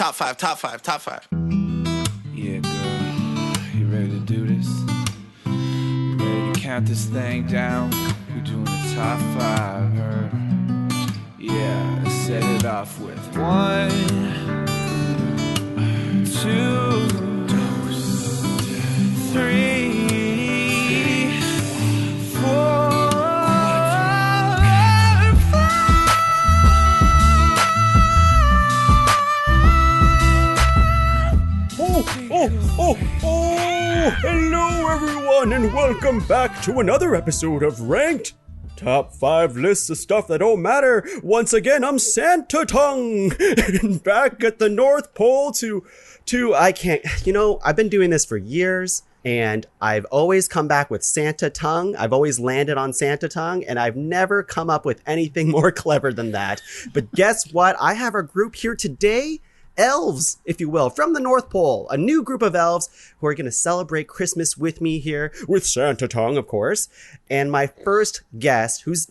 Top five, top five, top five. Yeah, girl. You ready to do this? You ready to count this thing down? We're doing the top five, her. Yeah, let's set it off with 1, 2, 3, 4. Hello everyone and welcome back to another episode of Ranked Top 5 Lists of Stuff That Don't Matter. Once again, I'm Santa Tuong and back at the North Pole to I can't, I've been doing this for years and I've always come back with Santa Tuong. I've always landed on Santa Tuong and I've never come up with anything more clever than that. But guess what? I have a group here today. Elves, if you will, from the North Pole, a new group of elves who are going to celebrate Christmas with me here, with Santa Tuong, of course. And my first guest, who's,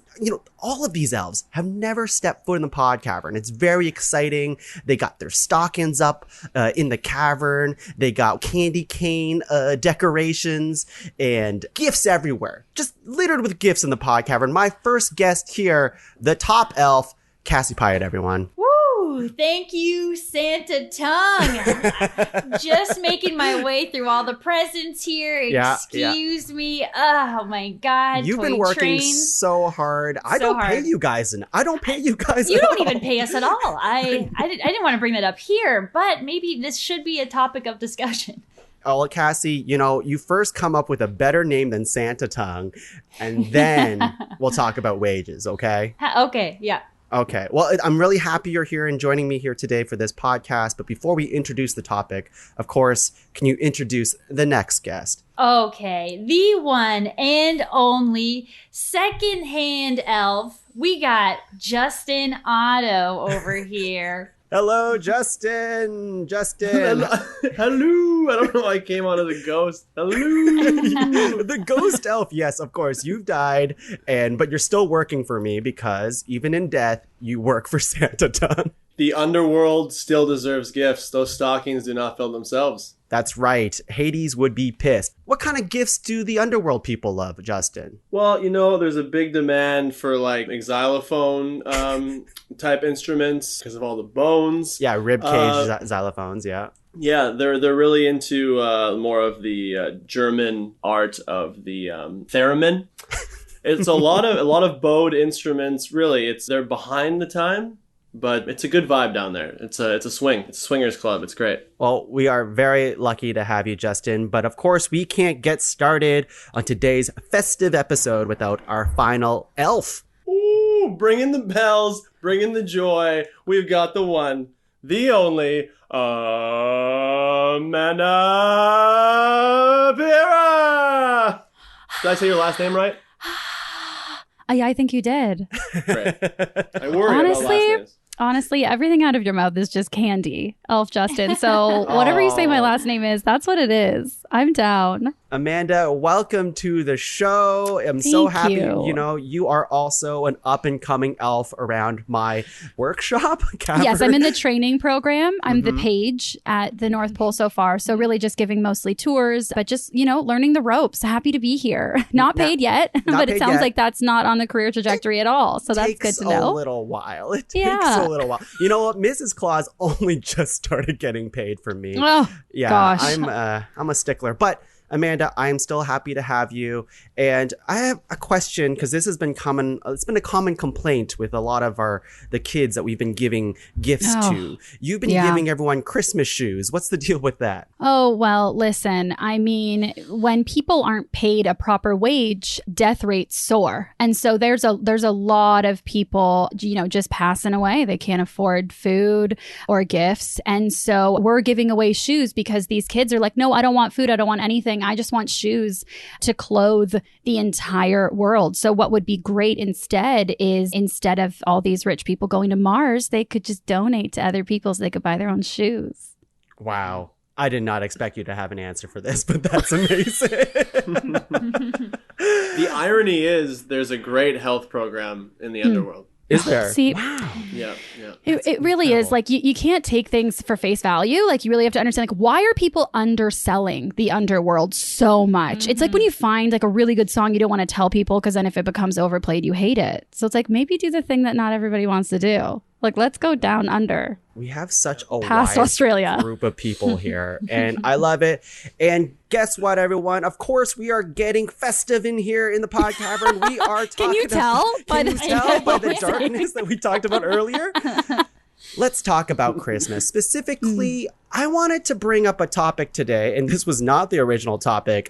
all of these elves have never stepped foot in the pod cavern. It's very exciting. They got their stockings up in the cavern. They got candy cane decorations and gifts everywhere, just littered with gifts in the pod cavern. My first guest here, the top elf, Cassie, Pyatt, everyone. Thank you, Santa Tuong. Just making my way through all the presents here. Excuse me. Oh my God. You've been working so hard. I don't pay you guys. You don't even pay us at all. I didn't want to bring that up here, but maybe this should be a topic of discussion. Oh, Cassie, you first come up with a better name than Santa Tuong, and then we'll talk about wages, okay? Okay, yeah. Okay. Well, I'm really happy you're here and joining me here today for this podcast. But before we introduce the topic, of course, can you introduce the next guest? Okay. The one and only secondhand elf. We got Justin Otto over here. Hello, Justin. Hello. I don't know why I came on as a ghost. Hello. The ghost elf. Yes, of course. You've died, but you're still working for me because even in death, you work for Santa Tuong. The underworld still deserves gifts. Those stockings do not fill themselves. That's right. Hades would be pissed. What kind of gifts do the underworld people love, Justin? Well, there's a big demand for xylophone type instruments because of all the bones. Yeah, ribcage xylophones, yeah. Yeah, they're really into more of the German art of the theremin. It's a lot of bowed instruments. Really, they're behind the time. But it's a good vibe down there. It's a swing. It's a swingers club. It's great. Well, we are very lucky to have you, Justin. But of course, we can't get started on today's festive episode without our final elf. Ooh, bring in the bells, bring in the joy. We've got the one, the only, Amanda Pereira. Did I say your last name right? Yeah, I think you did. Great. I worry about last names. Honestly, everything out of your mouth is just candy, Elf Justin. So whatever you say my last name is, that's what it is. I'm down. Amanda, welcome to the show. I'm so happy. You are also an up-and-coming elf around my workshop. Yes, I'm in the training program. I'm the page at the North Pole so far. So really just giving mostly tours, but just, learning the ropes. Happy to be here. Not paid yet, but it sounds like that's not on the career trajectory at all. So that's good to know. It takes a little while. It takes a little while. You know what? Mrs. Claus only just started getting paid for me. Oh, yeah, gosh. I'm a stickler, but Amanda, I am still happy to have you. And I have a question because this has been it's been a common complaint with a lot of the kids that we've been giving gifts to. You've been giving everyone Christmas shoes. What's the deal with that? Oh, well, listen, I mean, when people aren't paid a proper wage, death rates soar. And so there's a lot of people, just passing away. They can't afford food or gifts. And so we're giving away shoes because these kids are like, no, I don't want food. I don't want anything. I just want shoes to clothe the entire world. So what would be great instead is instead of all these rich people going to Mars, they could just donate to other people so they could buy their own shoes. Wow. I did not expect you to have an answer for this, but that's amazing. The irony is there's a great health program in the underworld. Is there? See, Yeah. it really is. Like, you can't take things for face value. Like, you really have to understand, like, why are people underselling the underworld so much? It's like when you find like a really good song, you don't want to tell people because then if it becomes overplayed, you hate it. So it's like, maybe do the thing that not everybody wants to do. Like, let's go down under. We have such a Past wide Australia. group of people here, and I love it. And guess what, everyone? Of course, we are getting festive in here in the Pod Tavern. We are talking. Can you tell by the darkness that we talked about earlier? Let's talk about Christmas. Specifically, I wanted to bring up a topic today, and this was not the original topic.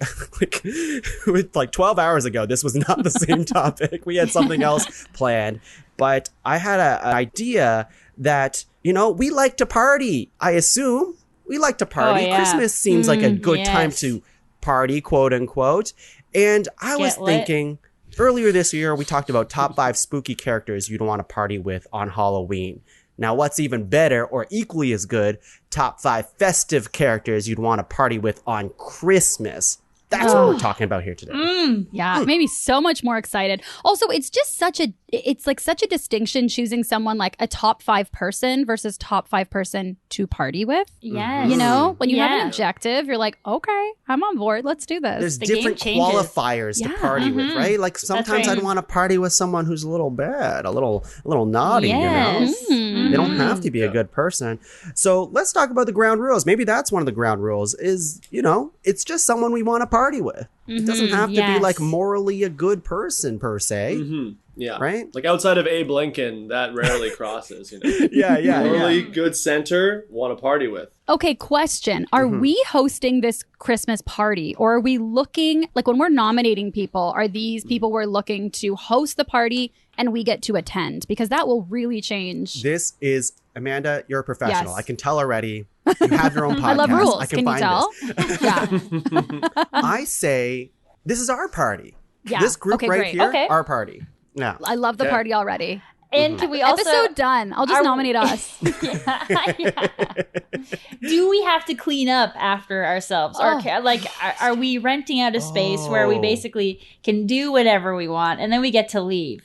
like 12 hours ago, this was not the same topic. We had something else planned. But I had an idea that, we like to party. I assume we like to party. Oh, yeah. Christmas seems like a good time yes. to party, quote unquote. And I was lit. thinking, earlier this year, we talked about top 5 spooky characters you'd want to party with on Halloween. Now, what's even better or equally as good, top 5 festive characters you'd want to party with on Christmas. That's what we're talking about here today. Yeah, it made me so much more excited. Also, it's just such a distinction choosing someone like a top 5 person versus top 5 person to party with. Yes. When you have an Yeah. objective, you're like, okay, I'm on board. Let's do this. There's The game different changes. qualifiers to party with, right? Like sometimes right. I'd want to party with someone who's a little bad, a little naughty, Yes. They don't have to be a good person. So let's talk about the ground rules. Maybe that's one of the ground rules is, it's just someone we want to party with. It doesn't have to be Yes. like morally a good person per se. Yeah. Right? Like outside of Abe Lincoln, that rarely crosses, Yeah. Morally good center, want to party with. Okay, question. Are we hosting this Christmas party, or are we looking, like when we're nominating people, are these people we're looking to host the party and we get to attend? Because that will really change. This is, Amanda, you're a professional. Yes. I can tell already. You have your own podcast. I love rules. I Can you find tell? this. Yeah. I say this is our party. Yeah. This group Okay, right great. here, Okay. our party. Yeah. I love the Okay. party already. And can we also Episode done. I'll just Are- nominate us. Yeah. Do we have to clean up after ourselves, or are we renting out a space where we Oh. basically can do whatever we want and then we get to leave?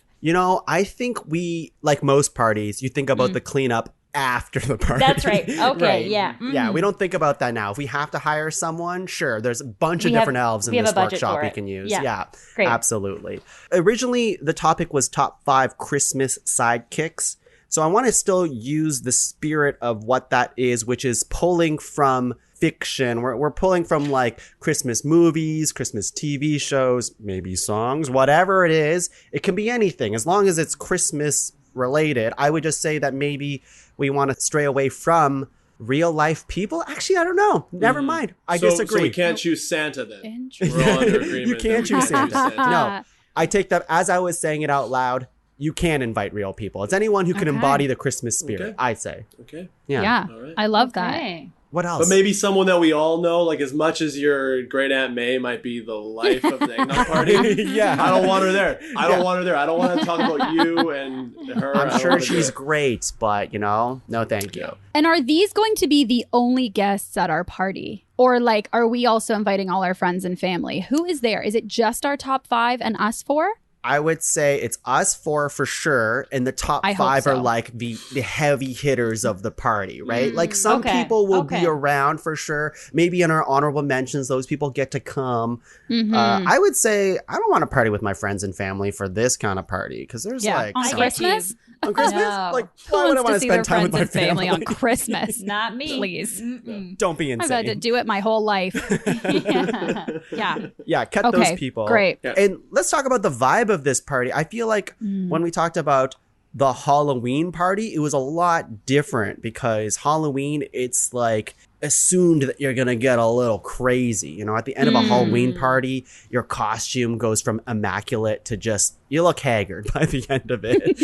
I think we, like most parties, you think about the cleanup after the party. That's right. Okay, Right. yeah. Yeah, we don't think about that now. If we have to hire someone, sure, there's a bunch of We have- different elves in we have this a budget workshop for we it. can use. Yeah. Great. Absolutely. Originally, the topic was top 5 Christmas sidekicks. So I want to still use the spirit of what that is, which is pulling from fiction. We're pulling from like Christmas movies, Christmas TV shows, maybe songs, whatever it is. It can be anything as long as it's Christmas related. I would just say that maybe we want to stray away from real life people. Actually, I don't know. Never mind. I disagree. So we can't choose Santa then. Interesting. We're all under agreement. You can't that we choose Santa. Santa. No, I take that as I was saying it out loud. You can invite real people. It's anyone who can Okay. embody the Christmas spirit, Okay. I'd say. Okay. Yeah. All right. I love that. Okay. What else? But maybe someone that we all know, like as much as your great Aunt May might be the life of the eggnog party. Yeah. I don't want her there. I don't want her there. I don't want to talk about you and her. I I'm don't sure wanna do she's it. great, but no thank you. And are these going to be the only guests at our party? Or like, are we also inviting all our friends and family? Who is there? Is it just our top 5 and us 4? I would say it's us 4 for sure, and the top I hope 5 so. are like the heavy hitters of the party, right? Like some okay, people will be okay. around for sure. Maybe in our honorable mentions, those people get to come. Mm-hmm. I would say I don't want to party with my friends and family for this kind of party because there's like on some- Christmas? on Christmas, No. like Who why would I wants want to to see spend their time with friends my and family on family? Christmas? Not me. Please. Don't be I've had to insane. do it my whole life. Yeah. Yeah, cut Okay, those people. great. Yeah. And let's talk about the vibe of this party. I feel like when we talked about the Halloween party, it was a lot different because Halloween, it's like assumed that you're going to get a little crazy. At the end of a Halloween party, your costume goes from immaculate to just, you look haggard by the end of it.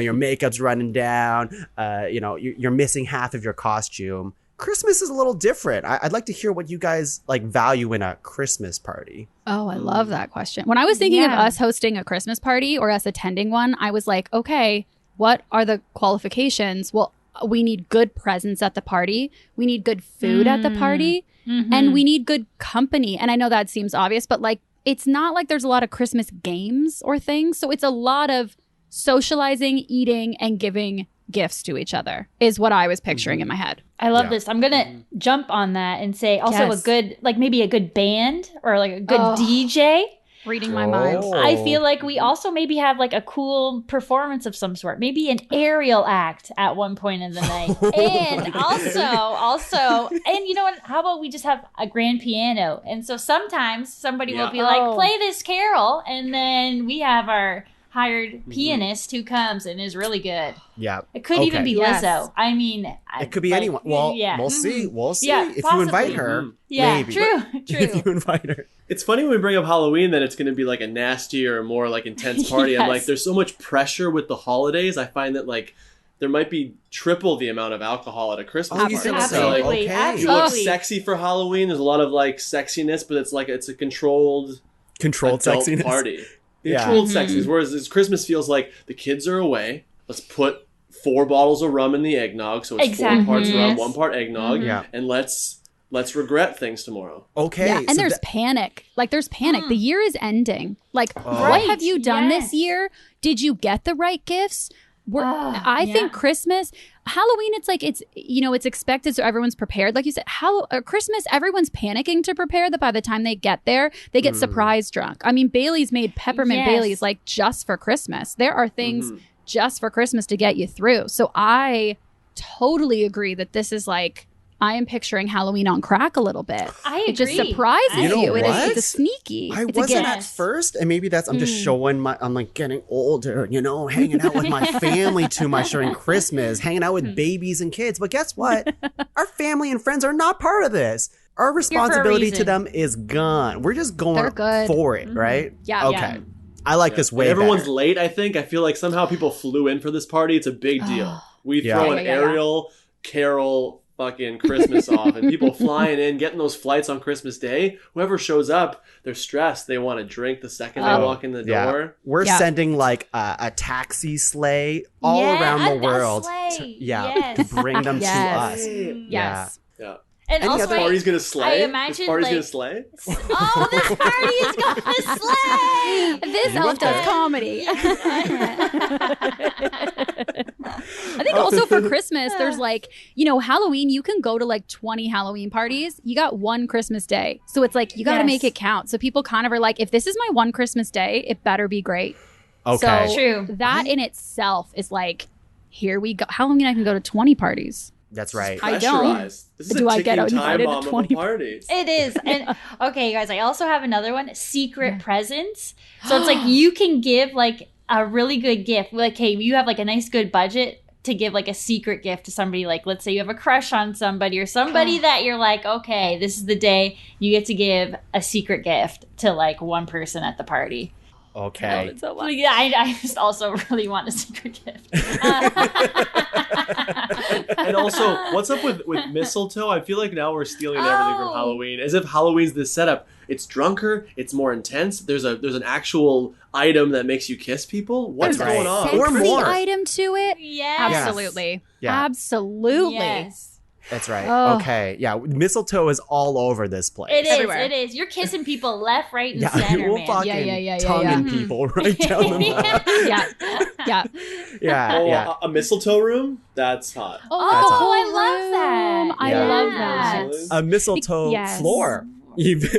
Your makeup's running down. You're missing half of your costume. Christmas is a little different. I'd like to hear what you guys like value in a Christmas party. Oh, I love that question. When I was thinking of Yeah. us hosting a Christmas party or us attending one, I was like, okay, what are the qualifications? Well, we need good presence at the party. We need good food at the party. And we need good company. And I know that seems obvious, but like, it's not like there's a lot of Christmas games or things. So it's a lot of socializing, eating, and giving gifts to each other is what I was picturing in my head. I love this. I'm going to jump on that and say also a good, like maybe a good band or like a good DJ. Reading my mind. I feel like we also maybe have like a cool performance of some sort. Maybe an aerial act at one point in the night. And also, and you know what? How about we just have a grand piano? And so sometimes somebody will be like, play this carol. And then we have our hired pianist who comes and is really good. Yeah. It could even be Lizzo. I mean, it could be anyone. Well, we'll see. We'll see. Yeah, if possibly. you invite her, maybe. True. If you invite her. It's funny when we bring up Halloween that it's going to be like a nastier or more like intense party. I'm like, there's so much pressure with the holidays. I find that like there might be triple the amount of alcohol at a Christmas party. Absolutely. You look sexy for Halloween. There's a lot of like sexiness, but it's a controlled sexiness party. Controlled sexiness. Whereas Christmas feels like the kids are away. Let's put 4 bottles of rum in the eggnog, so it's 4 parts rum, 1 part eggnog, and let's regret things tomorrow. Okay. Yeah, and there's panic. Like there's panic. The year is ending. Like what have you done this year? Did you get the right gifts? I think Christmas, Halloween, it's like it's expected, so everyone's prepared. Like you said, Christmas, everyone's panicking to prepare that by the time they get there, they get surprise drunk. I mean, Bailey's made peppermint Baileys like just for Christmas. There are things just for Christmas to get you through. So I totally agree that this is like, I am picturing Halloween on crack a little bit. I agree. It just surprises you. It's a sneaky. I wasn't at first, and maybe that's I'm just showing I'm like getting older, hanging out with my family too much during Christmas, hanging out with babies and kids. But guess what? Our family and friends are not part of this. Our responsibility to them is gone. We're just going for it, right? Yeah. Okay. Yeah. I like this way. Everyone's better. late. I think. I feel like somehow people flew in for this party. It's a big deal. We throw an aerial, carol, fucking Christmas off, and people flying in, getting those flights on Christmas Day. Whoever shows up, they're stressed. They want to drink the second they walk in the door. We're sending like a taxi sleigh all around the world to bring them to us. Yes. Yeah. And also, this party's gonna slay. I imagine gonna slay. Oh, this party is gonna slay. This elf does comedy. I think also for Christmas, there's like, Halloween, you can go to like 20 Halloween parties. You got one Christmas day. So it's like, you got to make it count. So people kind of are like, if this is my one Christmas day, it better be great. Okay. So True. That in itself is like, here we go. Halloween, I can go to 20 parties. That's right. I don't. This is Do a I get ticking time invited bomb to of a 20 party. It is. And okay, guys, I also have another one, secret presents. So it's like you can give like a really good gift. Like, hey, you have like a nice good budget to give like a secret gift to somebody. Like, let's say you have a crush on somebody or somebody that you're like, okay, this is the day you get to give a secret gift to like one person at the party. Okay. So yeah, I just also really want a secret gift. And also, what's up with mistletoe? I feel like now we're stealing everything from Halloween, as if Halloween's the setup. It's drunker, it's more intense. There's an actual item that makes you kiss people. What's going on? Or more item to it. Yes. Absolutely. Yeah. Absolutely. Yes. That's right. Oh. Okay. Yeah. Mistletoe is all over this place. It is. Everywhere. It is. You're kissing people left, right, and center, we'll man. fucking tonguing people right down the middle. Yeah. A mistletoe room? That's hot. Oh, I love that. I love that. A mistletoe floor. Even.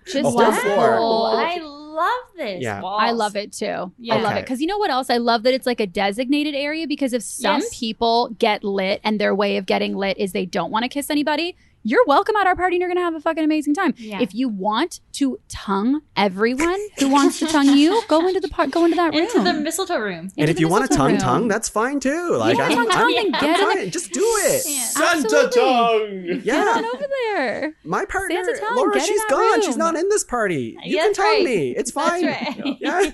Just a whole wow. floor. I love this. Yeah. Walls. I love it too. Yeah. I love it. Because you know what else? I love that it's like a designated area, because if some people get lit and their way of getting lit is they don't want to kiss anybody, you're welcome at our party and you're going to have a fucking amazing time. Yeah. If you want to tongue everyone who wants to tongue you, go into that room. Into the mistletoe room. And if you want to tongue, that's fine too. Like, I'm fine. Just do it. Yeah. Santa tongue. Yeah. Get on over there. My partner, Santa tongue, Laura, get in she's that gone. room. She's not in this party. You can That's tongue right. me. It's fine. That's right. Yeah.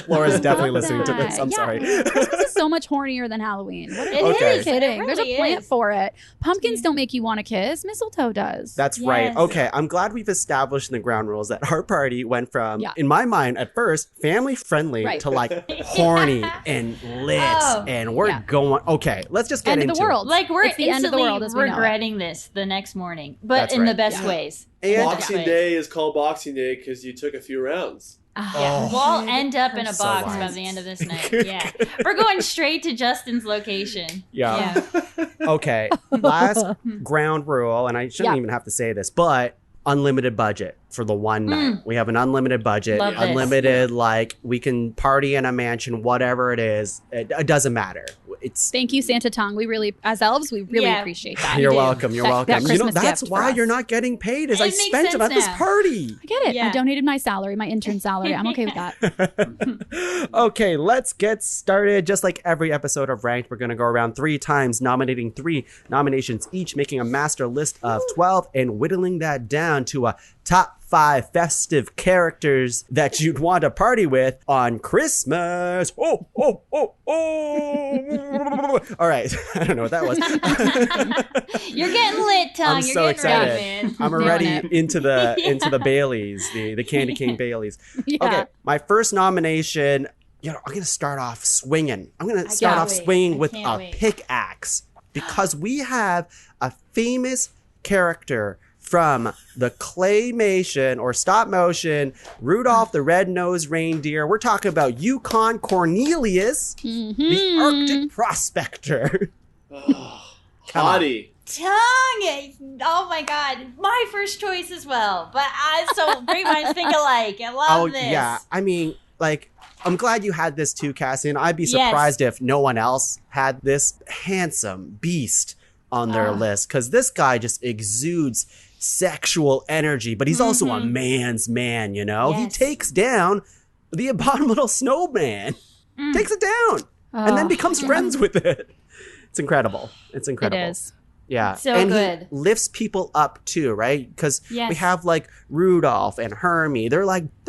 Laura's definitely listening to this. I'm sorry. Christmas is so much hornier than Halloween. What It Okay. is. kidding? It There's a really plant is. for it. Pumpkins don't make you want to kiss. Mistletoe does. That's right. Yes. Okay, I'm glad we've established in the ground rules that our party went from, in my mind at first, family friendly to like horny and lit, and we're going. Okay, let's just get End into of the world. Like we're It's the end of the instantly world as we know it. regretting this the next morning, but That's in right. the best ways. And Boxing Day is called Boxing Day because you took a few rounds. Yeah, we'll all end up in a So box by wise. the end of this night. Yeah, we're going straight to Justin's location. Yeah. Okay. Last ground rule, and I shouldn't Yeah. even have to say this, but unlimited budget for the one night. We have an unlimited budget, Love this. unlimited, like we can party in a mansion, whatever it is. It doesn't matter. It's Thank you, Santa Tong. We really, as elves, we really Yeah. appreciate that. You're do. welcome. You're That- welcome. that Christmas That's gift why for you're us. not getting paid. Is It I makes spent it sense at this now. party. I get it. Yeah. I donated my salary, my intern salary. I'm okay with that. Okay, let's get started. Just like every episode of Ranked, we're going to go around 3 times, nominating 3 nominations each, making a master list of 12 and whittling that down to a top 5 festive characters that you'd want to party with on Christmas. Oh, oh, oh, oh. All right. I don't know what that was. You're getting lit, Tongue. I'm You're so getting excited. ready, man. I'm Doing already it. into the Baileys, the Candy Cane Baileys. Yeah. Okay, my first nomination, I'm going to start off swinging. I'm going to start can't off wait. swinging I with can't a wait. pickaxe because we have a famous character from the claymation or stop motion Rudolph the Red-Nosed Reindeer. We're talking about Yukon Cornelius, the Arctic prospector. Hottie. Tongue. Oh my God, my first choice as well. But so great minds think alike. I love this. Yeah. I mean, like, I'm glad you had this too, Cassie, and I'd be Yes. surprised if no one else had this handsome beast on their list, because this guy just exudes sexual energy, but he's also a man's man, you know? He Yes. takes down the abominable snowman, takes it down, and then becomes friends with it. It's incredible. It's It incredible. is. Yeah. So and good. he lifts people up too, right? Because we Yes. have like Rudolph and Hermie. They're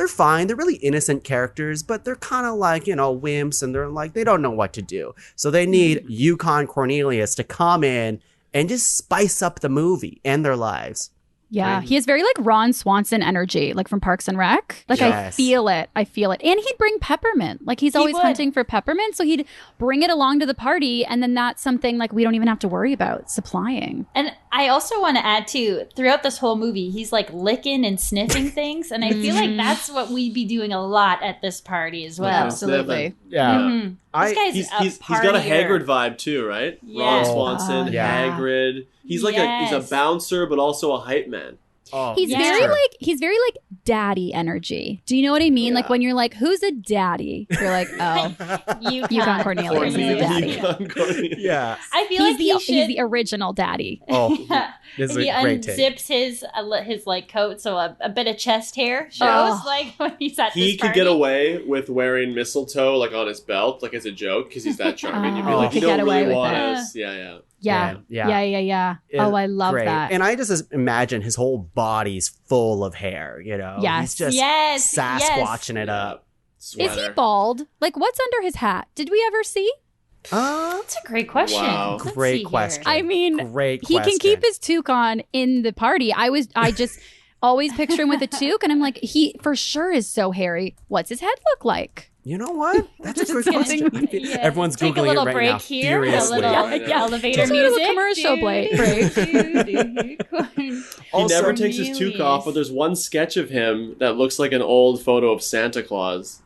fine. They're really innocent characters, but they're kind of like, wimps, and they're like, they don't know what to do. So they need Yukon Cornelius to come in and just spice up the movie and their lives. Yeah, he has very like Ron Swanson energy, like from Parks and Rec. Like I Yes. feel it. I feel it. And he'd bring peppermint. Like he's always would. hunting for peppermint. So he'd bring it along to the party. And then that's something like we don't even have to worry about supplying. And I also want to add too, throughout this whole movie, he's like licking and sniffing things, and I feel like that's what we'd be doing a lot at this party as well. Absolutely. Yeah. Mhm. This guy's He's a got a partier. Hagrid vibe too, right? Ron Yeah. Swanson, Oh, yeah. Hagrid. He's like he's a Yes. bouncer, but also a hype man. Oh, He's Yeah. very like daddy energy. Do you know what I mean? Like Yeah. when you're like, who's a daddy? You're like, oh, Yukon Cornelius is a daddy. Yukon Cornelius. yeah. I feel like He's he should. the original daddy. Oh, Yeah. this is He a great take. unzips his like coat, so a bit of chest hair shows Oh. like when he's at He this could party. get away with wearing mistletoe like on his belt, like as a joke, because he's that charming. You'd be Oh, like, he you could don't get away really with want it. us. Yeah. Yeah. Yeah. Oh, I love Great. that. And I just imagine his whole body's full of hair, Yes. He's just Yes, Sasquatching it Yeah. up. Is he Sweater. bald? Like what's under his hat? Did we ever see? That's a great question. Wow. Let's Great see here. question. I mean, Great he question. can keep his toucan in the party. I just always picture him with a toque, and I'm like, he for sure is so hairy. What's his head look like? You know what? That's a good kidding. question. Yeah. Everyone's Take Googling a little it right break now. here, furiously. a little Yeah. elevator Just a little music. commercial break. He Also- never takes his toque off, but there's one sketch of him that looks like an old photo of Santa Claus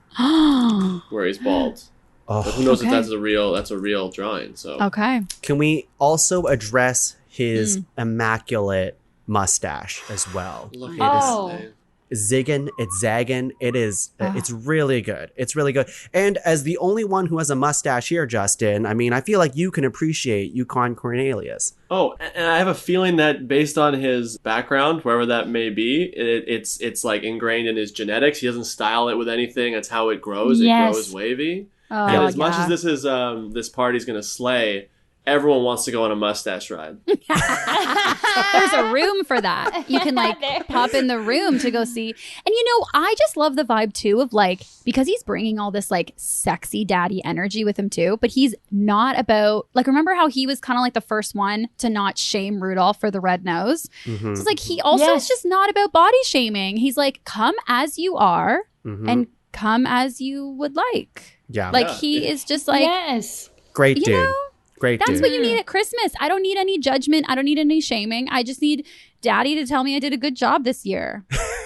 where he's bald. But who knows if Okay. that's a real drawing. So Okay. Can we also address his immaculate mustache as well? look It at is Oh. this thing. zigging, it's zagging. It is. It's really good. It's really good. And as the only one who has a mustache here, Justin, I mean, I feel like you can appreciate Yukon Cornelius. Oh, and I have a feeling that based on his background, wherever that may be, it's like ingrained in his genetics. He doesn't style it with anything. That's how it grows. Yes. It grows wavy. Oh, And as much yeah. as this party's gonna slay, everyone wants to go on a mustache ride. There's a room for that. You can like There. pop in the room to go see. And I just love the vibe too of like, because he's bringing all this like sexy daddy energy with him too, but he's not about like, remember how he was kind of like the first one to not shame Rudolph for the red nose? So it's like, he also Yes. is just not about body shaming. He's like, come as you are Mhm. and come as you would like. yeah, Like Yeah. he is just like, yes. great you dude. know, Great that's dude. what you need at Christmas. I don't need any judgment. I don't need any shaming. I just need daddy to tell me I did a good job this year.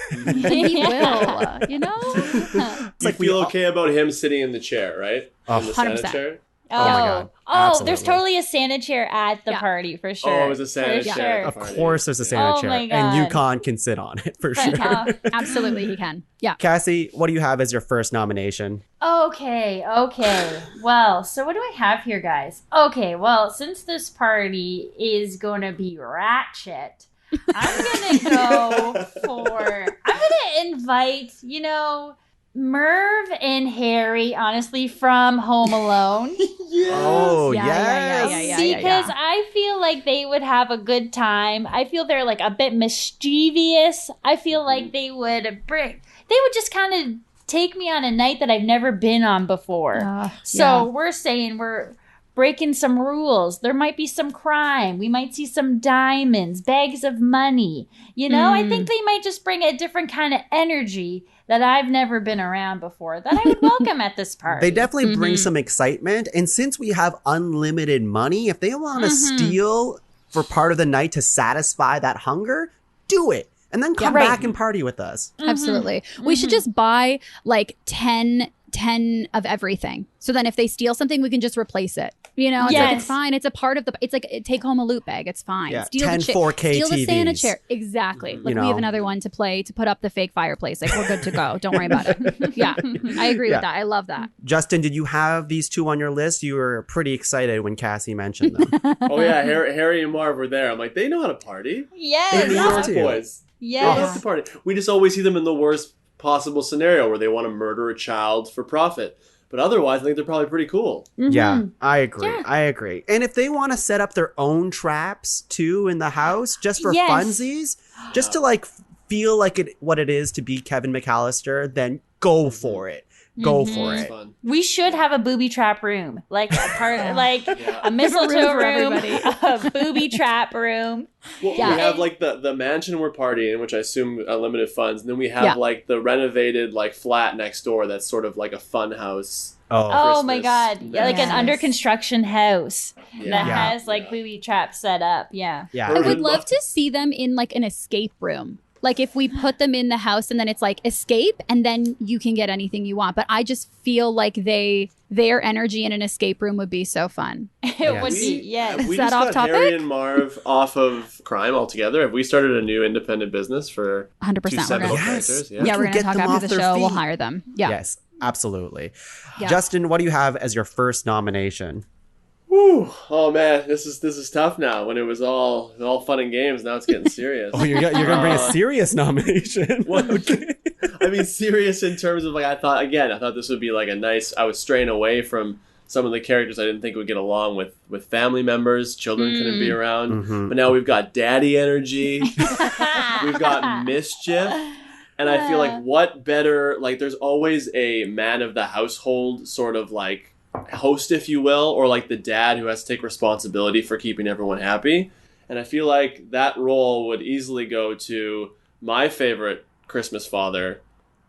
He will, you know? It's like you feel we- okay about him sitting in the chair, right? Oh, in the Santa 100%. chair. Oh, my God. there's Absolutely. totally a Santa chair at the Yeah. party for sure. Oh, it was a Santa For chair. sure. Of course there's a Santa Oh chair. my And God. Yukon can sit on it for sure. Absolutely, he can. Yeah. Cassie, what do you have as your first nomination? Okay. Well, so what do I have here, guys? Okay, well, since this party is going to be ratchet, I'm going to invite, Merv and Harry, honestly, from Home Alone. Oh, Yeah, yes. Because I feel like they would have a good time. I feel they're like a bit mischievous. I feel like they would just kind of take me on a night that I've never been on before. So we're saying we're breaking some rules. There might be some crime. We might see some diamonds, bags of money. I think they might just bring a different kind of energy that I've never been around before that I would welcome at this party. They definitely bring some excitement. And since we have unlimited money, if they want to steal for part of the night to satisfy that hunger, do it. And then come back and party with us. Absolutely. We should just buy like 10 of everything. So then if they steal something, we can just replace it. It's like, it's fine. It's a part of it's like take home a loot bag. It's fine. Yeah, Steal 10 the 4K Steal the Santa TVs. chair. Exactly. Like You we have know. another one to put up the fake fireplace. Like we're good to go. Don't worry about it. Yeah. I agree with that. I love that. Justin, did you have these two on your list? You were pretty excited when Cassie mentioned them. Oh yeah, Harry and Marv were there. I'm like, they know how to party. Yes. They're New have York to. boys. They Yes. love to party. We just always see them in the worst possible scenario where they want to murder a child for profit. But otherwise, I think they're probably pretty cool. Yeah, I agree. And if they want to set up their own traps too in the house, just for Yes. funsies, just to like feel like what it is to be Kevin McAllister, then go for it. Go for It's it. fun. We should have a booby trap room, like a part, like Yeah. a mistletoe for room, everybody. a booby trap room. Well, Yeah. we have like the mansion we're partying, which I assume unlimited funds, and then we have Yeah. like the renovated like flat next door that's sort of like a fun house. Oh my Christmas. God! Yeah, like an Yes. under construction house that Yeah. has like booby traps set up. Yeah. Yeah. I would Urban love Buff- to see them in like an escape room. Like if we put them in the house and then it's like escape and then you can get anything you want. But I just feel like their energy in an escape room would be so fun. It would be. Yes. Have we that just off got Harry topic? and Marv off of crime altogether? Have we started a new independent business for 100%. two We're seminal gonna, characters? yeah, we're going to Get talk them after off the their show. We'll feet. hire them. Yeah. Yes, absolutely. Yeah. Justin, what do you have as your first nomination? Whew. Oh man, this is tough now. When it was all fun and games, now it's getting serious. Oh, you're gonna bring a serious nomination. Well, I mean, serious in terms of like I thought this would be like a nice. I was straying away from some of the characters I didn't think would get along with family members. Children couldn't be around, but now we've got daddy energy. We've got mischief. And I feel like what better, like there's always a man of the household sort of like host, if you will, or like the dad who has to take responsibility for keeping everyone happy. And I feel like that role would easily go to my favorite Christmas father,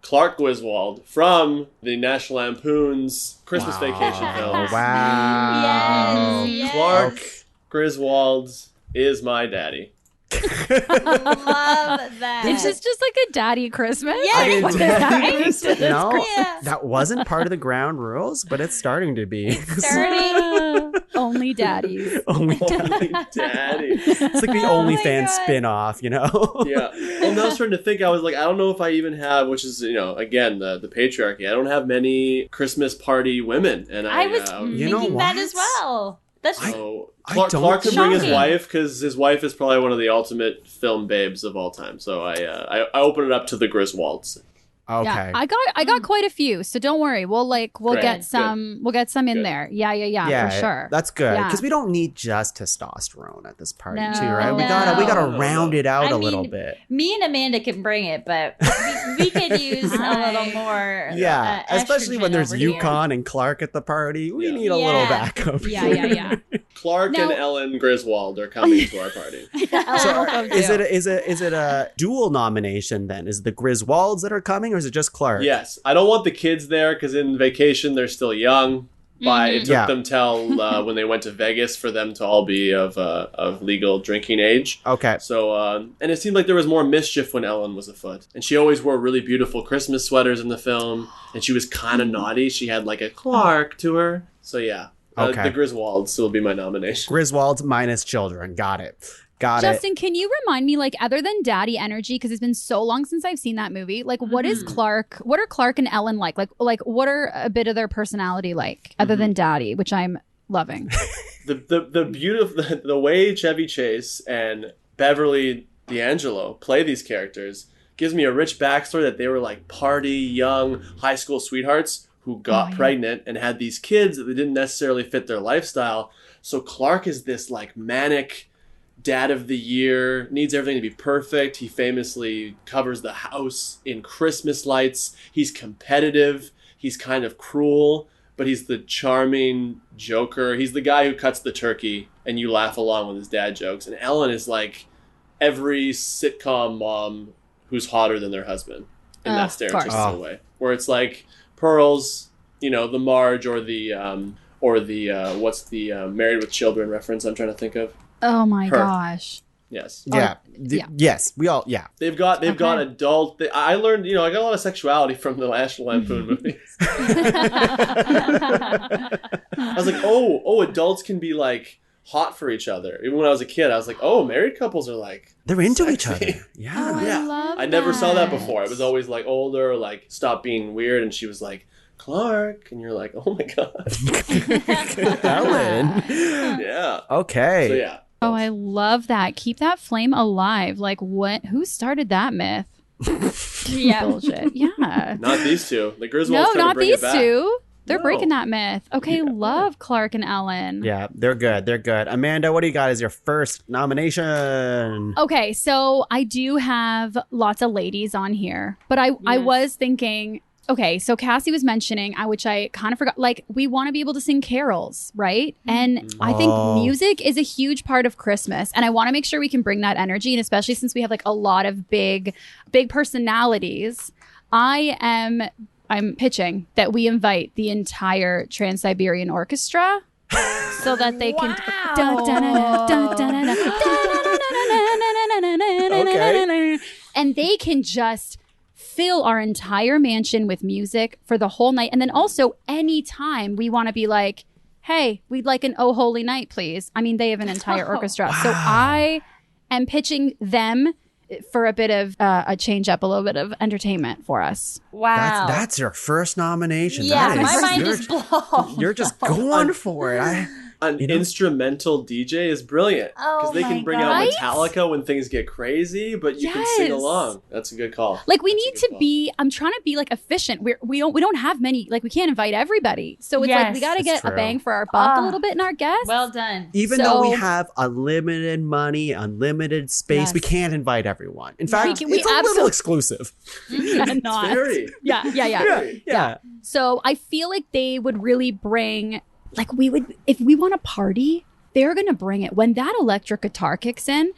Clark Griswold, from the National Lampoon's Christmas Vacation films. Wow. Yes. Clark Griswold is my daddy. Love that. It's just like a daddy Christmas. Yeah, I mean, What does that mean? you know, Yeah. that wasn't part of the ground rules, but it's starting to be. Starting. Only daddies. Only Holy daddy. It's like the Oh my OnlyFans God. spin-off, you know? Yeah. And I was starting to think, I was like, I don't know if I even have, which is, again, the patriarchy. I don't have many Christmas party women. And I was You know thinking that what? as well. That's So I Clark, don't Clark can bring his Shocking. wife because his wife is probably one of the ultimate film babes of all time. So I open it up to the Griswolds. Okay. Yeah, I got quite a few, so don't worry. We'll Great. get some in Good. there. Yeah, for sure. That's good Yeah. because we don't need just testosterone at this party, No. too, right? We No. gotta round it out I a little mean, bit. me and Amanda can bring it, but we could use a little more. Yeah, especially when estrogen there's over here. Yukon and Clark at the party. We Yeah. need a little Yeah. backup. Yeah. Clark Now- and Ellen Griswold are coming to our party. So is it a dual nomination then? Is it the Griswolds that are coming, or is it just Clark? Yes. I don't want the kids there because in vacation they're still young. It took them till when they went to Vegas for them to all be of legal drinking age. Okay. So, and it seemed like there was more mischief when Ellen was afoot. And she always wore really beautiful Christmas sweaters in the film. And she was kind of naughty. She had like a Clark to her. So, yeah. Okay. The Griswolds will be my nomination. Griswolds minus children. Got it. Justin, can you remind me, like, other than daddy energy, because it's been so long since I've seen that movie, like, what is Clark? What are Clark and Ellen like? Like, what are a bit of their personality like, other than daddy, which I'm loving? the way Chevy Chase and Beverly D'Angelo play these characters gives me a rich backstory that they were like party, young, high school sweethearts who got pregnant and had these kids that didn't necessarily fit their lifestyle. So Clark is this like manic dad of the year, needs everything to be perfect. He famously covers the house in Christmas lights. He's competitive. He's kind of cruel, but he's the charming joker. He's the guy who cuts the turkey and you laugh along with his dad jokes. And Ellen is like every sitcom mom who's hotter than their husband in that stereotypical way, where it's like Pearls, you know, the Marge or the what's the Married with Children reference I'm trying to think of. Oh my gosh. Yes. Yeah. Yes. We all. Yeah. They've got adult. I learned. You know, I got a lot of sexuality from the National Lampoon movies. I was like, oh, adults can be like hot for each other. Even when I was a kid, I was like, oh, married couples are like they're into sexy. each other. Yeah. Oh, yeah. I love I never saw that that. before. I was always like older, like stop being weird, and she was like Clark, and you're like, oh my god, Ellen. yeah. Okay. So yeah. Oh, I love that. Keep that flame alive. Like, what? Who started that myth? Yeah. Bullshit. Yeah. Not these two. The Griswolds No, trying to not bring these it back. two. They're No. breaking that myth. Okay, love Clark and Ellen. Yeah, they're good. They're good. Amanda, what do you got as your first nomination? Okay, so I do have lots of ladies on here, but I was thinking, okay, so Cassie was mentioning, which I kind of forgot, like, we want to be able to sing carols, right? And I think music is a huge part of Christmas, and I want to make sure we can bring that energy, and especially since we have like a lot of big personalities, I'm pitching that we invite the entire Trans-Siberian Orchestra so that they can and they can just fill our entire mansion with music for the whole night. And then also anytime we want to be like, hey, we'd like an Oh Holy Night, please. I mean, they have an entire orchestra. So I am pitching them for a bit of a change up, a little bit of entertainment for us. Wow. That's your first nomination. Yeah, That my is- mind you're- is blown. You're just going for it. An instrumental DJ is brilliant because Oh they my can bring God. out Right? Metallica when things get crazy, but you can sing Yes. along. That's a good call. Like we That's a need good to call. be. I'm trying to be like efficient. We don't have many. Like we can't invite everybody. So it's like Yes. we got to That's get a true. bang for our buck a little bit in our guests. Well done. Even though we So- have unlimited money, unlimited space, we Yes. can't invite everyone. In fact, we it's a little absolutely- exclusive. Not. Very. Yeah. Yeah. So I feel like they would really bring, like we would, if we want to party, they're going to bring it. When that electric guitar kicks in,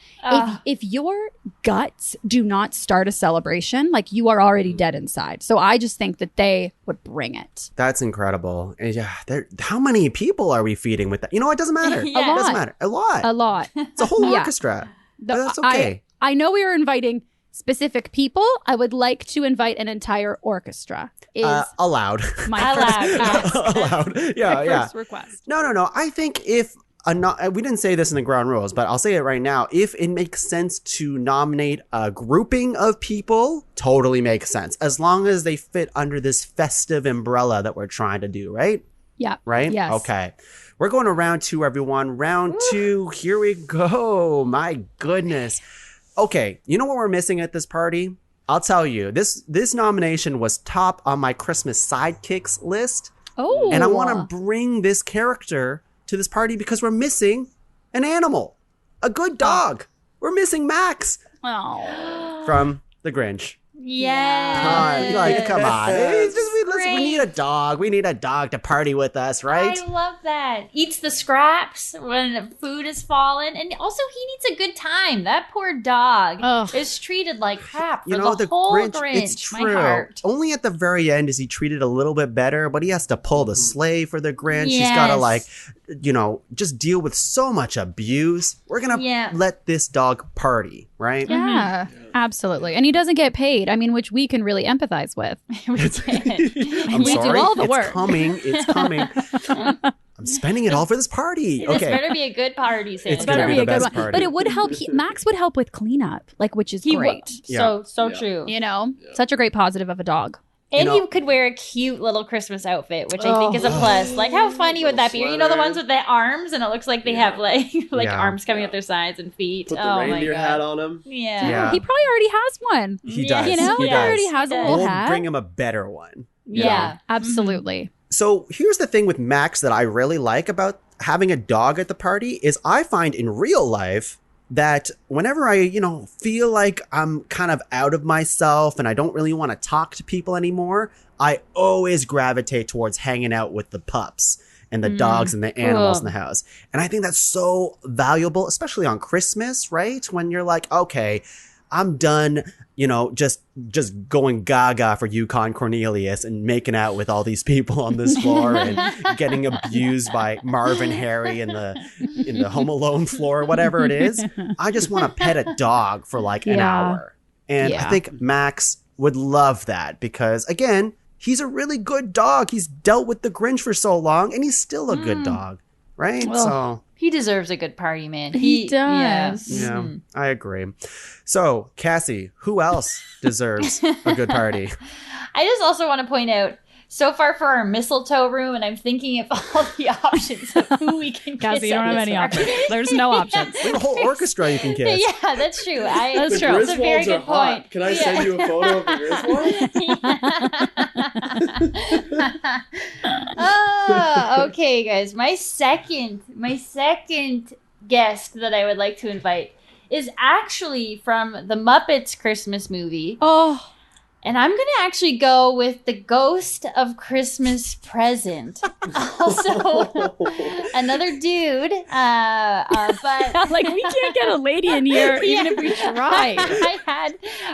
if your guts do not start a celebration, like you are already dead inside. So I just think that they would bring it. That's incredible. And yeah, how many people are we feeding with that? You know, it doesn't matter. Yeah. It doesn't lot. matter. A lot. A lot. It's a whole Yeah. orchestra. The- That's okay. I know we are inviting specific people. I would like to invite an entire orchestra. Is Allowed. my Allowed, first, Allowed. Yeah, my yeah. first request. No. I think if we didn't say this in the ground rules, but I'll say it right now. If it makes sense to nominate a grouping of people, totally makes sense. As long as they fit under this festive umbrella that we're trying to do, right? Yeah. Right? Yes. Okay. We're going to round two, everyone. Round two. Here we go. My goodness. Okay. You know what we're missing at this party? I'll tell you. This nomination was top on my Christmas sidekicks list. Oh. And I want to bring this character to this party because we're missing an animal, a good dog. We're missing Max Oh. from The Grinch. Yeah. Come on. He's just, let's great. We need a dog. We need a dog to party with us, right? I love that. Eats the scraps when food is fallen. And also, he needs a good time. That poor dog Ugh. is treated like crap for You know, the whole Grinch, Grinch. it's true. My heart. Only at the very end is he treated a little bit better, but he has to pull the sleigh for the Grinch. He's got to, like, you know, just deal with so much abuse. We're going to let this dog party, right? Yeah, absolutely. And he doesn't get paid. I mean, which we can really empathize with. I'm We do sorry. all the it's work. coming. It's coming. I'm spending it all for this party. This Okay. better be a good party, Santa. It's gonna be the best party. But it would help. Max would help with cleanup, like, which is great. So true. You know, such a great positive of a dog. And You know- he could wear a cute little Christmas outfit, which I think is a plus. Like, how funny would that be? You know, the ones with the arms, and it looks like they have like arms coming up their sides and feet. Put the oh reindeer my God. hat on him. Yeah. He probably already has one. He Yeah. does. You know, he he does. already has a little We'll hat. bring him a better one. you Yeah. know? Absolutely. So here's the thing with Max that I really like about having a dog at the party is I find in real life that whenever I, you know, feel like I'm kind of out of myself and I don't really want to talk to people anymore, I always gravitate towards hanging out with the pups and the dogs and the animals in the house. And I think that's so valuable, especially on Christmas, right? When you're like, okay, I'm done, you know, just going gaga for Yukon Cornelius and making out with all these people on this floor and getting abused by Marvin Harry in the Home Alone floor, whatever it is. I just want to pet a dog for like an hour. And I think Max would love that because, again, he's a really good dog. He's dealt with the Grinch for so long and he's still a good dog, right? Well, so He deserves a good party, man. He does. yeah, I agree. So, Cassie, who else deserves a good party? I just also want to point out, so far for our mistletoe room, and I'm thinking of all the options of who we can kiss. Cassie, you don't at have this any party. options. There's no options. We have a whole orchestra you can kiss. Yeah, that's true. That's The true. That's a very Griswolds good are hot. point. Can I send you a photo of the Griswold? Oh, okay, guys. My second guest that I would like to invite is actually from the Muppets Christmas movie. Oh, And I'm going to actually go with the Ghost of Christmas Present. Also, another dude. But like we can't get a lady in here even if we try.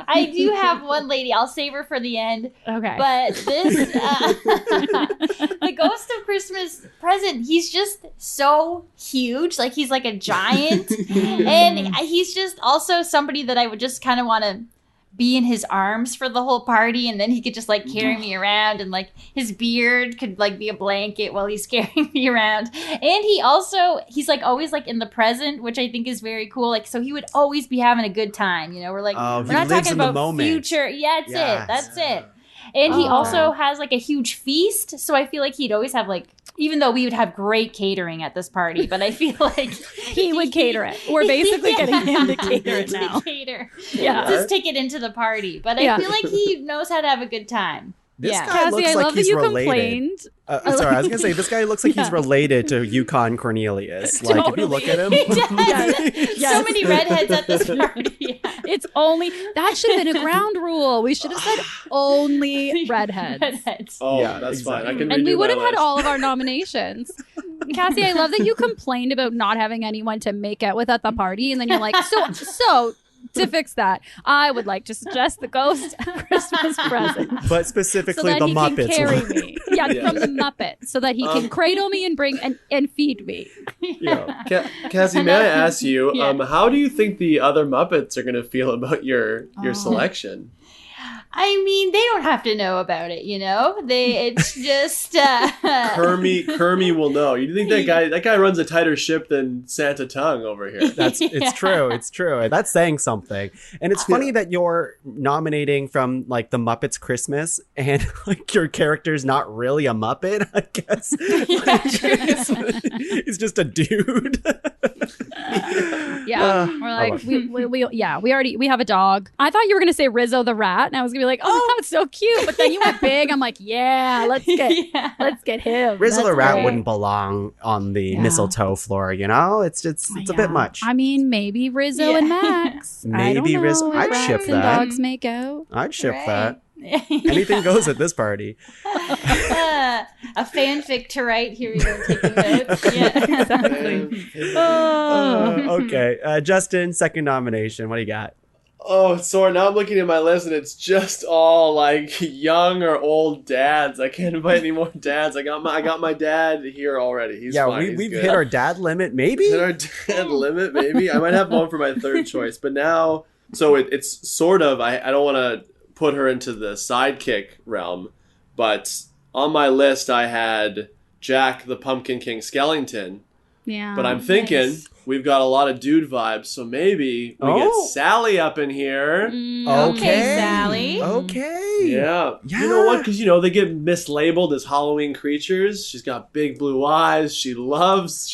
I do have one lady. I'll save her for the end. Okay. But this, the Ghost of Christmas Present, he's just so huge. Like, he's like a giant. And he's just also somebody that I would just kind of want to be in his arms for the whole party, and then he could just like carry me around, and like his beard could like be a blanket while he's carrying me around. And he's like always like in the present, which I think is very cool. Like, so he would always be having a good time, you know. We're like, Oh, we're he not lives talking in the about moment. future. Yeah, Yes. that's it. And he also has like a huge feast, so I feel like he'd always have like, even though we would have great catering at this party, but I feel like he would cater it. We're basically getting him to cater it now. Cater. Yeah. It's his ticket into the party. But I feel like he knows how to have a good time. This guy Cassie, looks I like love that he's you related. complained. Sorry, I was gonna say this guy looks like he's related to Yukon Cornelius. Like if you look at him, He does. So many redheads at this party. It's only that should have been a ground rule. We should have said only redheads. Redheads. Oh, Yeah, that's exactly. fine. I can And we redo would my have had list. all of our nominations. Cassie, I love that you complained about not having anyone to make out with at the party, and then you're like, so to fix that, I would like to suggest the Ghost Christmas Present. but So specifically that the he Muppets. can carry one. me. Yeah, from the Muppets. So that he can cradle me and bring and feed me. Yeah. Cassie, may I ask you, how do you think the other Muppets are going to feel about your selection? I mean, they don't have to know about it, you know? It's just Kermie will know. You think that guy runs a tighter ship than Santa Tongue over here? It's true. It's true. That's saying something. And it's funny that you're nominating from like the Muppets Christmas and like your character's not really a Muppet, I guess. He's just a dude. Yeah, we're like we have a dog. I thought you were gonna say Rizzo the rat, and I was gonna be like, oh, that's so cute. But then you went big. I'm like, yeah, let's get him. Rizzo the That's rat great. wouldn't belong on the mistletoe floor, you know? It's a bit much. I mean, maybe Rizzo and Max. I don't Maybe know Rizzo. if I'd rats ship and that. dogs make out. I'd ship that. Anything goes at this party. A fanfic to write. Here we go, taking notes. Yeah. Exactly. Okay. Justin, second nomination. What do you got? Oh, sorry. Now I'm looking at my list and it's just all like young or old dads. I can't invite any more dads. I got my dad here already. He's fine. We've hit our dad limit, maybe? Hit our dad limit, maybe. I might have one for my third choice, but now, so it's sort of, I don't want to put her into the sidekick realm, but on my list I had Jack the Pumpkin King Skellington. Yeah. But I'm thinking we've got a lot of dude vibes, so maybe we get Sally up in here. Okay, Sally. Okay. Yeah. You know what? Because, they get mislabeled as Halloween creatures. She's got big blue eyes. She loves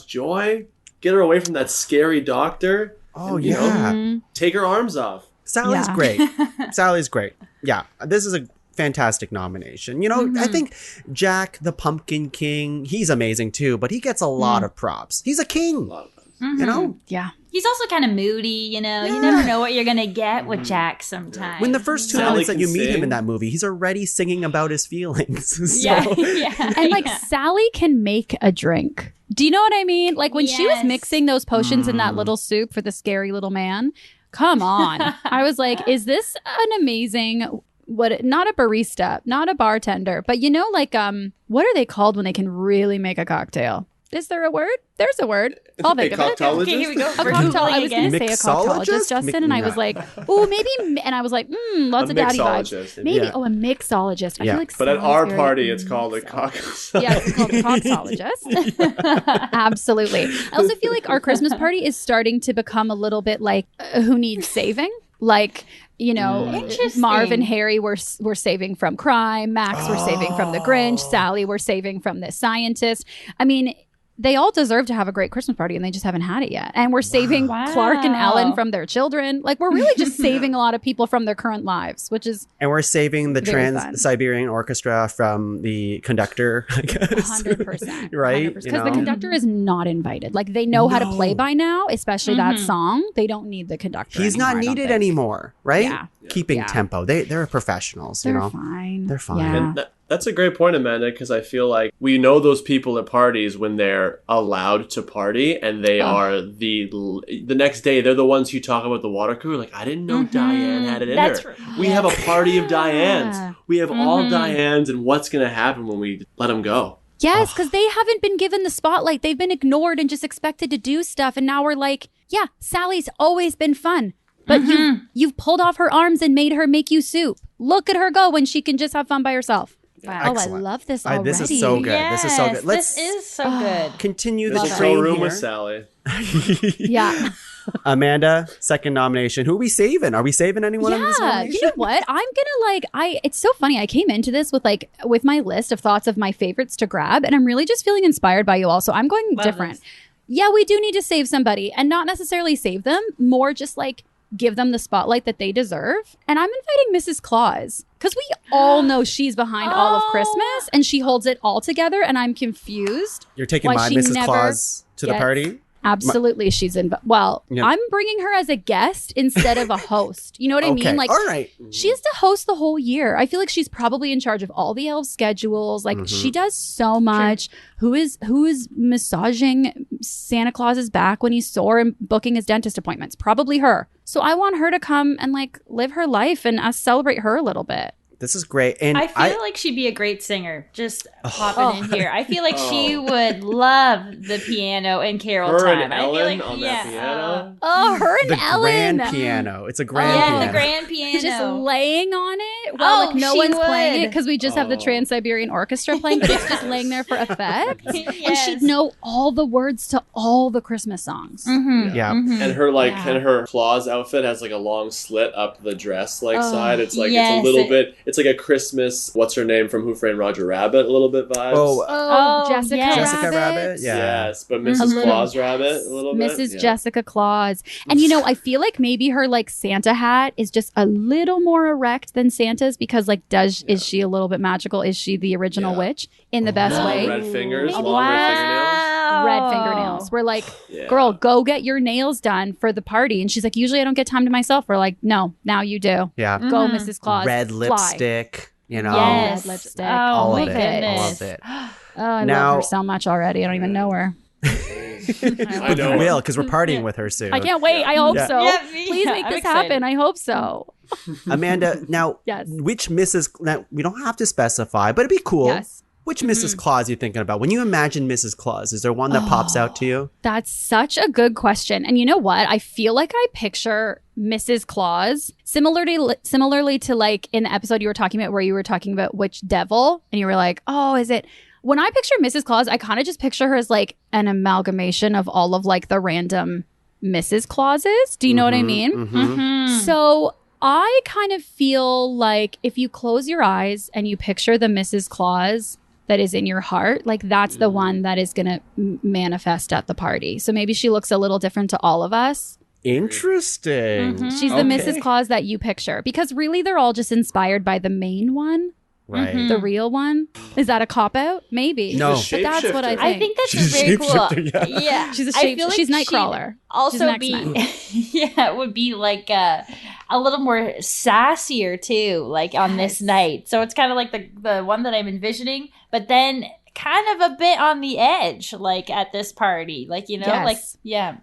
joy. Get her away from that scary doctor. Oh, and, yeah. Take her arms off. Sally's great. Sally's great. Yeah. This is a fantastic nomination. I think Jack the Pumpkin King, he's amazing too, but he gets a lot of props. He's a king. Yeah. He's also kind of moody, You never know what you're going to get with Jack sometimes. When the first 2 Sally minutes that you can meet him sing. in that movie, he's already singing about his feelings. So- And Sally can make a drink. Do you know what I mean? Like when she was mixing those potions in that little soup for the scary little man. Come on. I was like, is this an amazing not a barista, not a bartender, but what are they called when they can really make a cocktail? Is there a word? There's a word. I'll think of it. Okay, here we go. A cocktail. I was going to say a Mixologist? cocktologist, Justin, and I was like, oh, maybe, and I was like, lots of daddy vibes. Maybe, a mixologist. I feel like But at Sally's our very party, it's called a cocktail. Yeah, it's called a cocktologist. Absolutely. I also feel like our Christmas party is starting to become a little bit like who needs saving? Like, Marv and Harry were saving from crime. Max were saving from the Grinch. Sally were saving from the scientist. I mean, they all deserve to have a great Christmas party and they just haven't had it yet. And we're saving Clark and Ellen from their children. Like we're really just saving a lot of people from their current lives, which is And we're saving the very fun. Trans-Siberian Orchestra from the conductor, I guess. 100%. Right? Because the conductor is not invited. Like they know how to play by now, especially that song. They don't need the conductor He's anymore, not I don't needed think. anymore, right? Yeah. Keeping Yeah. tempo. They're professionals, They're fine. They're fine. Yeah. And that's a great point, Amanda, because I feel like we know those people at parties when they're allowed to party, and they are the next day. They're the ones who talk about the water cooler. Like, I didn't know Diane had it in her. We have a party of Dianes. We have all Dianes, and what's going to happen when we let them go? Yes, because they haven't been given the spotlight. They've been ignored and just expected to do stuff. And now we're like, yeah, Sally's always been fun. But you've pulled off her arms and made her make you soup. Look at her go when she can just have fun by herself. Wow. Oh, I Excellent. love this already. This is so good. Yes, This is so good. this is so good. Continue There's the a train room here. with Sally. Yeah. Amanda, second nomination. Who are we saving? Are we saving anyone in this Yeah, nomination? you know what? I'm gonna it's so funny. I came into this with my list of thoughts of my favorites to grab, and I'm really just feeling inspired by you all. So I'm going different. this. Yeah, we do need to save somebody, and not necessarily save them, more just give them the spotlight that they deserve. And I'm inviting Mrs. Claus because we all know she's behind all of Christmas and she holds it all together. And I'm confused. You're taking why my she Mrs. never Claus to the gets- party? Absolutely, she's in. Yeah. I'm bringing her as a guest instead of a host. You know what I mean? Like, all right. she has to host the whole year. I feel like she's probably in charge of all the elves' schedules. Like, she does so much. Who is massaging Santa Claus's back when he's sore and booking his dentist appointments? Probably her. So I want her to come and live her life and us celebrate her a little bit. This is great. And I feel like she'd be a great singer. Just popping in here. I feel like she would love the piano and Carol Her time. and I feel Ellen like, on that piano. Oh, her and the Ellen. grand piano. It's a grand Yeah, piano. the grand piano. Just laying on it while no she one's playing it would. because we just have the Trans-Siberian Orchestra playing, but it's just laying there for effect. And Yes. she'd know all the words to all the Christmas songs. Yeah. And her and her Claus outfit has a long slit up the dress side. It's it's yes. a little bit. It's like a Christmas. What's her name from Who Framed Roger Rabbit? A little bit vibes. Oh, Jessica yes. Rabbit. Jessica Rabbit. Yeah. Yes, but Mrs. Claus Rabbit a little bit. Mrs. Yeah. Jessica Claus. And I feel like maybe her Santa hat is just a little more erect than Santa's because is she a little bit magical? Is she the original witch in the best Long way? red fingers, Wow. long red fingernails. red fingernails. We're like, Yeah. girl, go get your nails done for the party. And she's like, usually I don't get time to myself. We're like, no, now you do. Yeah. Go, Mrs. Claus. Red Fly. lipstick, you know. Yes. Red lipstick. Oh, All my of it. goodness. All of it. Oh, I Now- love her so much already. I don't even know her. I know. We will, because we're partying with her soon. I can't wait. I hope Yeah. so. Yeah, me- Please yeah, make I'm this excited. happen. I hope so. Amanda, now, Yes. which Mrs. Now, we don't have to specify, but it'd be cool. Yes. Which Mrs. Claus are you thinking about? When you imagine Mrs. Claus, is there one that pops out to you? That's such a good question. And you know what? I feel like I picture Mrs. Claus similarly to like in the episode you were talking about where you were talking about which devil and you were like, oh, is it? When I picture Mrs. Claus, I kind of just picture her as like an amalgamation of all of like the random Mrs. Clauses. Do you know what I mean? Mm-hmm. So I kind of feel like if you close your eyes and you picture the Mrs. Claus that is in your heart, like that's the one that is going to manifest at the party. So maybe she looks a little different to all of us. Interesting. She's the Mrs. Claus that you picture because really they're all just inspired by the main one, Right. the real one. Is that a cop out? Maybe. No. But that's what I Shapeshifter. think. I think that's She's a very cool. shapeshifter, yeah. She's a I shape. feel like she's she'd Nightcrawler. Also She's an be X-Men. yeah, it would be like a little more sassier too, like on this night. So it's kind of like the one that I'm envisioning, but then kind of a bit on the edge, like at this party, like you know, Yes. like yeah.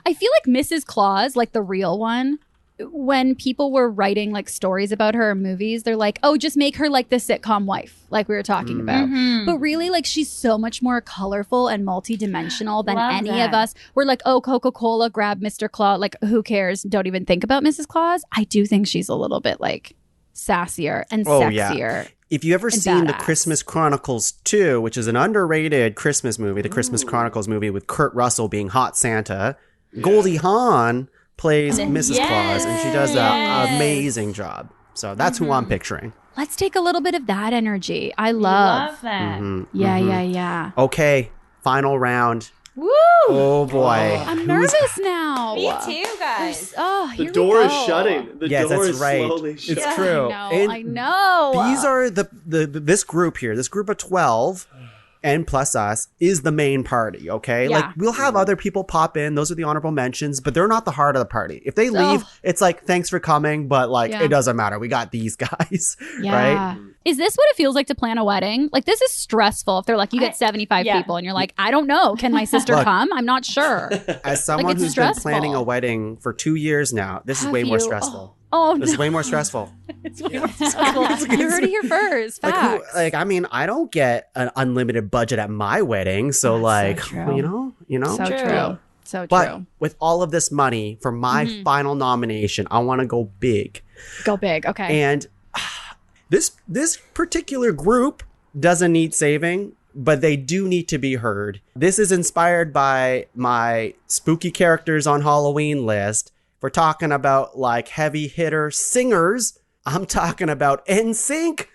I feel like Mrs. Claus, like the real one, when people were writing like stories about her or movies, they're like, oh, just make her like the sitcom wife, like we were talking about. But really, like she's so much more colorful and multidimensional than Love any that. of us. We're like, oh, Coca-Cola, grab Mr. Claus. Like, who cares? Don't even think about Mrs. Claus. I do think she's a little bit like sassier and Oh, yeah. sexier. If you ever And seen The badass. Christmas Chronicles 2, which is an underrated Christmas movie, the Christmas Chronicles movie with Kurt Russell being Hot Santa, Goldie Hawn plays Mrs. Claus, and she does an amazing job. So that's who I'm picturing. Let's take a little bit of that energy. I Love love. that. Yeah. Okay, final round. Woo! Oh boy. I'm nervous now. Me too, guys. Oh, The here door we is go. shutting. The Yes, door that's is right. slowly It's shutting. true. And I know. These are this group here, this group of 12 and plus us is the main party, okay? Yeah. Like we'll have other people pop in, those are the honorable mentions, but they're not the heart of the party. If they leave, it's like thanks for coming, but like Yeah. it doesn't matter. We got these guys, Yeah. right? Is this what it feels like to plan a wedding? Like this is stressful if they're like you get 75 yeah. people and you're like, I don't know, can my sister Look. come? I'm not sure. As someone it's who's stressful. been planning a wedding for 2 years now, this is Have way more you? stressful. Oh, This no. is way more stressful. It's way more stressful. You heard it here first. Like, Facts. I mean, I don't get an unlimited budget at my wedding, so like, true. you know. so true. So But true. with all of this money for my final nomination, I want to go big. Go big. Okay. And this particular group doesn't need saving, but they do need to be heard. This is inspired by my spooky characters on Halloween list. If we're talking about like heavy hitter singers, I'm talking about NSYNC.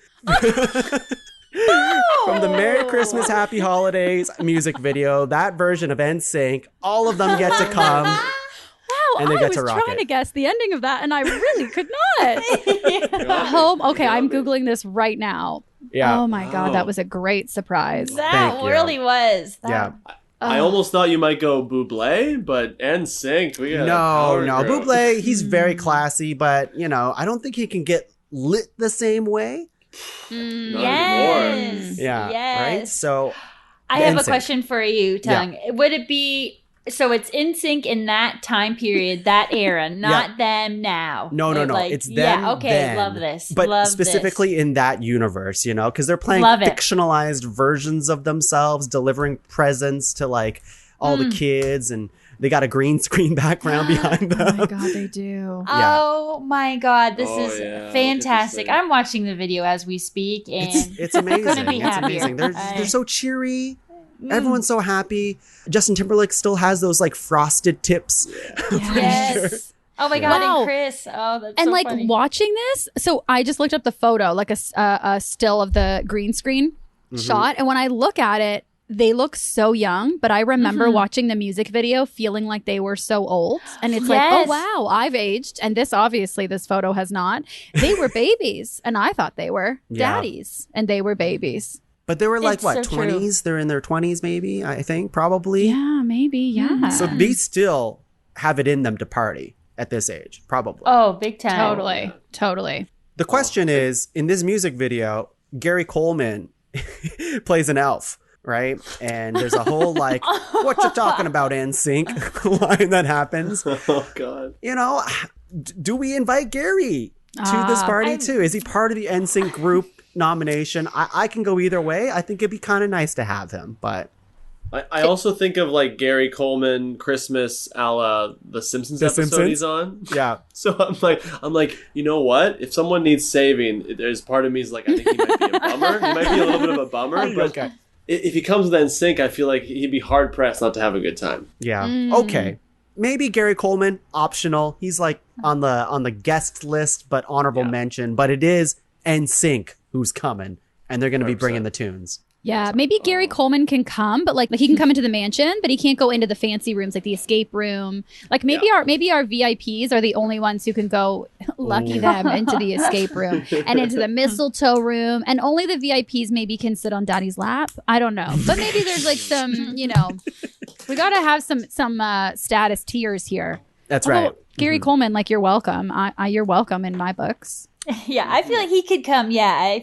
From the Merry Christmas, Happy Holidays music video, that version of NSYNC, all of them get to come. Wow, and they I get was to rock trying it. to guess the ending of that, and I really could not. Home. Okay, I'm googling this right now. Yeah. Oh my god, that was a great surprise. Thank That you. really was. Yeah. I almost thought you might go Bublé, but NSYNC. We got a No, power no. group. Bublé, he's very classy, but, you know, I don't think he can get lit the same way. Not Yes. anymore. Yeah. Yes. Right? So, I have a NSYNC. question for you, Tuong. Would it be so? It's in sync in that time period, that era, not them now. no. Like, It's them. Yeah. Okay. then. Love this. But love specifically in that universe, you know, because they're playing Love it. fictionalized versions of themselves, delivering presents to like all the kids, and they got a green screen background behind Oh my them. god, they do. Yeah. Oh my God, this Oh, is yeah, I'll get fantastic. this thing. I'm watching the video as we speak, and It's amazing. couldn't be It's happier. amazing. They're so cheery. Everyone's so happy. Justin Timberlake still has those like frosted tips. yes. Oh my God, Wow. and Chris. Oh, that's And so like funny. watching this, so I just looked up the photo, like a still of the green screen shot, and when I look at it, they look so young. But I remember watching the music video, feeling like they were so old, and it's like, Yes. oh wow, I've aged. And this photo has not. They were babies, and I thought they were Yeah. daddies, and they were babies. But they were like, It's what, so true. 20s? They're in their 20s, maybe, I think, probably. Yeah, maybe. Yeah. So they still have it in them to party at this age, probably. Oh, big time. Totally. The question is, in this music video, Gary Coleman plays an elf, right? And there's a whole like, what you talking about, NSYNC line that happens. Oh God. You know, do we invite Gary to this party too? Is he part of the NSYNC group nomination? I can go either way. I think it'd be kind of nice to have him, but I also think of like Gary Coleman Christmas a la the Simpsons The episode Simpsons? he's on. yeah. So I'm like, you know what? If someone needs saving, there's part of me is like, I think he might be a bummer. He might be a little bit of a bummer. But Okay. if he comes with NSYNC, I feel like he'd be hard pressed not to have a good time. Yeah. Okay. Maybe Gary Coleman, optional. He's like on the guest list, but honorable mention. But it is NSYNC who's coming, and they're going to be 100%. bringing the tunes. Yeah, maybe Gary Coleman can come, but like he can come into the mansion, but he can't go into the fancy rooms like the escape room. Like maybe our VIPs are the only ones who can go, lucky them, into the escape room and into the mistletoe room, and only the VIPs maybe can sit on Daddy's lap. I don't know, but maybe there's like some, we got to have some status tiers here. That's Although, right. Gary Coleman, like you're welcome. You're welcome in my books. Yeah, I feel like he could come. Yeah,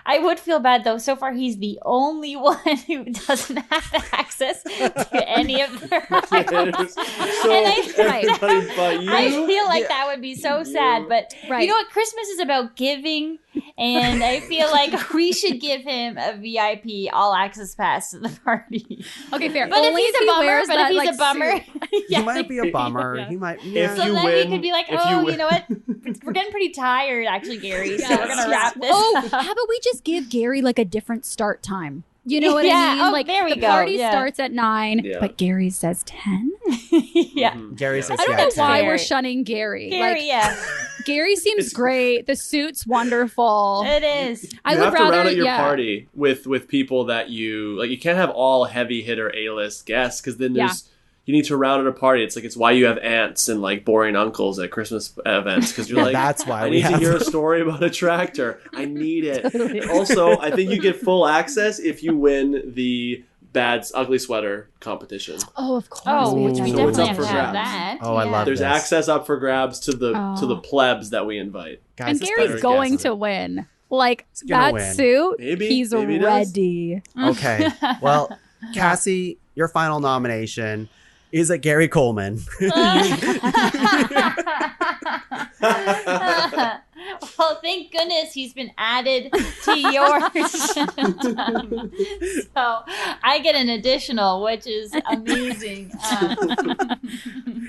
I would feel bad though. So far, he's the only one who doesn't have access to any of their items. So And everybody but you. I feel like that would be so sad. But you know what? Christmas is about giving, and I feel like we should give him a VIP all access pass to the party. Okay, fair. But Only if he's a he bummer, wears but that, if he's like, a bummer, suit. He might be a bummer. He might. Yeah. If So you then win- we could be like, if you know what? We're getting pretty tired, actually, Gary. So we're gonna wrap this. Oh, up. how about we just give Gary like a different start time? You know what Yeah, I mean? oh, Like there we the go, party yeah. starts at 9, Yeah. but Gary says 10. Yeah, Gary says, I don't yeah, know 10. why Gary. we're shunning Gary. Gary. Like Yeah, Gary seems great. The suit's wonderful. it is. I You would have rather to round out your yeah. party with people that you like. You can't have all heavy hitter A-list guests because then there's you need to round out a party. It's why you have aunts and like boring uncles at Christmas events because you're like, That's why I we need to have hear a story about a tractor. I need it. Also, I think you get full access if you win the Bad's ugly sweater competition. Oh, of course. Oh, Ooh. which we So it's definitely up have for to have grabs. that. Oh, I love There's this. access up for grabs to the Oh. plebs that we invite. Guys, And this Gary's better going guess. to win. Like gonna that win. suit, Maybe. he's Maybe he does. ready. Okay. Well, Cassie, your final nomination is at Gary Coleman. Well, thank goodness he's been added to yours. So I get an additional, which is amazing.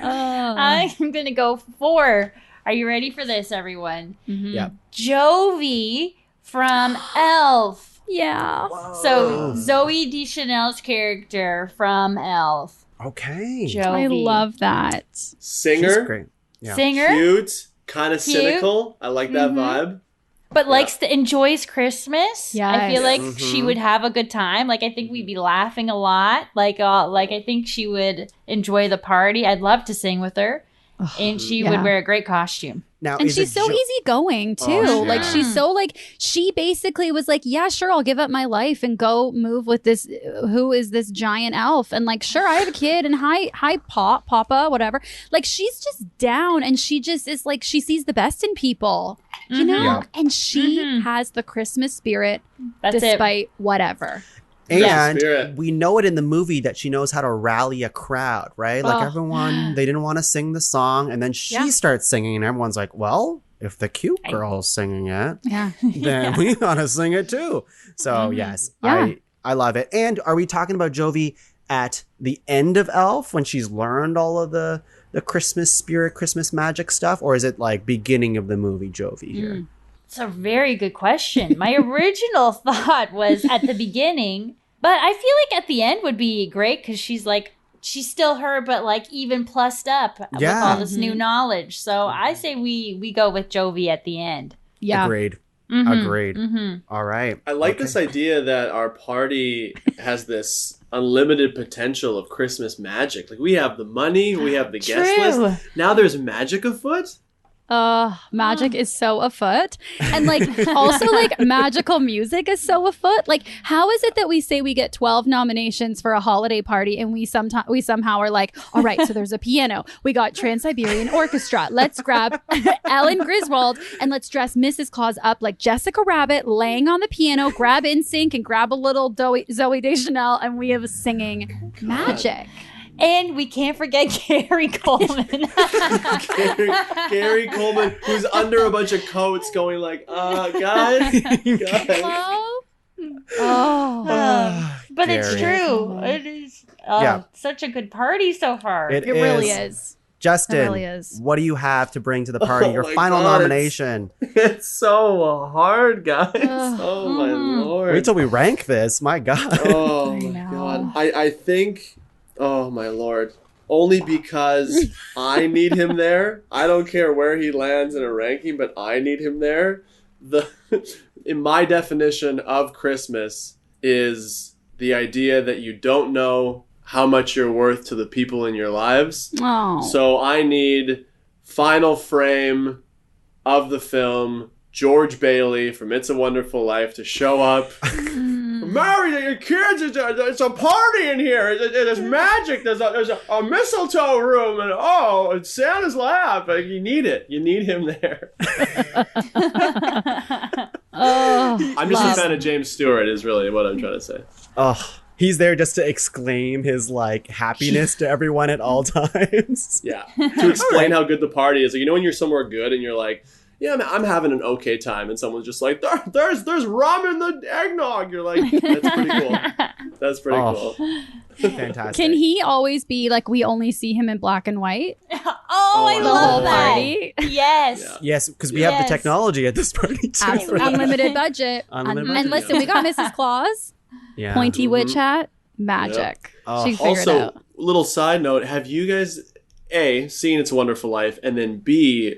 I'm going to go 4. Are you ready for this, everyone? Yeah. Jovi from Elf. Yeah. So Zoe Deschanel's character from Elf. Okay. Jovi. I love that. She's Singer, great. Yeah. Singer, cute, kind of Cute. cynical. I like that vibe. but enjoys Christmas. I feel Yes. like she would have a good time. Like I think we'd be laughing a lot. Like I think she would enjoy the party. I'd love to sing with her, and she Yeah. would wear a great costume. Now, And is she's it so easygoing too. Oh, Like yeah. she's so like she basically was like, yeah, sure, I'll give up my life and go move with this. Who is this giant elf? And like, sure, I have a kid. And hi, Papa, whatever. Like she's just down, and she just is like she sees the best in people, you know. Yeah. And she has the Christmas spirit That's it. despite whatever. And Spirit. we know it in the movie that she knows how to rally a crowd, right? Like Oh, everyone, they didn't want to sing the song, and then she starts singing, and everyone's like, well, if the cute girl's singing it, Yeah. then we ought to sing it too. So yes, I love it. And are we talking about Jovi at the end of Elf when she's learned all of the Christmas spirit, Christmas magic stuff, or is it like beginning of the movie Jovi here? It's a very good question. My original thought was at the beginning, but I feel like at the end would be great because she's still her, but like even plussed up with Yeah. all this new knowledge. So I say we go with Jovi at the end. Yeah. Agreed. All right. I like this idea that our party has this unlimited potential of Christmas magic. Like we have the money, we have the guest True. list. Now there's magic afoot. Magic is so afoot. And like also like magical music is so afoot. Like how is it that we say we get 12 nominations for a holiday party and we somehow are like, all right, so there's a piano. We got Trans-Siberian Orchestra. Let's grab Ellen Griswold and let's dress Mrs. Claus up like Jessica Rabbit laying on the piano, grab NSYNC and grab a little Zooey Deschanel and we have singing magic. And we can't forget Gary Coleman. Gary Coleman, who's under a bunch of coats going like, guys. Hello? But it's Gary. true. It is such a good party so far. It really is. Justin, It really is. what do you have to bring to the party? Oh Your my final God, nomination. It's so hard, guys. Oh my lord. Wait till we rank this. My God. Oh my know. god. I think, oh my lord. Only because I need him there. I don't care where he lands in a ranking, but I need him there. In my definition of Christmas is the idea that you don't know how much you're worth to the people in your lives. Oh. So I need final frame of the film, George Bailey from It's a Wonderful Life to show up. Married to your kids, it's a party in here. There's magic. There's a mistletoe room, and it's Santa's lap. Like, you need it. You need him there. I'm just a fan of James Stewart. Is really what I'm trying to say. Oh, he's there just to exclaim his like happiness to everyone at all times. Yeah, to explain how good the party is. Like, you know when you're somewhere good and you're like, yeah, I'm having an okay time, and someone's just like, there's rum in the eggnog. You're like, that's pretty cool. That's pretty cool. Fantastic. Can he always be like we only see him in black and white? I The love whole that. party? Yes. Yeah. Yes, because we have the Yes. technology at this party too. Absolutely. Unlimited budget. Unlimited And budget, listen, we got Mrs. Claus, Yeah. pointy witch hat, magic. Oh. She figured it Also, out. little side note: have you guys A, seen It's a Wonderful Life, and then B,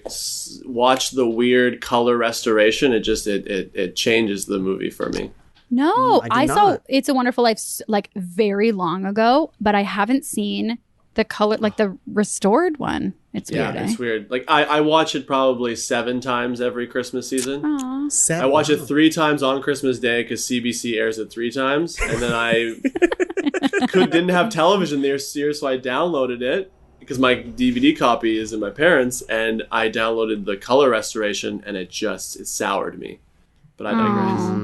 watch the weird color restoration? It just it changes the movie for me. No, I did I saw not. It's a Wonderful Life like very long ago, but I haven't seen the color, like the restored one. It's Yeah, weird. it's weird. Like I watch it probably 7 times every Christmas season. Aw. Seven. I watch it 3 times on Christmas Day because CBC airs it 3 times, and then I didn't have television this year, so I downloaded it because my DVD copy is in my parents', and I downloaded the color restoration, and it soured me. But I digress.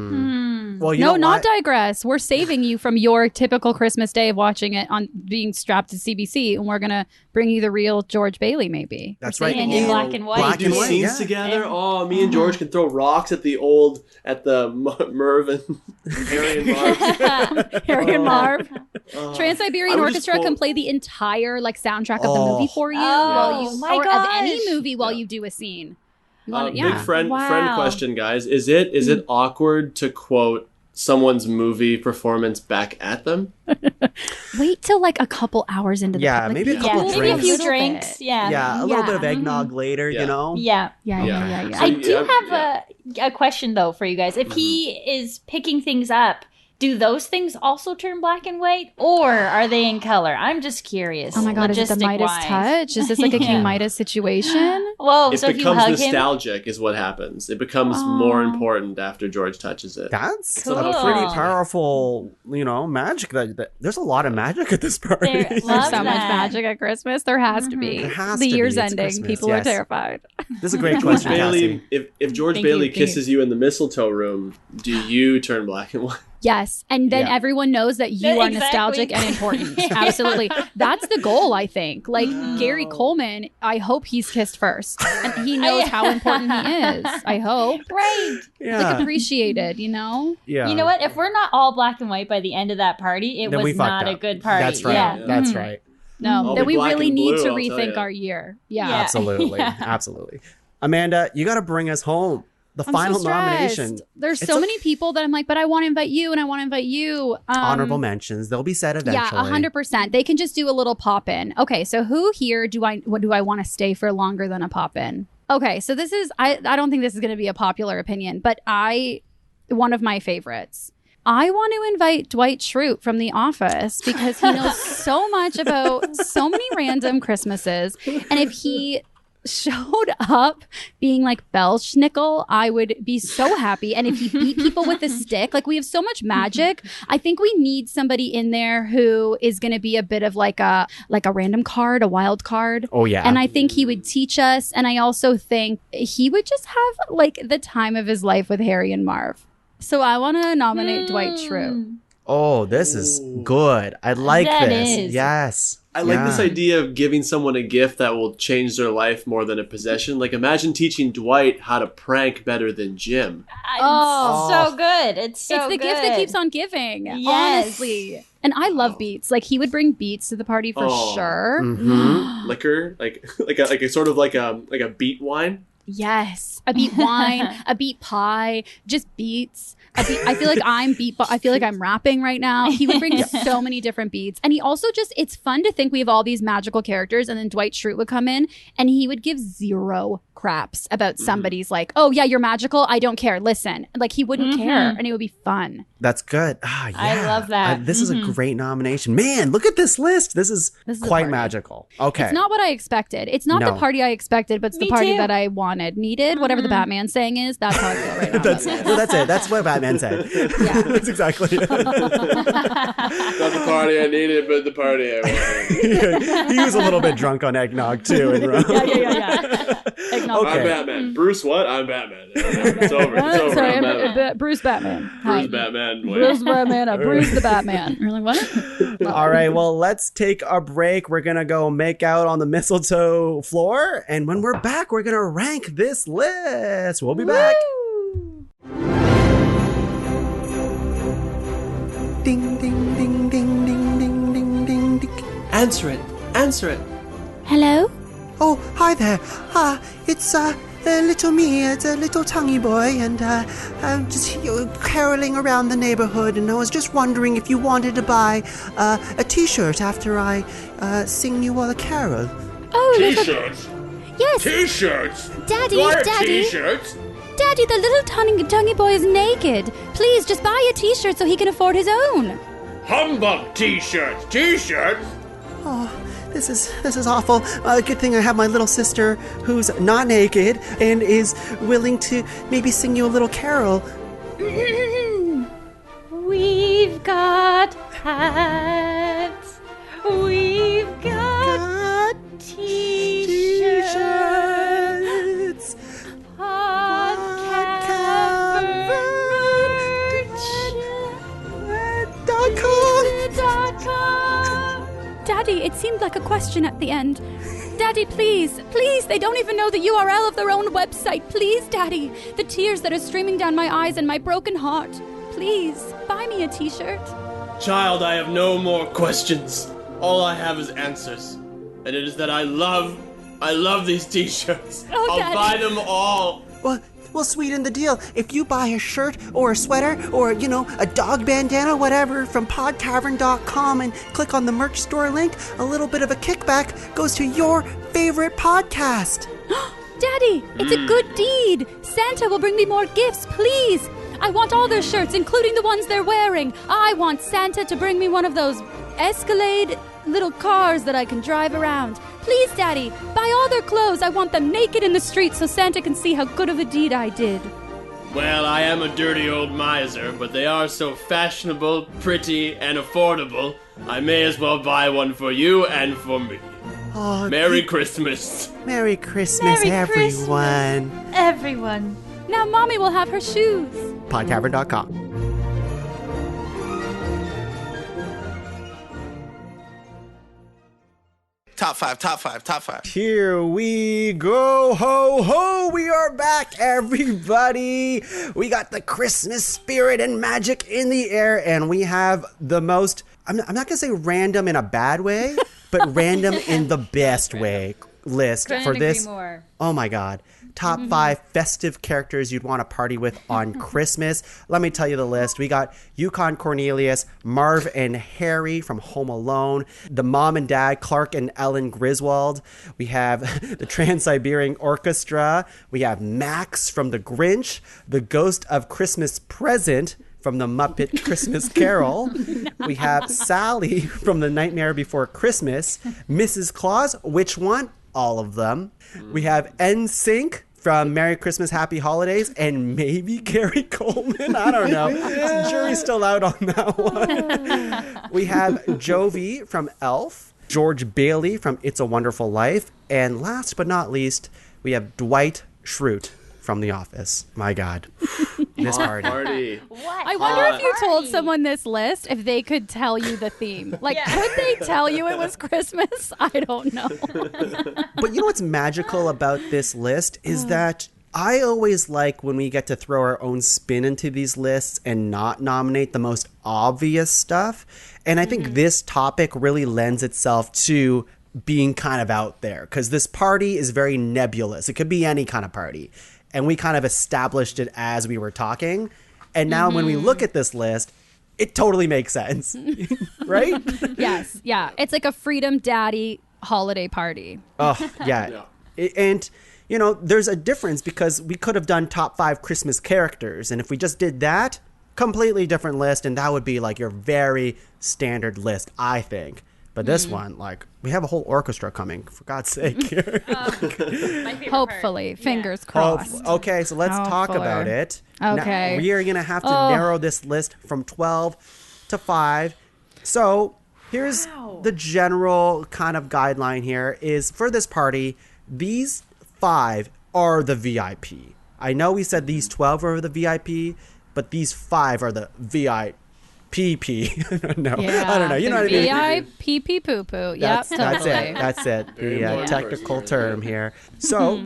Well, you No, know not what? digress. We're saving you from your typical Christmas day of watching it on being strapped to CBC, and we're gonna bring you the real George Bailey, maybe. That's We're right. saving And in you. black and white. Black Do and white, scenes yeah. together. Oh, me and George can throw rocks at the Merv and Harry and Marv. Harry and Marv. I Trans-Siberian would just Orchestra can quote- play the entire like soundtrack of the movie for you, Oh, my or of any gosh. movie while Yeah. you do a scene. You want Big friend Wow. question, guys. Is it awkward to quote someone's movie performance back at them? Wait till like a couple hours into the Yeah, like, maybe a be couple cool Maybe a drinks. few little drinks. bit. Yeah. Yeah, a little bit of Yeah. eggnog later, Yeah. you know? Yeah. Yeah. I So, do have yeah. a question though for you guys. If he is picking things up, do those things also turn black and white, or are they in color? I'm just curious. Oh my god, is it the Midas logistic-wise. touch? Is this like a Yeah. King Midas situation? Whoa, It so if you becomes hug him, nostalgic is what happens. It becomes more important after George touches it. That's Cool. a pretty powerful, magic. That there's a lot of magic at this party. There- There's Love so much that. magic at Christmas. There has to be. There has The to be. year's It's ending. Christmas, People yes. are terrified. This is a great George question, Bailey, Cassie. if George Thank you, Bailey thank you. kisses you in the mistletoe room, do you turn black and white? Yes. And then Yeah. everyone knows that you are Exactly. nostalgic and important. Absolutely. That's the goal, I think. Like Gary Coleman, I hope he's kissed first. And he knows how important he is. I hope. right? Yeah. Like appreciated, you know? yeah. You know what? If we're not all black and white by the end of that party, it Then we was fucked not a up. good party. That's right. Yeah. That's right. No, I'll that be we black really and need blue, to I'll tell rethink ya. our year. Yeah. Yeah. Absolutely. Yeah. Absolutely. Amanda, you got to bring us home. The I'm final so stressed. nomination. There's It's so a- many people that I'm like, but I want to invite you and I want to invite you. Honorable mentions. They'll be said eventually. Yeah, 100%. They can just do a little pop in. Okay, so who here do I want to stay for longer than a pop in? Okay, so this is I don't think this is going to be a popular opinion, but one of my favorites. I want to invite Dwight Schrute from The Office because he knows so much about so many random Christmases, and if he showed up being like Belschnickel, I would be so happy. And if he beat people with a stick, like we have so much magic, I think we need somebody in there who is going to be a bit of like a random card, a wild card. Oh, yeah. And I think he would teach us. And I also think he would just have like the time of his life with Harry and Marv. So I want to nominate Dwight Schrute. Oh, this is good. I like That this. is. Yes. I like this idea of giving someone a gift that will change their life more than a possession. Like, imagine teaching Dwight how to prank better than Jim. It's so good. It's It's the gift that keeps on giving, Yes. honestly. And I love beets. Like he would bring beets to the party for sure. Mm-hmm. Liquor, like a sort of like a beet wine. Yes, a beet wine, a beet pie, just beets. I feel like I feel like I'm rapping right now. He would bring so many different beats. And he also it's fun to think we have all these magical characters and then Dwight Schrute would come in and he would give zero craps about somebody's like, oh yeah, you're magical. I don't care. Listen, like he wouldn't care and it would be fun. That's good. Ah, yeah. I love that. This is a great nomination. Man, look at this list. This is a quite party. magical. Okay. It's not what I expected. It's not the No. party I expected, but it's the Me party too. that I wanted, needed, whatever the Batman saying is. That's how I feel right now. that's it. That's what Batman said. Yeah. That's exactly it. Not the party I needed, but the party I wanted. He was a little bit drunk on eggnog too. In Rome. yeah. Eggnog. Okay. I'm Batman. Bruce, what? I'm Batman. It's over. It's over. Sorry, I'm Batman. Bruce Batman. Hi. Bruce Batman. Wait. Bruce Batman. Bruce the Batman. You're like, what? All right, well, let's take a break. We're going to go make out on the mistletoe floor. And when we're back, we're going to rank this list. We'll be back. Ding, ding, ding, ding, ding, ding, ding, ding, ding. Answer it. Answer it. Hello? Oh, hi there. It's little me. It's a little tonguey boy, and I'm just caroling around the neighborhood, and I was just wondering if you wanted to buy a T-shirt after I sing you all a carol. Oh, T-shirts. yes. T-shirts. Daddy, Why are Daddy. T-shirts? Daddy, the little tonguey boy is naked. Please, just buy a T-shirt so he can afford his own. Humbug T-shirts. T-shirts. Oh, this is awful. Good thing I have my little sister who's not naked and is willing to maybe sing you a little carol. We've got hats. We've got t-shirts. Daddy, it seemed like a question at the end. Daddy, please, they don't even know the URL of their own website. Please, Daddy, the tears that are streaming down my eyes and my broken heart. Please, buy me a t-shirt. Child, I have no more questions. All I have is answers. And it is that I love these T-shirts. Oh, I'll Daddy. buy them all. Well, sweeten the deal. If you buy a shirt or a sweater or, a dog bandana, whatever, from podcavern.com and click on the merch store link, a little bit of a kickback goes to your favorite podcast. Daddy, it's a good deed. Santa will bring me more gifts, please. I want all their shirts, including the ones they're wearing. I want Santa to bring me one of those Escalade little cars that I can drive around. Please, Daddy, buy all their clothes. I want them naked in the street so Santa can see how good of a deed I did. Well, I am a dirty old miser, but they are so fashionable, pretty, and affordable, I may as well buy one for you and for me. Oh, Merry Christmas. Merry Christmas, Merry everyone. Everyone. Now Mommy will have her shoes. Podcavern.com. Top five. Here we go. Ho, ho. We are back, everybody. We got the Christmas spirit and magic in the air, and we have the most, I'm not going to say random in a bad way, but random in the best way list for this. More. Oh my God. Top 5 festive characters you'd want to party with on Christmas. Let me tell you the list. We got Yukon Cornelius, Marv and Harry from Home Alone, the mom and dad, Clark and Ellen Griswold. We have the Trans-Siberian Orchestra. We have Max from The Grinch, the Ghost of Christmas Present from the Muppet Christmas Carol. We have Sally from The Nightmare Before Christmas, Mrs. Claus, which one? all of them. We have NSYNC from Merry Christmas, Happy Holidays, and maybe Gary Coleman. I don't know. The jury's still out on that one. We have Jovi from Elf, George Bailey from It's a Wonderful Life, and last but not least, we have Dwight Schrute from The Office. My God. This party. What? I wonder if you told someone this list, if they could tell you the theme. Like, could they tell you it was Christmas? I don't know. But you know what's magical about this list is that I always like when we get to throw our own spin into these lists and not nominate the most obvious stuff. And I think this topic really lends itself to being kind of out there because this party is very nebulous. It could be any kind of party. And we kind of established it as we were talking. And now when we look at this list, it totally makes sense. Right? Yes. Yeah. It's like a Freedom Daddy holiday party. Oh, yeah. And, you know, there's a difference because we could have done top 5 Christmas characters. And if we just did that, completely different list. And that would be like your very standard list, I think. But this one, like, we have a whole orchestra coming, for God's sake. My favorite Hopefully. part. Fingers crossed. Okay, so let's talk about it. Okay. Now, we are going to have to narrow this list from 12 to 5. So here's the general kind of guideline here is for this party, these 5 are the VIP. I know we said these 12 are the VIP, but these 5 are the VIP. No, Yeah, I don't know. You know what I mean? VIP poo poo. Yep, That's totally. it. That's it. Very The important technical person. term here. So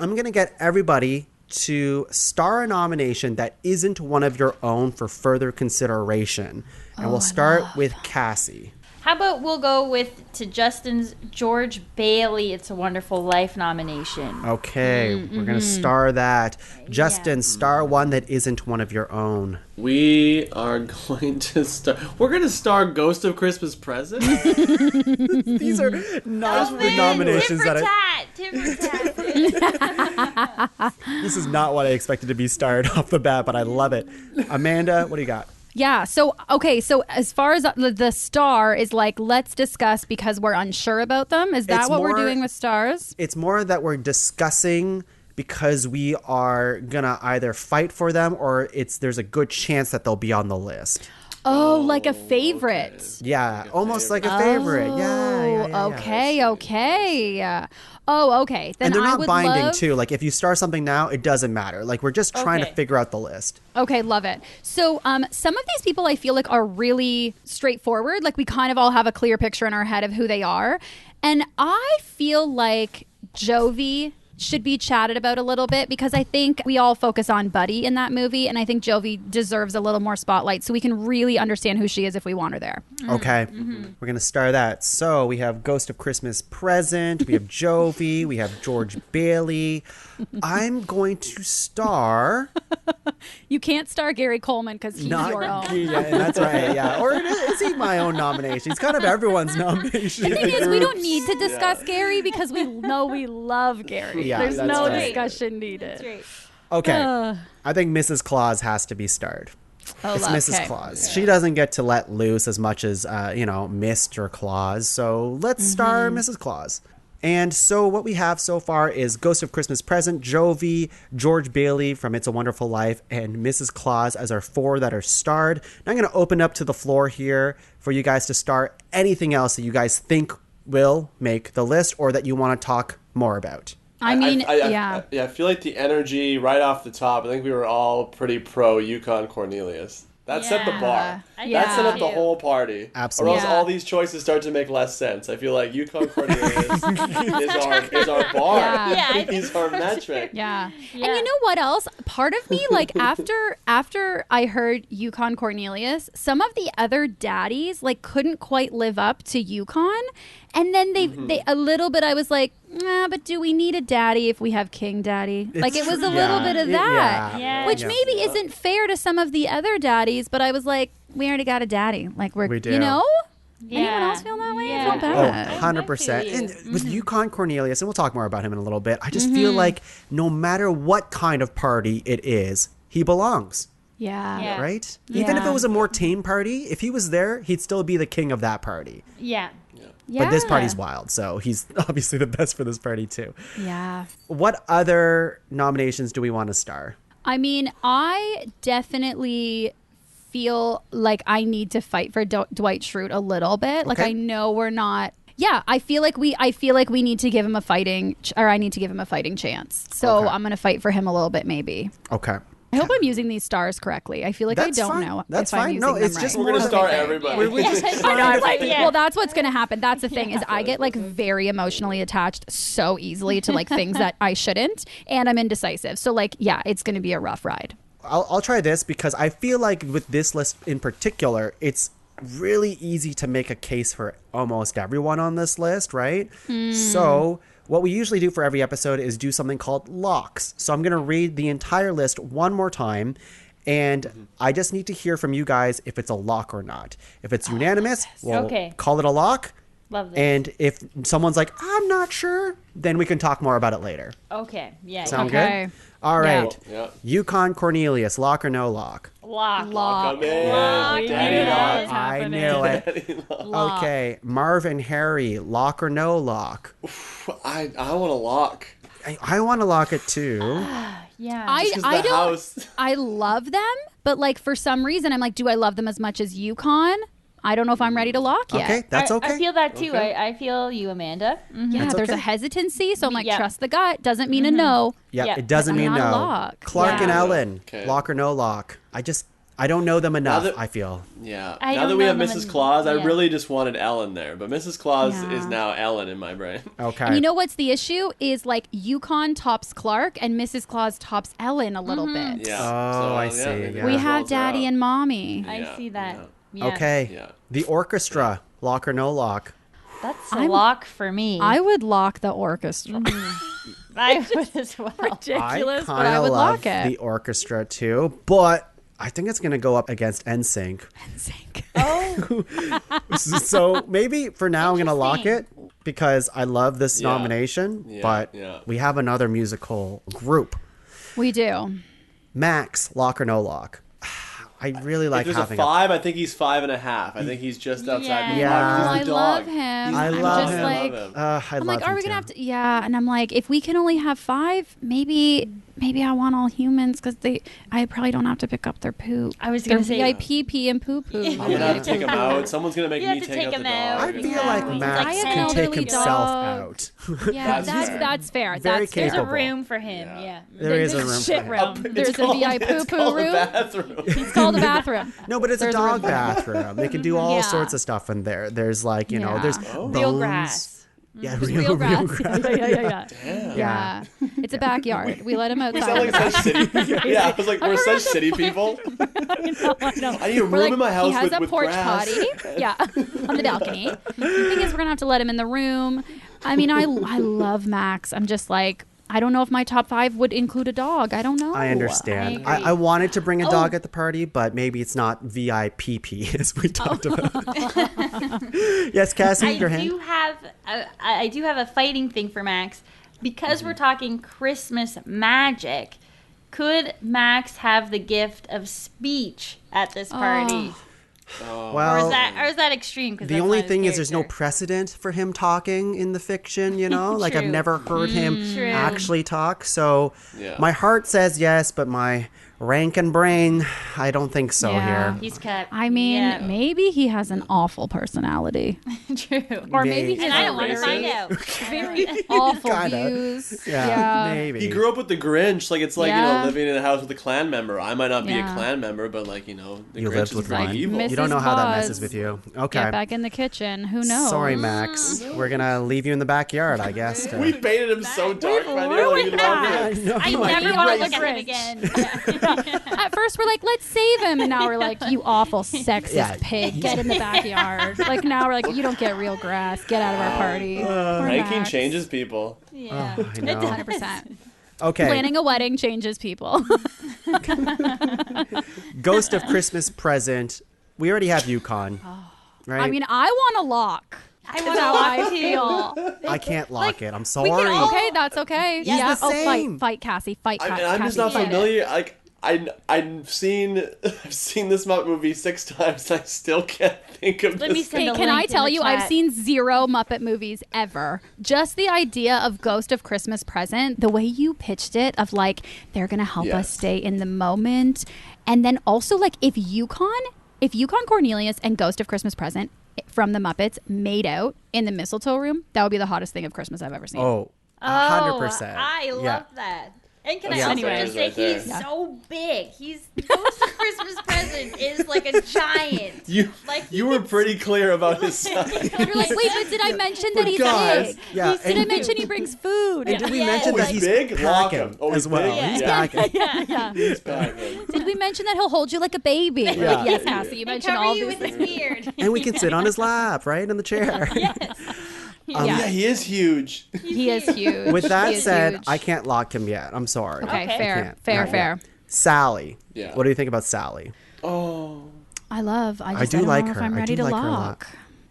I'm going to get everybody to star a nomination that isn't one of your own for further consideration. And we'll start with Cassie. How about we'll go with to Justin's George Bailey It's a Wonderful Life nomination. Okay, we're going to star that. Justin, star one that isn't one of your own. We are going to star. We're going to star Ghost of Christmas Present. These are not the nominations that This is not what I expected to be starred off the bat, but I love it. Amanda, what do you got? Yeah. So, okay. So as far as the star is like, let's discuss because we're unsure about them. Is that It's what we're more- doing with stars? It's more that we're discussing because we are gonna either fight for them or there's a good chance that they'll be on the list. Oh, like a favorite. Yeah, almost like a favorite. Yeah. Okay. Oh, okay. Then And they're I not would binding love... too. Like if you star something now, it doesn't matter. Like we're just trying to Okay. figure out the list. Okay, love it. So some of these people I feel like are really straightforward. Like we kind of all have a clear picture in our head of who they are. And I feel like Jovi should be chatted about a little bit because I think we all focus on Buddy in that movie. And I think Jovi deserves a little more spotlight so we can really understand who she is if we want her there. Okay. We're going to star that. So we have Ghost of Christmas Present. We have Jovi. We have George Bailey. I'm going to star... You can't star Gary Coleman because he's your own. Yeah, that's right. Yeah. Or is he my own nomination? He's kind of everyone's nomination. The thing is, we don't need to discuss Gary because we know we love Gary. Yeah, There's that's no right. discussion needed. Great. Okay. I think Mrs. Claus has to be starred. It's Mrs. okay. Claus. She doesn't get to let loose as much as, Mr. Claus. So let's star Mrs. Claus. And so what we have so far is Ghost of Christmas Present, Jovi, George Bailey from It's a Wonderful Life, and Mrs. Claus as our 4 that are starred. Now I'm going to open up to the floor here for you guys to star anything else that you guys think will make the list or that you want to talk more about. I mean, I feel like the energy right off the top. I think we were all pretty pro Yukon Cornelius. That set the bar. That set up the whole party. Absolutely. Or else all these choices start to make less sense. I feel like Yukon Cornelius is our bar. Yeah. He's our metric. Yeah. And you know what else? Part of me, like after I heard Yukon Cornelius, some of the other daddies like couldn't quite live up to Yukon. And then they a little bit I was like, but do we need a daddy if we have King Daddy? Like it was a little bit of that. Which maybe isn't fair to some of the other daddies, but I was like, we already got a daddy. Like we do. you know? Yeah. Anyone else feel that way? I feel Oh, bad. 100%. And with Yukon Cornelius, and we'll talk more about him in a little bit, I just feel like no matter what kind of party it is, he belongs, Yeah. right? Even if it was a more tame party, if he was there, he'd still be the king of that party. Yeah. But this Yeah. party's wild, so he's obviously the best for this party too. Yeah. What other nominations do we want to star? I mean, I definitely feel like I need to fight for Dwight Schrute a little bit. Like, Okay. I know we're not. Yeah, I feel like we need to give him a fighting, or I need to give him a fighting chance. So Okay. I'm going to fight for him a little bit, maybe. Okay. I hope I'm using these stars correctly. I feel like That's I don't fine. know That's if I'm fine. using No, them it's right. just We're gonna more star of a- everybody. We're just I know, starting like, to- well, that's what's going to happen. That's the thing is I get like very emotionally attached so easily to like things that I shouldn't, and I'm indecisive. So like, yeah, it's going to be a rough ride. I'll try this because I feel like with this list in particular, it's really easy to make a case for almost everyone on this list, right? So what we usually do for every episode is do something called locks. So I'm going to read the entire list one more time, and I just need to hear from you guys if it's a lock or not. If it's unanimous, we'll Okay. call it a lock. Love this. And if someone's like, I'm not sure, then we can talk more about it later. Okay. Yeah. Sound Okay. good? All right. Yeah. Yukon Cornelius, lock or no lock? Lock. Come in. Lock. Daddy lock. I knew it. Okay, Marv and Harry, lock or no lock? I want a lock. I want to lock it too. Yeah. I 'Cause I the don't. house. I love them, but like for some reason, I'm like, do I love them as much as Yukon? I don't know if I'm ready to lock yet. Okay, that's okay. I feel that too. Okay. I feel you, Amanda. Mhm. Yeah, That's there's a okay. hesitancy, so I'm like, Yeah. trust the gut. Doesn't mean a no. Yeah, Yeah, it doesn't but mean not a no. lock. Clark and Yeah. Ellen, Okay. lock or no lock? I don't know them enough, that- I feel. Yeah. I Now don't that we know have them Mrs. in- Claus, I yeah. really just wanted Ellen there, but Mrs. Claus Yeah. is now Ellen in my brain. Okay. And you know what's the issue is like Yukon tops Clark and Mrs. Claus tops Ellen a little bit. Yeah. Oh, I see, maybe yeah. We that have balance her Daddy out. and Mommy. I Yeah, see that. yeah. Yeah. Okay. Yeah. The orchestra, lock or no lock? That's a lock for me. I would lock the orchestra. I would as well. Ridiculous, but kinda I would love lock it. the orchestra too, but I think it's going to go up against NSYNC. Oh, So maybe for now I'm going to lock it Interesting. because I love this Yeah. nomination, Yeah, but yeah. we have another musical group. We do. Max, lock or no lock? I really like If there's a having 5, I think he's 5.5. I think he's just outside the Yeah. box. Oh, He's I the love dog. him. I I'm love just him. like, I I'm love like, are him we gonna too. have to? Yeah, and I'm like, if we can only have 5, maybe I want all humans because I probably don't have to pick up their poop. I was Their gonna say VIP pee and poo poo. I'm gonna have to take him out. Someone's gonna make You me have to take take out the him out. dog. I feel Exactly. like Max I have an can take elderly himself dog. out. Yeah, That's fair. that's fair. Very That's fair. there's a capable. room for him. Yeah. There is a There's room shit for him. room. There's a VIP poo It's poo called a room. bathroom. It's called a bathroom. No, but it's a There's a dog room. bathroom. They can do all Yeah. sorts of stuff in there. There's like, you know, Yeah. there's Oh. bones. Real grass. Yeah, Real grass. Yeah. Damn. Yeah. It's a backyard. We let him We sound outside. like such city. Yeah, I was like, we're such city people. I know. I need a room We're like, in my house he has with a porch grass. potty. Yeah, on the balcony. The thing is, we're gonna have to let him in the room. I mean, I love Max. I'm just like, I don't know if my top 5 would include a dog. I don't know. I understand. I agree. I wanted to bring a Oh. dog at the party, but maybe it's not VIPP as we talked about. Yes, Cassie, your hand. I do have a fighting thing for Max because we're talking Christmas magic. Could Max have the gift of speech at this party? Or Well, is that extreme? 'Cause the that's only not his thing is there's no character. precedent for him talking in the fiction, you know? Like I've True. never heard him True. actually talk. So Yeah. my heart says yes, but my rank and brain, I don't think so Yeah. here. He's kept. I mean, yeah. maybe he has an awful personality, True. or maybe Maybe. he's And I don't want to racist. find out. very awful Kinda. views. Yeah, maybe. He grew up with the Grinch. Like, it's like, Yeah. living in a house with a clan member. I might not be Yeah. a clan member, but, like, the You Grinch lived is with pretty one. evil. Miss- You don't know Mrs. how that Claus. messes with you. Okay. Get back in the kitchen. Who knows? Sorry, Max. We're going to leave you in the backyard, I guess. to- We painted him so dark. We've by the end, like, ruined we loved that. it. No, I I never want to look Grinch. at him again. At first, we're like, let's save him, and now we're like, you awful sexist Yeah. pig, get in the backyard. Like now we're like, you don't get real grass. Get out of our party. Poor Ranking Max. changes people. Yeah. I know. 100%. Okay. Planning a wedding changes people. Ghost of Christmas Present. We already have Yukon. Right? I mean, I want a lock. I want to How I lock feel. I can't lock it. I'm can sorry. all- Okay, that's okay. He's the Oh, same. fight, Cassie, fight, I'm Cassie. just not fight it. familiar. Like, I've seen this Muppet movie 6 times. And I still can't think of Let me this. send Hey, a can link I in tell the you, I've chat. seen 0 Muppet movies ever. Just the idea of Ghost of Christmas Present, the way you pitched it, of like, they're going to help us Yes. stay in the moment. And then also, like, if Yukon Cornelius and Ghost of Christmas Present from the Muppets made out in the mistletoe room, that would be the hottest thing of Christmas I've ever seen. Oh, Oh, 100%. I love that. And can I That's also anyway. just say Right there. he's so big. He's Ghost of Christmas Present is like a giant. Like You were pretty clear about his size. You're like, wait, but did I mention that he's guys, big? yeah, Did I mention he brings food? And did we Yeah. mention Oh, that he's he's big? Lock packing him. Oh, as he's well? big? He's Yeah. packing. Yeah. He's packing. Did we mention that he'll hold you like a baby? Like, Yeah. yes, Cassie, you and mentioned cover all you these with his things. beard. And we can sit on his lap, right, in the chair. Yeah, he is huge. He is huge. With that He is said, huge. I can't lock him yet. I'm sorry. Okay, Okay. fair, Can't. fair, Not fair. yet. Sally. Yeah. What do you think about Sally? Oh. I do don't like know if her. I'm I ready do to like her a lot. lock.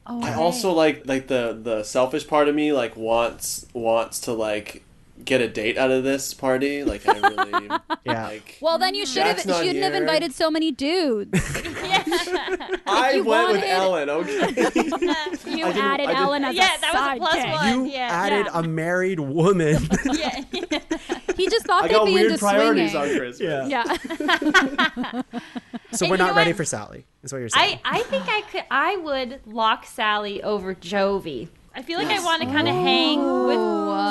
Oh, I also like the selfish part of me like wants to like get a date out of this party. Like I really Yeah. like. well, then you Jack's not shouldn't have here. invited so many dudes. I you went with wanted- Ellen. Okay. You I didn't- added Ellen as Yeah, a that was a plus sidekick. one. You Yeah. added a married woman. Yeah. He just thought I they'd got be weird into priorities swinging. on Christmas. Yeah. Yeah. So And we're you know not ready what? for Sally. Is what you're saying. I think I would lock Sally over Jovi. I feel like I want to kind of hang with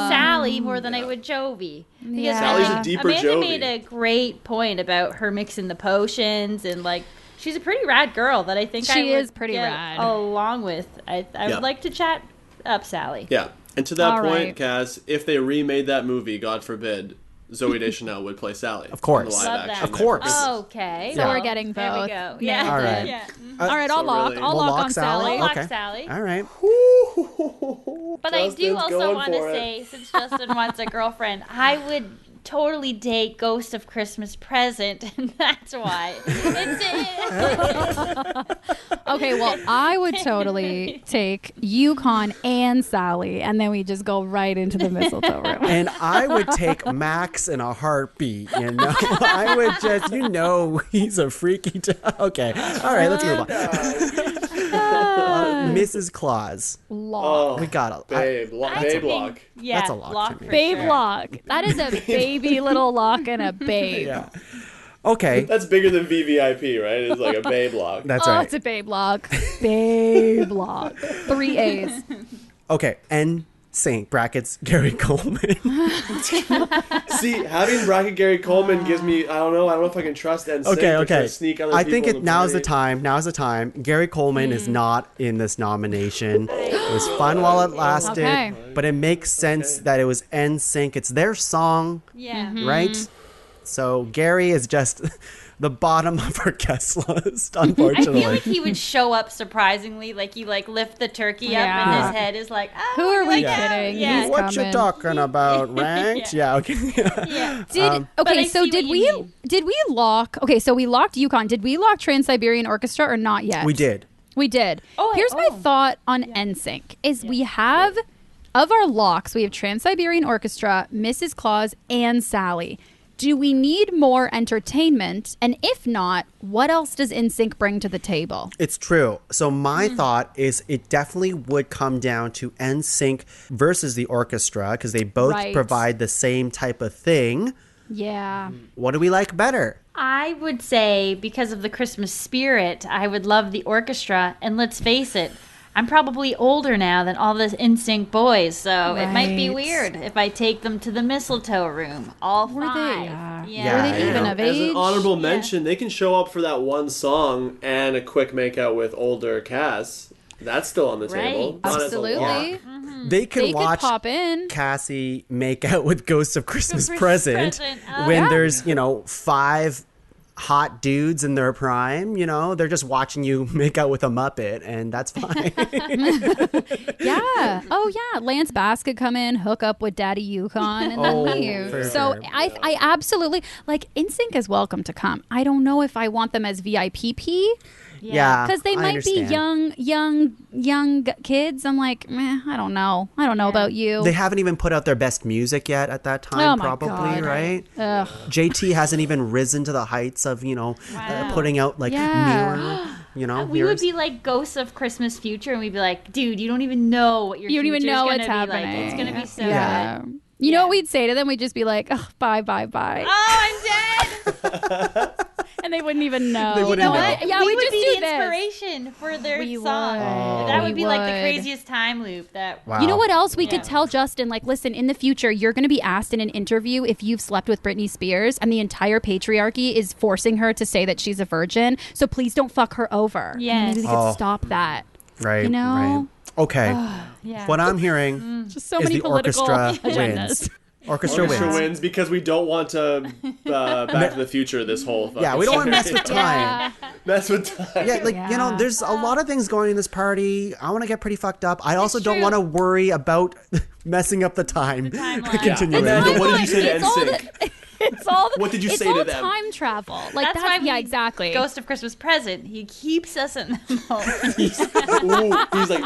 Sally more than I would Jovi. Because Yeah. Sally's a deeper Amanda Jovi. made a great point about her mixing the potions and like she's a pretty rad girl that I think I She would is pretty get rad. along with. I Yeah. would like to chat up Sally. Yeah. And to that All point, right. Kaz, if they remade that movie, God forbid, Zoe Deschanel would play Sally. Of course. in the live Love that. action. Of course. Okay. So well, we're getting There we both. go. Yeah. Yeah. All right. Yeah. All right, I'll So lock. really- I'll We'll lock lock on Sally? Sally. I'll lock Okay. Sally. All right. But I do Justin's also going want to for it. say, since Justin wants a girlfriend, I would totally date Ghost of Christmas Present, and that's why. Okay, well, I would totally take Yukon and Sally, and then we just go right into the mistletoe room. And I would take Max in a heartbeat, you know. I would just, he's a freaky. Okay. All right, let's move on. Mrs. Claus. Lock. We got it. Babe, babe lock. Yeah, That's a lock to me. for Babe sure. lock. That is a baby little lock and a babe. Yeah. Okay. That's bigger than VVIP, right? It's like a babe lock. That's Oh, right. it's a babe lock. Babe lock. 3 A's. Okay. NSYNC brackets Gary Coleman. See, having bracket Gary Coleman gives me, I don't know if I can trust NSYNC. Okay. to Okay. Sneak other I people think in the now's the party. time. Now's the time. Gary Coleman is not in this nomination. It was fun while it lasted, Okay. but it makes sense that it was NSYNC. It's their song, Yeah. right? So Gary is just the bottom of our guest list, I unfortunately. feel like he would show up surprisingly, like you like lift the turkey up and Yeah. his head is like, oh, Who are we like, kidding? Yeah. He's What you coming. talking about? Ranked? Yeah. Okay. Yeah. Did But I okay? So see did what you we mean. lock? Okay, so we locked Yukon. Did we lock Trans-Siberian Orchestra or not yet? We did. We did. Oh, Here's my oh. thought on NSYNC is we have of our locks, we have Trans-Siberian Orchestra, Mrs. Claus, and Sally. Do we need more entertainment? And if not, what else does NSYNC bring to the table? It's true. So my thought is it definitely would come down to NSYNC versus the orchestra because they both Right. provide the same type of thing. Yeah. What do we like better? I would say because of the Christmas spirit, I would love the orchestra. And let's face it, I'm probably older now than all the NSYNC boys, so it might be Right. weird if I take them to the mistletoe room. All Were they- five. Yeah. Were they you even know, of As age? an honorable mention, they can show up for that one song and a quick makeout with older Cass. That's still on the Right. table. Not as a Absolutely. lock. They could They could watch pop in. Cassie make out with Ghosts of Christmas Christmas Present Present. when Yeah. there's, 5 hot dudes in their prime, they're just watching you make out with a Muppet, and that's fine. Yeah. Oh, yeah. Lance Bass could come in, hook up with Daddy Yukon, and then leave. for So sure. I absolutely like NSYNC is welcome to come. I don't know if I want them as VIPP. Yeah, Because they I might be understand. young kids. I'm like, meh, I don't know. I don't know about you. They haven't even put out their best music yet at that time, Oh my probably, God. right? Ugh. JT hasn't even risen to the heights of, putting out like Yeah. Mirror, We would be like ghosts of Christmas future, and we'd be like, dude, you don't even know what your You don't even future's know gonna what's be happening. like. It's gonna be so Yeah. good. You know what we'd say to them? We'd just be like, oh, bye. Oh, I'm dead. And they wouldn't even know. They wouldn't know. Yeah, we we would just be do the this. inspiration for their We song. would. That We would be like the would. craziest time loop. That Wow. You know what else we Yeah. could tell Justin? Like, listen, in the future, you're going to be asked in an interview if you've slept with Britney Spears, and the entire patriarchy is forcing her to say that she's a virgin. So please don't fuck her over. And Yes. maybe we could Oh. stop that. right. You know? Right. Okay. yeah. What I'm hearing Just so is many the political orchestra agendas. wins. Orchestra Orchestra wins. wins because we don't want to Back to the Future this whole fucking Yeah, we don't want to mess with time. Yeah. mess with time. Yeah, like Yeah. there's a lot of things going in this party. I want to get pretty fucked up. I also don't true. want to worry about messing up the time. timeline. Continuing. Amanda, what did you say to It's all NSYNC? It's all What did you it's say all to them? time travel. Like That's why we yeah, exactly. Ghost of Christmas Present. He keeps us in the moment. Ooh, he's like,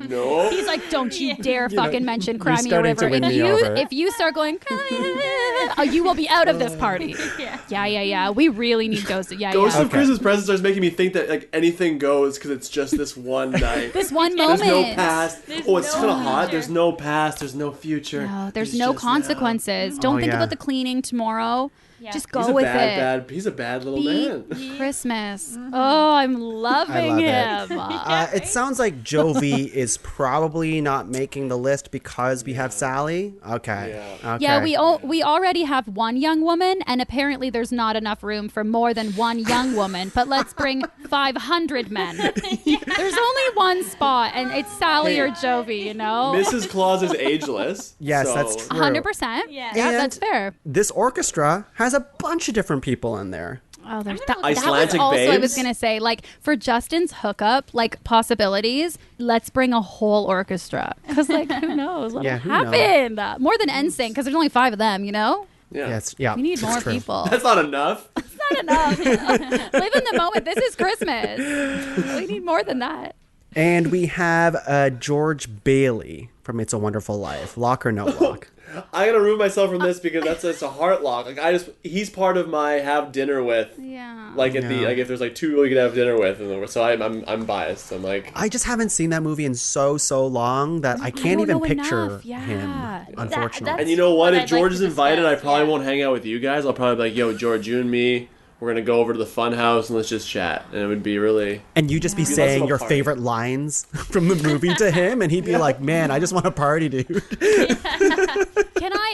no. He's like, don't you dare fucking mention you're Cry Me a starting to River. win If me you over. if you start going, oh, you will be out of this party. Yeah. We really need Ghost. Yeah. Ghost of Okay. Christmas Present starts making me think that like anything goes because it's just this one night. This one There's moment. no past. There's It's no kind of hot. future. There's no past. There's no future. No, there's no just now. consequences. Don't think yeah. about the cleaning tomorrow. Yeah. Just go He's a with bad, it. He's a bad little Be man. Christmas. Oh, I'm loving love him. It sounds like Jovi is probably not making the list because we have Sally. Okay. Yeah. Okay. Yeah, we already have one young woman, and apparently there's not enough room for more than one young woman. But let's bring 500 men. There's only one spot, and it's Sally Hey. or Jovi. You know, Mrs. Claus is ageless. Yes, so- that's true. 100%. Yeah. Yeah, And that's fair. This orchestra has a bunch of different people in there. Oh, there's that was Icelandic also I was babes? gonna say, like, for Justin's hookup, like, possibilities, let's bring a whole orchestra, because like who knows what'll Yeah, who happen. More than NSYNC, because there's only 5 of them. You know, Yeah. Yes. Yeah. we need it's more true. people. That's not enough. Not enough. Live in the moment. This is Christmas. We need more than that. And we have George Bailey from It's a Wonderful Life. Lock or no lock? I gotta remove myself from this because that's a heart lock. Like he's part of my have dinner with. Yeah. Like at the Yeah. like if there's like 2 people you could have dinner with, and so I'm biased. I'm like I just haven't seen that movie in so long that I can't don't even know picture enough. Yeah. him. Unfortunately. and you know what? I'd If George like is to invited, I discuss, probably yeah. won't hang out with you guys. I'll probably be like, yo, George, you and me, we're gonna go over to the fun house and let's just chat. And it would be really And you just be less saying of a your party. favorite lines from the movie to him, and he'd be like, "Man, I just want to party, dude."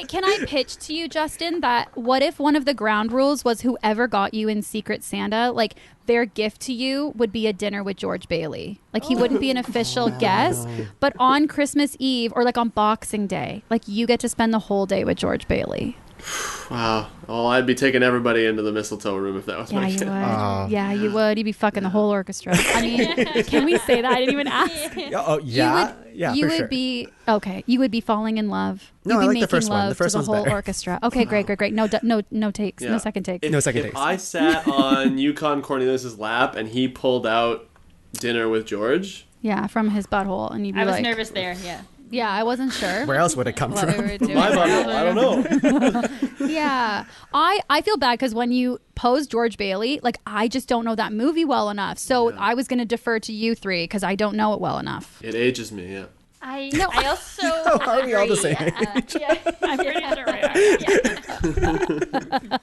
Can I pitch to you, Justin, that what if one of the ground rules was whoever got you in Secret Santa, like their gift to you would be a dinner with George Bailey. Like he wouldn't be an official guest, but on Christmas Eve or like on Boxing Day, like you get to spend the whole day with George Bailey. wow. Well, I'd be taking everybody into the mistletoe room if that was Yeah, my you kid. would. Yeah, you would. You'd be fucking the whole orchestra. I mean, can we say that? I didn't even ask. Oh yeah, You for would sure. be okay. You would be falling in love. No, You'd be I like the making first one. The love first to the one's whole better. orchestra. Okay, great. No takes. Yeah. No second takes. No second If takes. I sat on Yukon Cornelius's lap and he pulled out dinner with George, Yeah, from his butthole, and you'd be I was like, nervous there. Yeah. Yeah, I wasn't sure Where else would it come what we from? were doing. my butthole, I don't know. Yeah, I feel bad because when you pose George Bailey, like I just don't know that movie well enough. So I was going to defer to you three because I don't know it well enough. It ages me, yeah. I also Are we all the same agree. Yeah, I'm pretty sure we are. Yeah.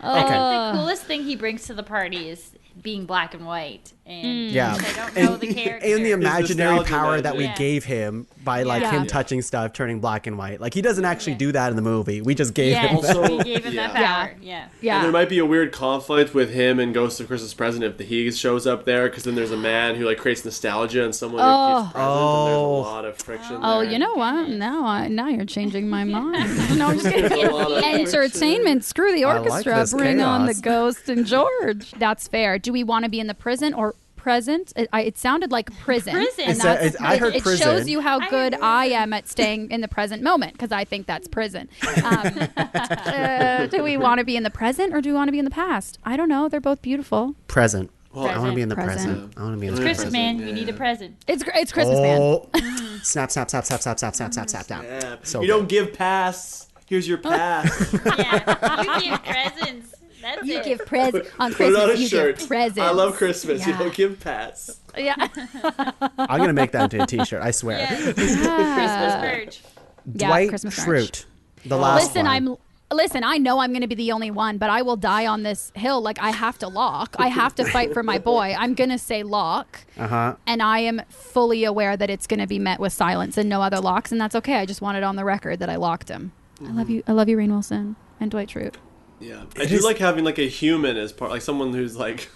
I think the coolest thing he brings to the party is being black and white, and Yeah. I don't know the character. And the imaginary nostalgia power that we magic. gave him by like Yeah. him touching stuff, turning black and white. Like he doesn't actually do that in the movie. We just gave him Yes, that. Also- we gave him that Yeah. power. Yeah. And Yeah, there might be a weird conflict with him and Ghost of Christmas Present if he shows up there, because then there's a man who like creates nostalgia and someone who keeps present, and there's a lot of friction Oh, there. you know what? Now you're changing my mind. No, I'm just kidding. There's a lot of Entertainment. Screw the I like orchestra. this Bring on the chaos. ghost and George. That's fair. Do we want to be in the prison or present? It sounded like prison. Prison. And It's that's, I heard it prison. shows you how I good heard I am at staying in the present moment because I think that's prison. Do we want to be in the present or do we want to be in the past? I don't know. They're both beautiful. Present. I want to be in the Present. present. I want to be in the Christmas, present. man. You need a present. It's Christmas, man. Oh, snap, snap, snap, snap, snap, snap, snap, snap, snap, snap. Yeah. So you good. don't give pass. Here's your pass. Yeah, you give presents. That's You it. give present on Put it on a Christmas. You shirt. give presents. I love Christmas. You Yeah. don't give pass. Yeah. I'm going to make that into a t-shirt, I swear. Yeah. Christmas merch. Yeah, Dwight Christmas merch. Schrute, the last one. Listen, I know I'm going to be the only one, but I will die on this hill. Like, I have to lock. I have to fight for my boy. I'm going to say lock. Uh-huh. And I am fully aware that it's going to be met with silence and no other locks, and that's okay. I just want it on the record that I locked him. I love you, Rainn Wilson and Dwight Schrute. Yeah, I do like having like a human as part, like someone who's like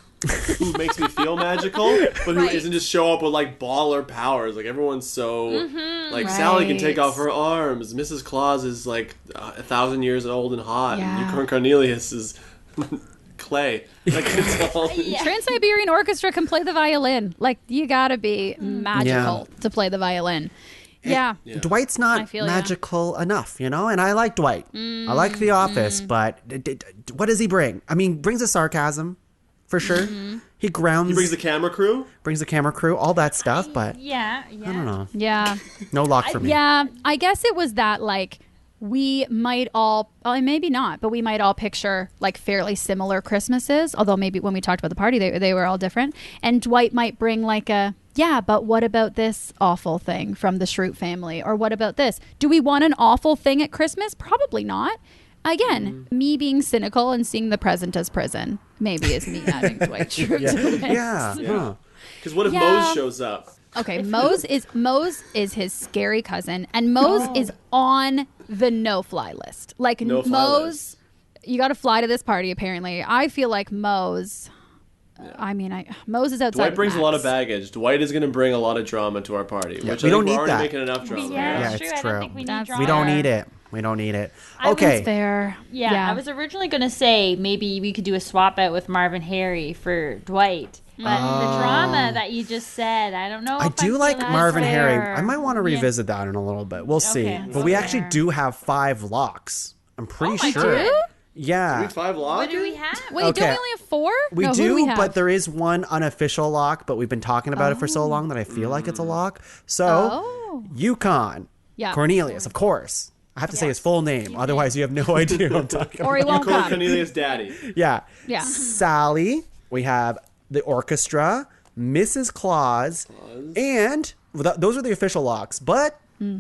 who makes me feel magical, but who isn't just show up with like baller powers. Like everyone's so like Sally can take Right. off her arms. Mrs. Claus is like 1,000 years old and hot, Yeah. and Unicorn Cornelius is clay. Like it's all. Trans-Siberian Orchestra can play the violin. Like, you got to be magical to play the violin. Yeah. Dwight's I not feel ya. magical enough, you know? And I like Dwight. I like The Office, but what does he bring? I mean, brings a sarcasm, for sure. He grounds... He brings the camera crew. brings the camera crew, all that stuff, but Yeah. I don't know. Yeah. No lock for me. Yeah, I guess it was that, like, we might all, maybe not, but we might all picture like fairly similar Christmases. Although maybe when we talked about the party, they were all different. And Dwight might bring like but what about this awful thing from the Schrute family? Or what about this? Do we want an awful thing at Christmas? Probably not. Again, me being cynical and seeing the present as prison maybe is me adding Dwight Schrute to the list. Yeah. Huh. Because what if Yeah. Mose shows up? Okay, Mose is his scary cousin, and Mose is on the no-fly list. Like No-fly Mose, list. you got to fly to this party. Apparently, I feel like Mose. Mose is outside. Dwight brings a lot of Max. baggage. Dwight is going to bring a lot of drama to our party, which we I don't think we're need already that. making enough drama. Yeah, Yeah, it's it's true. I true. don't think we need That's- drama. We don't need it. We don't need it. I was Okay. That's fair. Yeah, I was originally going to say maybe we could do a swap out with Marvin Harry for Dwight. But the drama that you just said, I don't know. I if do feel like that's Marvin Harry. fair. I might want to revisit that in a little bit. We'll see. Okay. But we That's actually fair. do have 5 locks. I'm pretty my sure. God. Yeah. We 5 lockers? What do we have? Wait, Okay. don't we only have 4? We No, who do, we have? but there is one unofficial lock, but we've been talking about it for so long that I feel like it's a lock. So, Oh. Yukon. Yeah. Cornelius, of course. I have to say his full name, otherwise you have no idea what I'm talking about. Or he won't Unicorn come. Cornelius' daddy. Yeah. Yeah. Sally. We have the orchestra, Mrs. Claus, and those are the official locks. But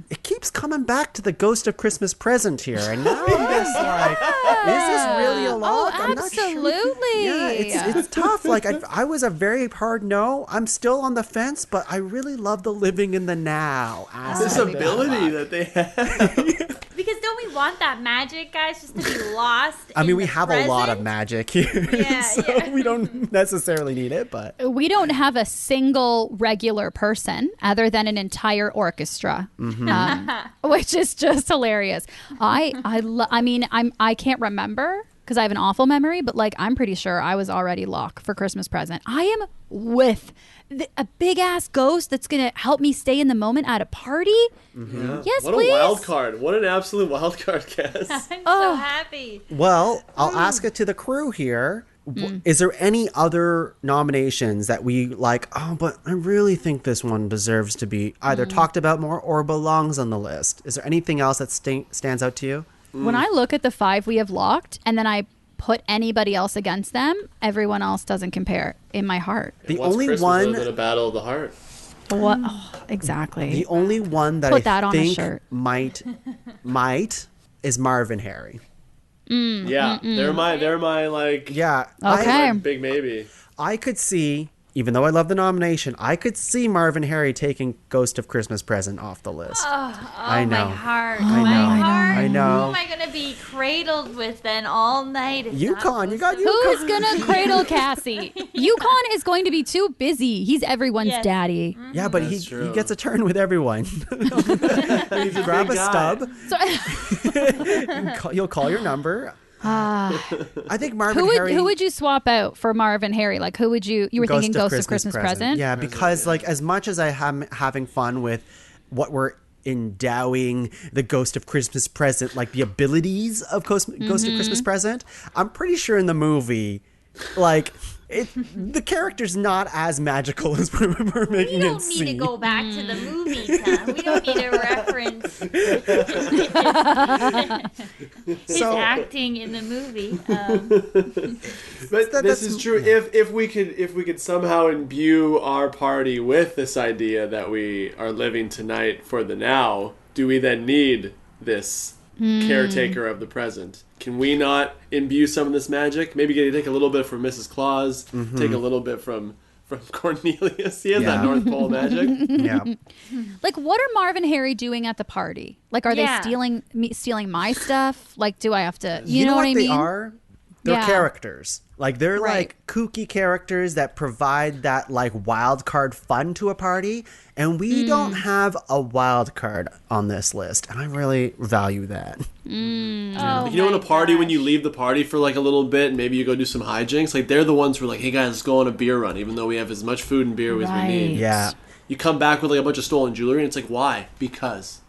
it keeps coming back to the ghost of Christmas present here, and now I'm just like, is this really a lock? Oh, I'm not sure. absolutely. Yeah, it's tough. Like I was a very hard no. I'm still on the fence, but I really love the living in the now. This aspect of ability that. that they have. Because don't we want that magic, guys, just to be lost? I mean, in we the have a lot of present? magic here, Yeah, so yeah. we don't necessarily need it. But We don't have a single regular person other than an entire orchestra, which is just hilarious. I can't remember because I have an awful memory, but like I'm pretty sure I was already locked for Christmas present. I am with a big ass ghost that's gonna help me stay in the moment at a party. Yes, What please. a wild card. What an absolute wild card, Cass. I'm so happy. well, I'll ask it to the crew here. Is there any other nominations that we like? Oh, but I really think this one deserves to be either talked about more or belongs on the list. Is there anything else that stands out to you? When I look at the 5 we have locked, and then I put anybody else against them, everyone else doesn't compare in my heart. The What's only Christmas one. other than a battle of the heart? What? Oh, exactly. The only one that Put I that on a think shirt. might is Marvin Harry. Yeah, they're my like Yeah. Okay. big maybe. I could see, even though I love the nomination, I could see Marvin Harry taking Ghost of Christmas Present off the list. I know. My heart. I My know. heart. I know. Who am I going to be cradled with then all night? if Yukon, that you got was Yukon. Who's gonna cradle Cassie? Yukon is going to be too busy. He's everyone's Yes. daddy. Yeah, but he That's true. gets a turn with everyone. He's a Grab a big guy. stub. So, You'll call your number. I think Marvin Harry. who would you swap out for Marvin Harry? Like who would you? You were thinking Ghost of Christmas Present. Yeah, because like as much as I am having fun with what we're endowing the Ghost of Christmas Present, like the abilities of Ghost of Christmas Present, I'm pretty sure in the movie Like, the character's not as magical as we're making We it don't need to seem. go back to the movies, huh? We don't need to reference his acting in the movie. But this is true. If we could somehow imbue our party with this idea that we are living tonight for the now, do we then need this caretaker of the present? Can we not imbue some of this magic? Maybe take a little bit from Mrs. Claus, take a little bit from Cornelius. He has that North Pole magic. Yeah. Like, what are Marv and Harry doing at the party? Like, are they stealing my stuff? Like, do I have to? You know what I mean? They are? They're Yeah. characters. Like, they're Right. like kooky characters that provide that like wild card fun to a party, and we don't have a wild card on this list, and I really value that. Oh, You know, in a party, when you leave the party for like a little bit and maybe you go do some hijinks, like they're the ones who are like, hey guys, let's go on a beer run, even though we have as much food and beer as we need. Yeah. You come back with like a bunch of stolen jewelry and it's like, why? Because.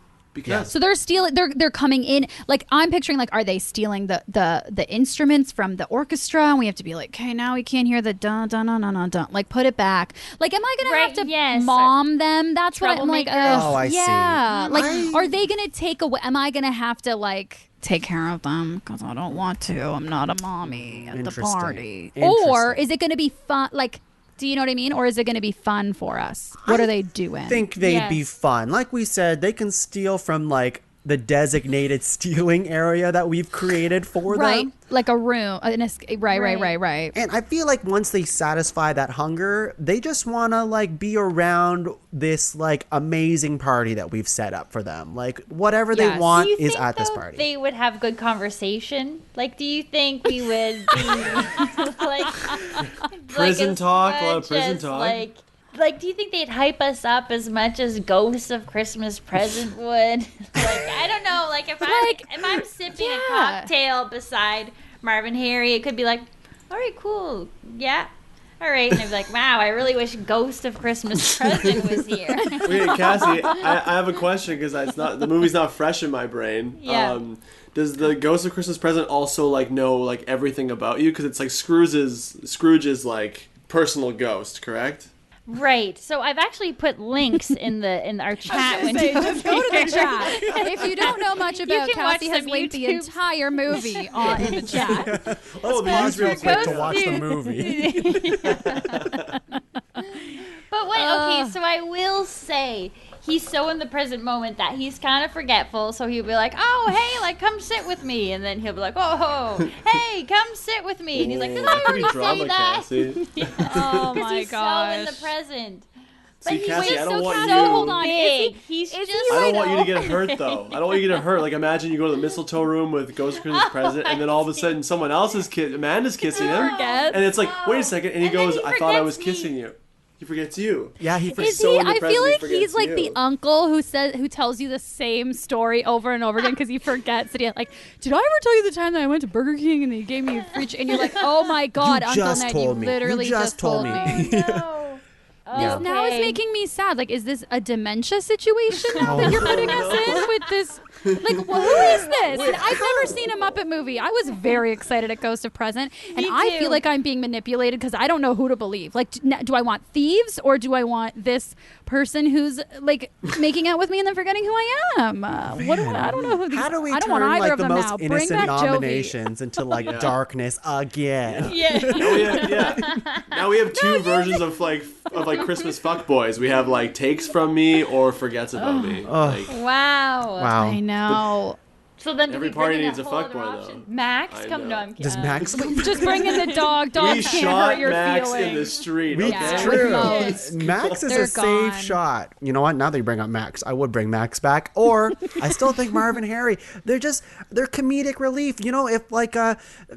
So they're stealing. They're coming in. Like, I'm picturing, like, are they stealing the instruments from the orchestra? And we have to be like, okay, now we can't hear the dun dun dun dun dun dun. Like, put it back. Like, am I gonna have to mom them? That's what I'm like. Oh, I see. Yeah. Like, are they gonna take away? Am I gonna have to like take care of them because I don't want to? I'm not a mommy at the party. Or is it gonna be fun? Like, do you know what I mean? Or is it going to be fun for us? What are they doing? I think they'd be fun. Like we said, they can steal from like the designated stealing area that we've created for them. Like a room. Right. And I feel like once they satisfy that hunger, they just want to like be around this like amazing party that we've set up for them. Like whatever they want is at this party. They would have good conversation. Like, do you think we would be like prison talk? A lot of prison talk. Like, do you think they'd hype us up as much as Ghost of Christmas Present would? Like, I don't know. Like, if I'm sipping a cocktail beside Marvin Harry, it could be like, all right, cool, yeah, all right. And I'd be like, wow, I really wish Ghost of Christmas Present was here. Wait, Cassie, I have a question because the movie's not fresh in my brain. Yeah. Does the Ghost of Christmas Present also like know like everything about you? Because it's like Scrooge's like personal ghost, correct? Right. So I've actually put links in our chat window. Just go to the chat. If you don't know much about Cassie, has linked the YouTube. entire movie in the chat. Let's pause real quick to watch the movie. But okay, so I will say he's so in the present moment that he's kind of forgetful. So he'll be like, "Oh, hey, like come sit with me," and then he'll be like, "Oh, hey, come sit with me," and he's like, "Did I already say that?" Cassie. Oh Because my he's gosh. so in the present. See, Cassie, I don't want you. Hold on. Big. Is he I don't want you to get hurt, though. I don't want you to get hurt. Like, imagine you go to the mistletoe room with Ghost of Christmas Present, and then all of a sudden someone else's Amanda's kissing him. Forget. And it's like, wait a second. And he And then goes, he I thought I was forgets me. kissing you. He forgets you. Yeah, he Is forgets. so he? in the I feel present, he like forgets he's like you. the uncle who tells you the same story over and over again because he forgets that he like. Did I ever tell you the time that I went to Burger King and they gave me a free? And you're like, oh my god, You Uncle just Ned, told you me. literally You just told me. No. Yeah. Now it's making me sad. Like, is this a dementia situation now that you're putting us in with this? Like, who is this? And I've never seen a Muppet movie. I was very excited at Ghost of Present, and I too. feel like I'm being manipulated because I don't know who to believe. Like, do I want thieves or do I want this person who's like making out with me and then forgetting who I am? What do I don't know who these. How do we I don't turn want either like of the them most now. Bring innocent back Jovi. nominations into like darkness again? Now we have two versions of Christmas fuckboys. We have like takes from me or forgets about me. Like, Wow. I know. So then Every we party bring in needs a whole other fuckboy, option. though. Max, I come know. no, I'm kidding. Does Max? Just bring in the dog. Dogs we can't shot hurt your Max feelings. in the street. We Okay? true. Most. Max is They're a safe gone. shot. You know what? Now that you bring up Max, I would bring Max back. Or I still think Marv and Harry. They're comedic relief. You know, if like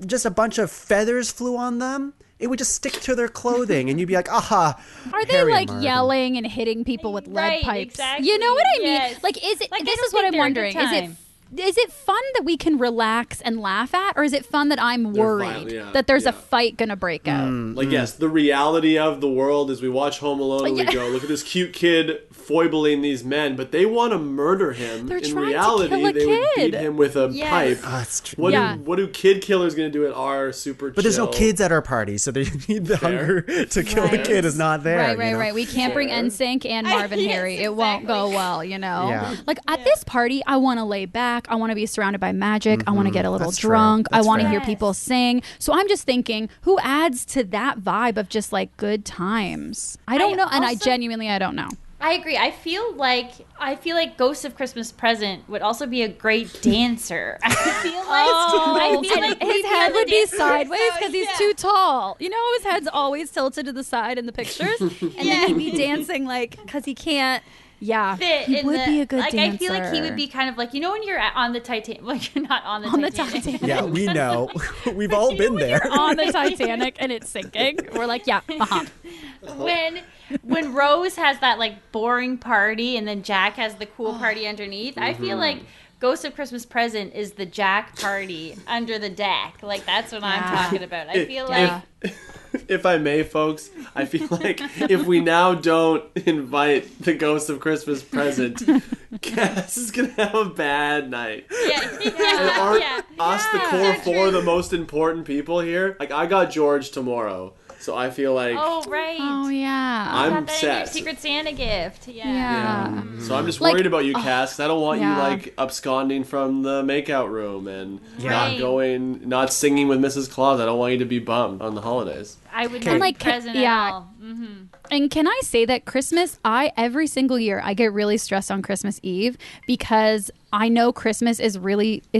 just a bunch of feathers flew on them, it would just stick to their clothing, and you'd be like, aha. Are they Harry and like Marvin. yelling and hitting people with lead Right, pipes? exactly. You know what I mean? Yes. Like, is it? Like, I This don't is what think I'm they're a good wondering. Is it time. is it fun that we can relax and laugh at, or is it fun that I'm worried that there's a fight gonna break out? Like, yes, the reality of the world is we watch Home Alone and we go, look at this cute kid foiling these men, but they want to murder him. They're in trying reality, to kill a they would kid. beat him with a pipe. Oh, that's true. What do kid killers going to do at our super But there's no chill- kids at our party, so they need the hunger to kill the kid is not there. Right. We can't bring NSYNC and Marvin Harry. It won't go well, Yeah. Like at this party, I want to lay back. I want to be surrounded by magic. I want to get a little That's true. drunk. That's I want to fair. hear people sing. So I'm just thinking, who adds to that vibe of just like good times? I don't know, and I genuinely don't know. I agree. I feel like Ghost of Christmas Present would also be a great dancer. I feel like His head would be sideways because he's too tall. You know, his head's always tilted to the side in the pictures, and then he'd be dancing like because he can't. Yeah, he would be a good dancer. I feel like he would be kind of like, you know, when you're on the Titanic, like you're not on the Titanic. Yeah, we know. We've all been there. You're on the Titanic and it's sinking. We're like, yeah, When Rose has that like boring party and then Jack has the cool party underneath, I feel like Ghost of Christmas Present is the Jack party under the deck. Like that's what I'm talking about. I feel like If I may, folks, I feel like if we now don't invite the Ghost of Christmas Present, Cass is going to have a bad night. And aren't us, the core four, the most important people here? Like, I got George tomorrow, so I feel like oh yeah, I'm got that in your set. Secret Santa gift. Yeah. So I'm just Like, worried about you, Cass, 'cause I don't want you, yeah. like, absconding from the makeout room and not singing with Mrs. Claus. I don't want you to be bummed on the holidays. I would And not like, be present yeah. at all. And can I say that Christmas, every single year, I get really stressed on Christmas Eve because I know Christmas is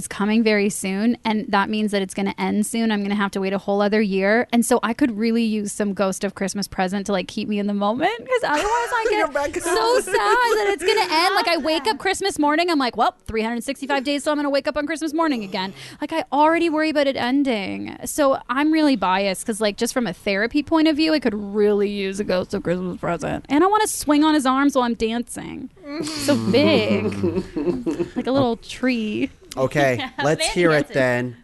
coming very soon, and that means that it's going to end soon. I'm going to have to wait a whole other year, and so I could really use some Ghost of Christmas Present to like keep me in the moment, because otherwise I get so sad that it's going to end. Like I wake up Christmas morning, I'm like, well, 365 days, so I'm going to wake up on Christmas morning again. Like I already worry about it ending, so I'm really biased because like just from a therapy point of view, I could really use a Ghost of Christmas Present, and I want to swing on his arms while I'm dancing. So big. Like a little tree. Okay, let's hear it then.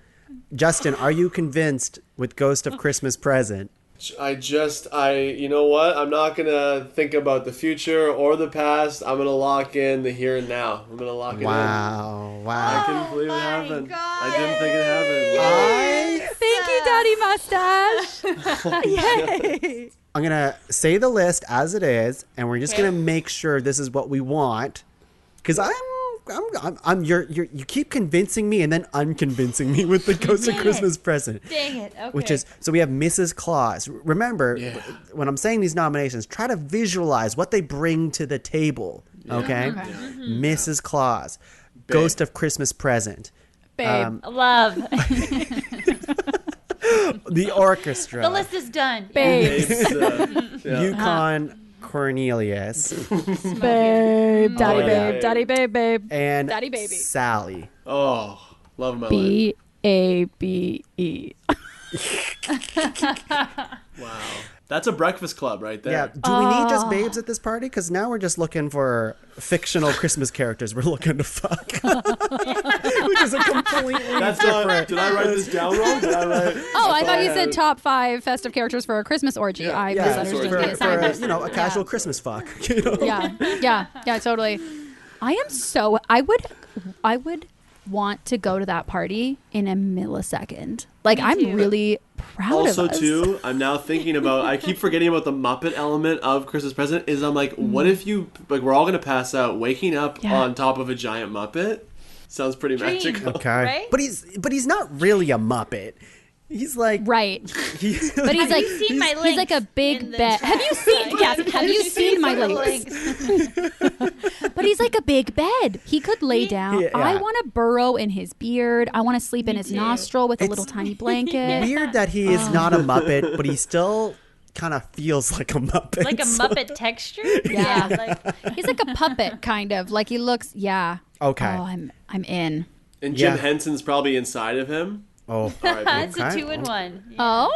Justin, are you convinced with Ghost of Christmas Present? You know what? I'm not going to think about the future or the past. I'm going to lock in the here and now. I'm going to lock it in. Wow. I couldn't believe it happened. I didn't think it happened. Thank you, Daddy Mustache. Yay. I'm going to say the list as it is, and we're just going to make sure this is what we want. Because you keep convincing me and then unconvincing me with the Ghost of Christmas Present. Dang it. Okay. Which is, so we have Mrs. Claus. Remember, when I'm saying these nominations, try to visualize what they bring to the table. Okay? Mrs. Claus. Ghost of Christmas Present. Babe. Love. The orchestra. The list is done. Babe. Yukon Cornelius. Babe. Daddy Oh, yeah. babe. Daddy babe babe. And Daddy baby. Sally. Oh, love my life. BABE. Wow. That's a breakfast club right there. Yeah. Do we need just babes at this party? Because now we're just looking for fictional Christmas characters we're looking to fuck. Which is a completely That's different. not, did I write this down wrong? Did I write? Oh, I thought you said top 5 festive characters for a Christmas orgy. I Yeah, misunderstood for, the for assignment. a casual Christmas fuck. You know? Yeah, totally. I would want to go to that party in a millisecond. Like I'm really proud Also, of us. too, I'm now thinking about, I keep forgetting about the Muppet element of Christmas Present, is I'm like, what if you, like, we're all going to pass out, waking up on top of a giant Muppet? Sounds pretty magical. Okay. Right? But he's not really a Muppet. He's like Right. But he's like you seen my he's like a links big in the bed. Have you seen Cassie? Have you seen my the links? But he's like a big bed. He could lay down. Yeah. I want to burrow in his beard. I want to sleep in his nostril with a little tiny blanket. weird that he is not a Muppet, but he still kind of feels like a Muppet. Like a Muppet texture? Yeah. Like, He's like a puppet, kind of. Like he looks. Yeah. Okay. Oh, I'm in. And Jim Yeah. Henson's probably inside of him. Oh, It's a okay. 2-in-1. Oh.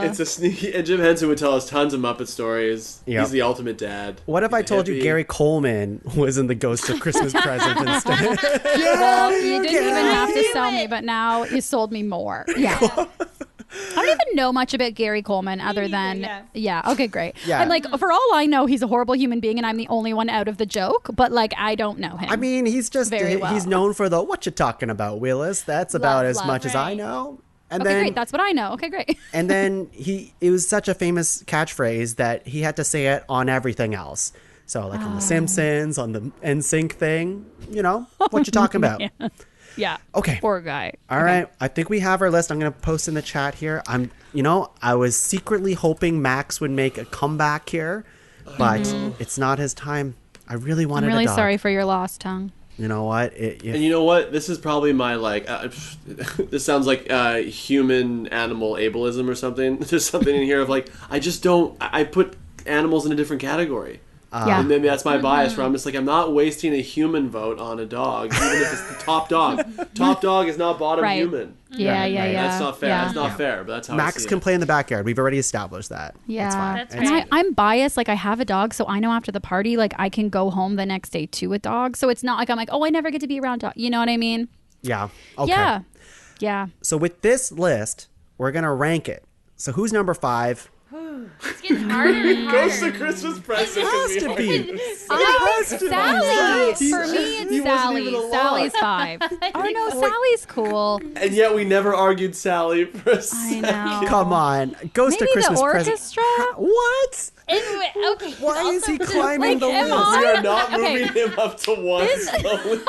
It's a sneaky. And Jim Henson would tell us tons of Muppet stories. Yep. He's the ultimate dad. What if He's I a told you hippie. Gary Coleman was in the Ghost of Christmas Present instead? Well, you didn't even have to Do sell it. me, but now you sold me more. Yeah. I don't even know much about Gary Coleman other than okay, great. Yeah. And like for all I know, he's a horrible human being, and I'm the only one out of the joke. But like, I don't know him. I mean, he's just Very well. he's known for the "what you talking about, Willis." That's about as love, much as I right. know. And okay, then great. That's what I know. Okay, great. and then it was such a famous catchphrase that he had to say it on everything else. So like on The Simpsons, on the NSYNC thing, what you talking about? Yeah. Okay. Poor guy. All right. I think we have our list. I'm going to post in the chat here. I was secretly hoping Max would make a comeback here, but it's not his time. I really wanted I'm really a dog. sorry for your loss, Tongue. You know what? And you know what? This is probably my this sounds like human animal ableism or something. There's something in here of like I put animals in a different category. Yeah. And maybe that's my bias where I'm just like, I'm not wasting a human vote on a dog, even if it's the top dog. Top dog is not bottom Right. human. Yeah, yeah, yeah. That's not fair. Yeah. That's not fair, but that's how I Max see can it. play in the backyard. We've already established that. Yeah, It's fine. That's It's- right. I'm biased. Like I have a dog, so I know after the party, like I can go home the next day to a dog. So it's not like I'm like, oh, I never get to be around dog. You know what I mean? Yeah. Okay. Yeah, yeah. So with this list, we're going to rank it. So who's number 5? It's getting harder and Ghost harder. of Christmas Present. Has to be. I think Sally. He- For me, it's he wasn't Sally. even alive. Sally's 5. Oh no, Sally's cool. And yet we never argued Sally for a I second. know. Come on. Ghost Maybe of Christmas the Present. orchestra. What? Anyway, okay. Why is he Also, climbing the am list? We I- are not Okay. moving him up to one slowly.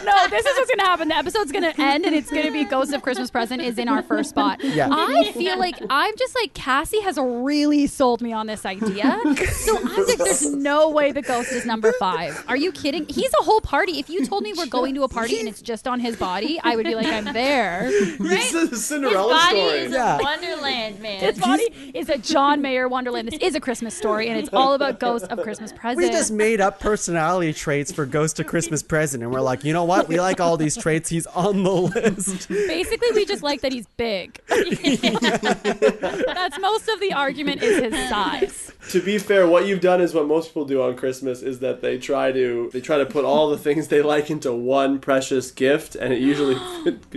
No, this is what's gonna happen. The episode's gonna end, and it's gonna be Ghost of Christmas Present is in our first spot. Yeah. I feel like I'm just like Cassie has really sold me on this idea. So I'm like, there's no way the ghost is number 5. Are you kidding? He's a whole party. If you told me we're going to a party and it's just on his body, I would be like, I'm there. It's a his Cinderella body story. is Yeah. a wonderland, man. His body is a John Mayer Wonderland. This is a Christmas story, and it's all about Ghost of Christmas Present. We just made up personality traits for Ghost of Christmas Present, and we're like, you know what? We like all these traits. He's on the list. Basically, we just like that he's big. That's most of the argument is his size. To be fair, what you've done is what most people do on Christmas is that they try to put all the things they like into one precious gift, and it usually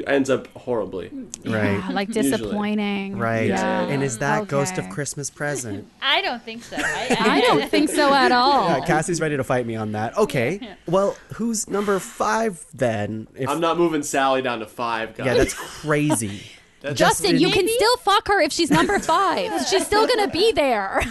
ends up horribly. Right. Yeah, like disappointing. Right. Yeah. And is that Ghost of Okay. Christmas Present? I don't think so. I don't think so at all. Yeah, Cassie's ready to fight me on that. Okay. Well, who's number 5 then? If, I'm not moving Sally down to 5, guys. Yeah, that's crazy. Justin, you can still fuck her if she's number 5. She's still gonna be there.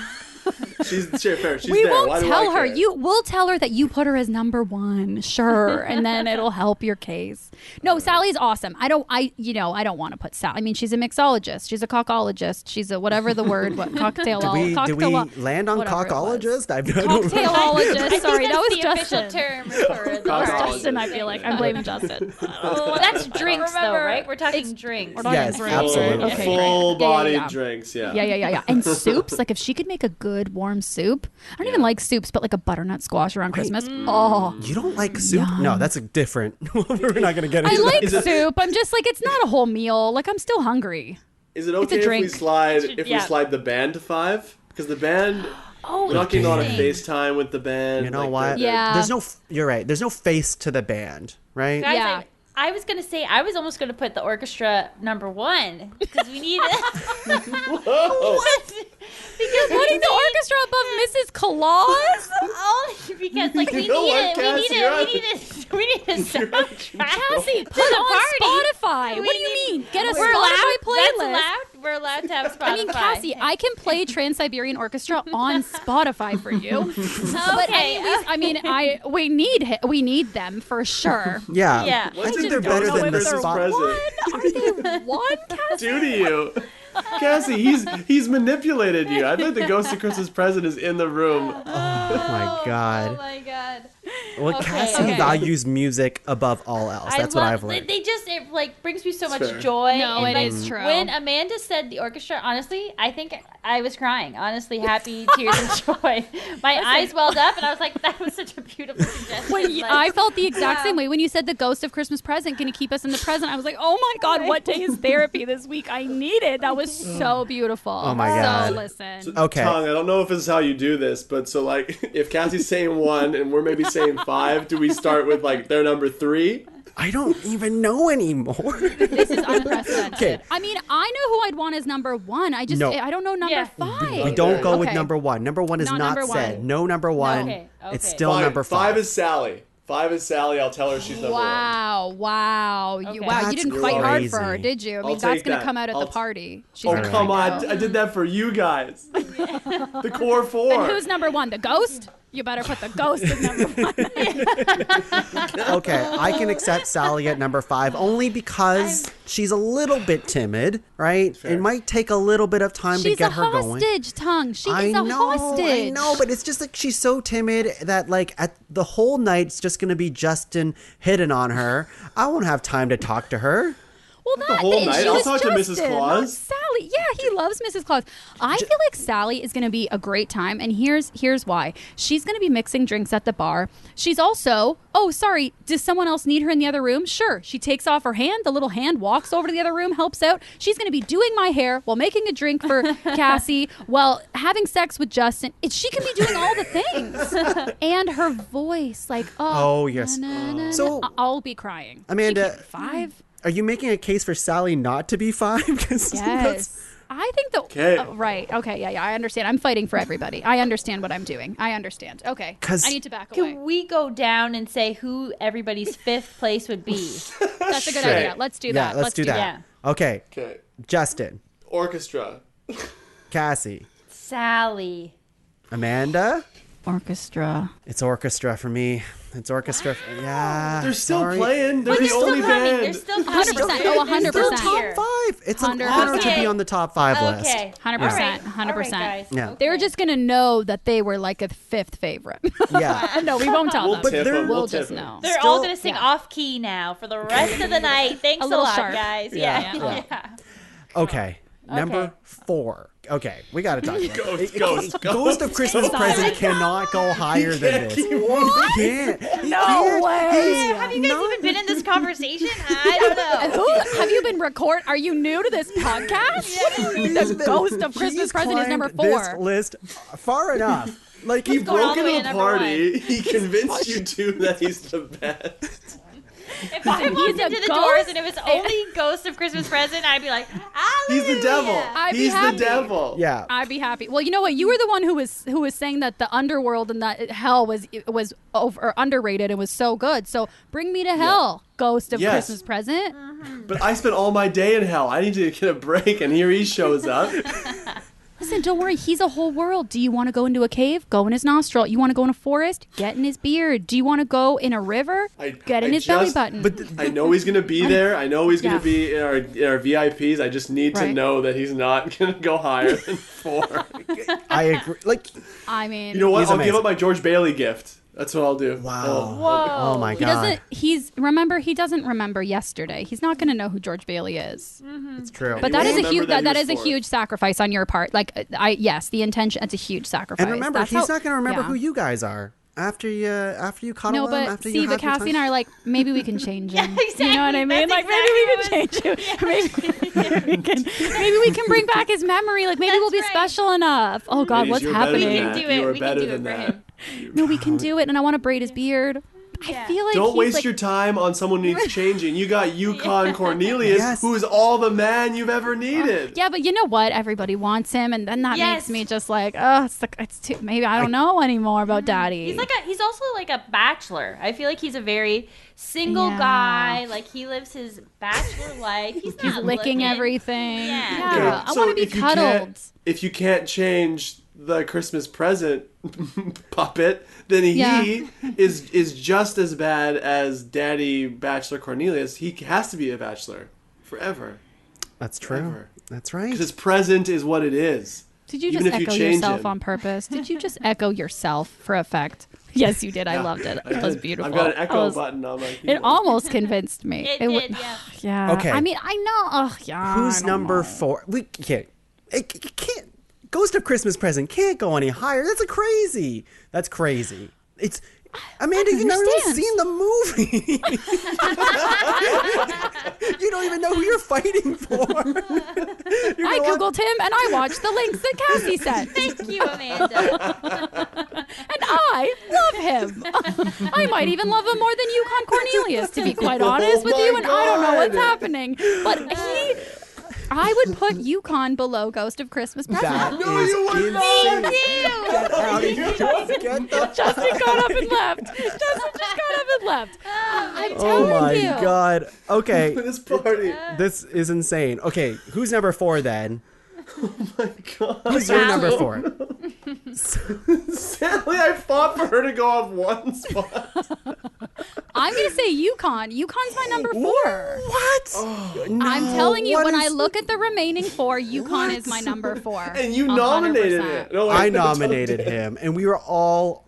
She's fair. She's We there. won't Why do tell I her. care? We'll tell her that you put her as number 1, sure, and then it'll help your case. No, Sally's awesome. I don't want to put Sally. I mean, she's a mixologist. She's a cockologist. She's a whatever the word. What cocktail? Did we land on whatever it was. cockologist? I don't Cocktailologist. Sorry, that was the official Justin. term for That was Cockologist. Justin. I feel like I'm blaming Justin. Oh, that's drinks, though, remember. right? We're talking drinks. We're talking Yes, drinks. absolutely. Okay, great. Full-bodied Yeah. drinks, yeah. Yeah. And soups, like if she could make a good warm soup. I don't even like soups, but like a butternut squash around Christmas. Oh, You don't like soup? No, that's a different. We're not going to get into I like Is it- soup. I'm just like, it's not a whole meal. Like I'm still hungry. Is it a okay if we drink. slide Yeah. the band to 5? Because the band, Oh, we're not getting a lot of interesting. FaceTime with the band. You know like, what? they're- Yeah. There's no. You're right. There's no face to the band, right? Guys, Yeah. I was gonna say I was almost gonna put the orchestra number 1 because we need Whoa. because putting the orchestra above Mrs. Claus? only because like we You know need what, it. Cass? We need a soundtrack. Cassie, put to it the on party. Spotify. We What do you need- mean? Get a We're allowed. Spotify playlist. That's allowed. We're allowed to have Spotify. I mean, Cassie, I can play Trans-Siberian Orchestra on Spotify for you. But Okay. we need them for sure. Yeah. Yeah. I think did they're better Ghost than of the Christmas spot. Present Are they one, Cassie? do to you? Cassie, he's manipulated you. I think the Ghost of Christmas Present is in the room. Oh my Oh god. my god. Well, Okay, Cassie okay. values music above all else. That's what I've learned. It like brings me so much fair. joy. No, and, it like, is true. When Amanda said the orchestra, honestly, I think I was crying. Honestly, happy tears of joy. My eyes welled up, and I was like, "That was such a beautiful suggestion." I felt the exact same way when you said the ghost of Christmas present. Can you keep us in the present? I was like, oh my God, what day is therapy this week? I need it. That was so beautiful. Oh my God. So listen. Okay. Tuong, I don't know if this is how you do this, but so like if Cassie's saying 1 and we're maybe saying 5, do we start with like their number 3? I don't even know anymore. This is unprecedented. Okay. I mean, I know who I'd want as number 1. I don't know number Yeah. 5. We don't go with Okay. number 1. Number 1 is Not not number said. one. No number 1. Okay, It's okay. still number 5. 5 is Sally. 5 is Sally. I'll tell her she's number 1. Wow. Okay. You That's didn't fight hard for her, crazy. did you? I I'll mean, that's take going to that. come out at I'll the t- party. She's Oh, gonna come find on. out. I did that for you guys. The core 4. And who's number 1? The ghost? You better put the ghost as number 1. Okay, I can accept Sally at number 5 only because she's a little bit timid, right? It might take a little bit of time to She's a get her going. hostage, Tongue. She I is a know, hostage. I know, but it's just like she's so timid that like at the whole night's just gonna be Justin hitting on her. I won't have time to talk to her. Well, the whole night? she I'll was talk to Mrs. Justin, Claus. not Sally. Yeah, he loves Mrs. Claus. I feel like Sally is going to be a great time, and here's why. She's going to be mixing drinks at the bar. She's also, oh, sorry, does someone else need her in the other room? Sure. She takes off her hand. The little hand walks over to the other room, helps out. She's going to be doing my hair while making a drink for Cassie, while having sex with Justin. She can be doing all the things. And her voice, like, Oh, yes. So- I'll be crying. Amanda- She can't be 5? Are you making a case for Sally not to be 5? 'Cause Yes. I think the Okay. right. Okay, yeah, I understand. I'm fighting for everybody. I understand what I'm doing. I understand. Okay. 'Cause- I need to back away. Can we go down and say who everybody's 5th place would be? That's a good Sure. idea. Let's do that. Yeah, let's do that. that. Okay, Okay. Justin, Orchestra. Cassie, Sally. Amanda. Orchestra. It's orchestra for me. It's orchestra. Yeah. They're still sorry. playing. They're the only band. They're still coming. 100%. Oh, 100%. They're They're top here. 5. It's an 100%. honor to Okay. be on the top 5 list. Okay. 100%. All right. 100%. All right, guys. Yeah. Okay. They're just gonna know that they were like a 5th favorite. Yeah. No, we won't tell We'll them. But tip they're- 'em, We'll tip just 'em. know. They're Still- all going to sing yeah. off key now for the rest of the night. Thanks a little lot, sharp. guys. Yeah. Yeah. Yeah. Okay. Number 4. Okay, we got to talk about it. Ghost of Christmas Present cannot go higher than this. He can't. No way. Have you guys even been in this conversation? I don't know. Who have you been Are you new to this podcast? What do you mean the ghost of Christmas He's present is number climbed 4? This list far enough. Like He going all broke the way into to a number party. He convinced you two that he's the best. If I walked a into the ghost? doors and it was only Ghost of Christmas Present, I'd be like, He's the devil. I'd be He's the happy. devil. Yeah. I'd be happy. Well, you know what? You were the one who was saying that the underworld and that hell was over or underrated and was so good. So bring me to hell, Ghost of Yes. Christmas Present. But I spent all my day in hell. I need to get a break, and here he shows up. Listen, don't worry. He's a whole world. Do you want to go into a cave? Go in his nostril. You want to go in a forest? Get in his beard. Do you want to go in a river? Get in his belly button. But I know he's gonna be there. I know he's gonna Yeah. be in our VIPs. I just need to Right. know that he's not gonna go higher than 4. I agree. Like, I mean, You know what? He's I'll give amazing. up my George Bailey gift. That's what I'll do. wow. Oh my he God. doesn't. He doesn't remember yesterday. He's not going to know who George Bailey is. It's true. But He that won't is a remember huge. that That he is was a four. huge sacrifice on your part. Like, yes, the intention. It's a huge sacrifice. And remember, That's he's how- not going to remember yeah. who you guys are after you cuddle No, him. but after see, you but have your Cassie and time. I are like, maybe we can change him. You know what I exactly. mean? That's Like, maybe we can exactly change him. Maybe we can bring back his memory. Like, maybe we'll be That's right. special enough. Oh God, Ladies, what's you're better happening? than We can that. do it. You are We can better do it than for that. him. No, we can do it, and I want to braid his beard. I feel like Don't he's waste like, your time on someone who needs changing. You got Yukon Cornelius, Yes. who is all the man you've ever needed. Yeah, but you know what? Everybody wants him, and then that Yes. makes me just like, oh, it's too. Maybe I don't know anymore about Daddy. He's also like a bachelor. I feel like he's a very single Yeah. guy. Like he lives his bachelor life. He's not He's licking looking. everything. Yeah. Okay, I so want to be if you cuddled. if you can't change the Christmas present puppet, then he is just as bad as Daddy Bachelor Cornelius. He has to be a bachelor forever. That's true. Forever. That's right. Because his present is what it is. Did you Even just if you echo change yourself him. on purpose? Did you just echo yourself for effect? Yes, you did. I loved it. That was beautiful. I've got an echo That button on my It keyboard. almost convinced me. It wa- did, yeah. Yeah. Okay. I mean, I know. Oh, yeah. Who's I don't number know. 4? We can't. It can't. Ghost of Christmas Present can't go any higher. That's crazy. That's crazy. It's Amanda. You've never even understand. seen the movie. You don't even know who you're fighting for. I googled him and I watched the links that Cassie sent, Thank you, Amanda. and I love him. I might even love him more than Yukon Cornelius, to be quite honest with my you. And I don't know what's God. happening, but I would put Yukon below Ghost of Christmas Present. That is you would insane. not. Get out of here. Get the Justin got up and left. Justin just got up and left. I'm Oh telling my you. god. Okay. This party. This is insane. Okay, who's number 4 then? My God. Who's your number 4? Sadly, I fought for her to go off one spot. I'm going to say Yukon. Yukon's my number 4. What? No, I'm telling you, what when I is- look at the remaining 4, Yukon is my number 4. And you nominated 100%. it. No, I wait, nominated him, and we were all.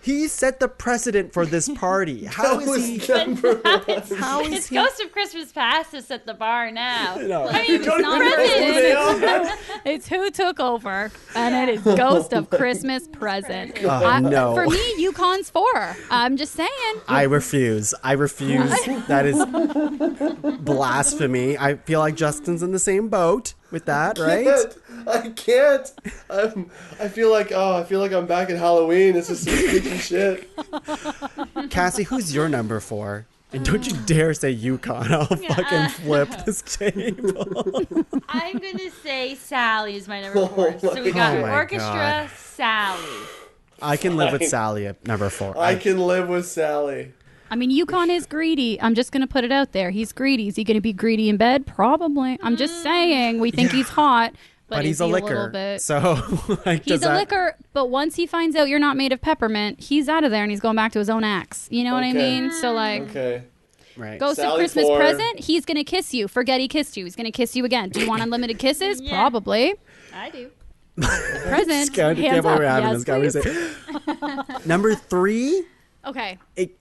He set the precedent for this party. How That is was he? number one. How is It's he? Ghost of Christmas Past to set the bar now. No. I mean, Don't not even know who they are. It's who took over, and it is Ghost of Christmas Present. no. For me, Yukon's 4. I'm just saying. I refuse. I refuse. That is blasphemy. I feel like Justin's in the same boat with that, right? I can't. I feel like I'm back at Halloween. It's just some freaky shit. Cassie, who's your number 4? And don't you dare say Yukon. I'll fucking flip this table. I'm going to say Sally is my number 4. So we got Oh my Orchestra, God. Sally. I can live with Sally at number 4. I can live with Sally. I mean, Yukon is greedy. I'm just going to put it out there. He's greedy. Is he going to be greedy in bed? Probably. I'm just saying. We think he's hot, but he's is a he liquor. little bit? So, like, He's does a that- liquor, but once he finds out you're not made of peppermint, he's out of there and he's going back to his own axe. You know what I Okay. mean? So, like, Okay. Right. Ghost of Sally Christmas 4. Present, he's going to kiss you. Forget he kissed you. He's going to kiss you again. Do you want unlimited kisses? Yeah. Probably. I do. Present. Can't Hands believe up. we're having Yes, this please. conversation. Number 3? Okay. It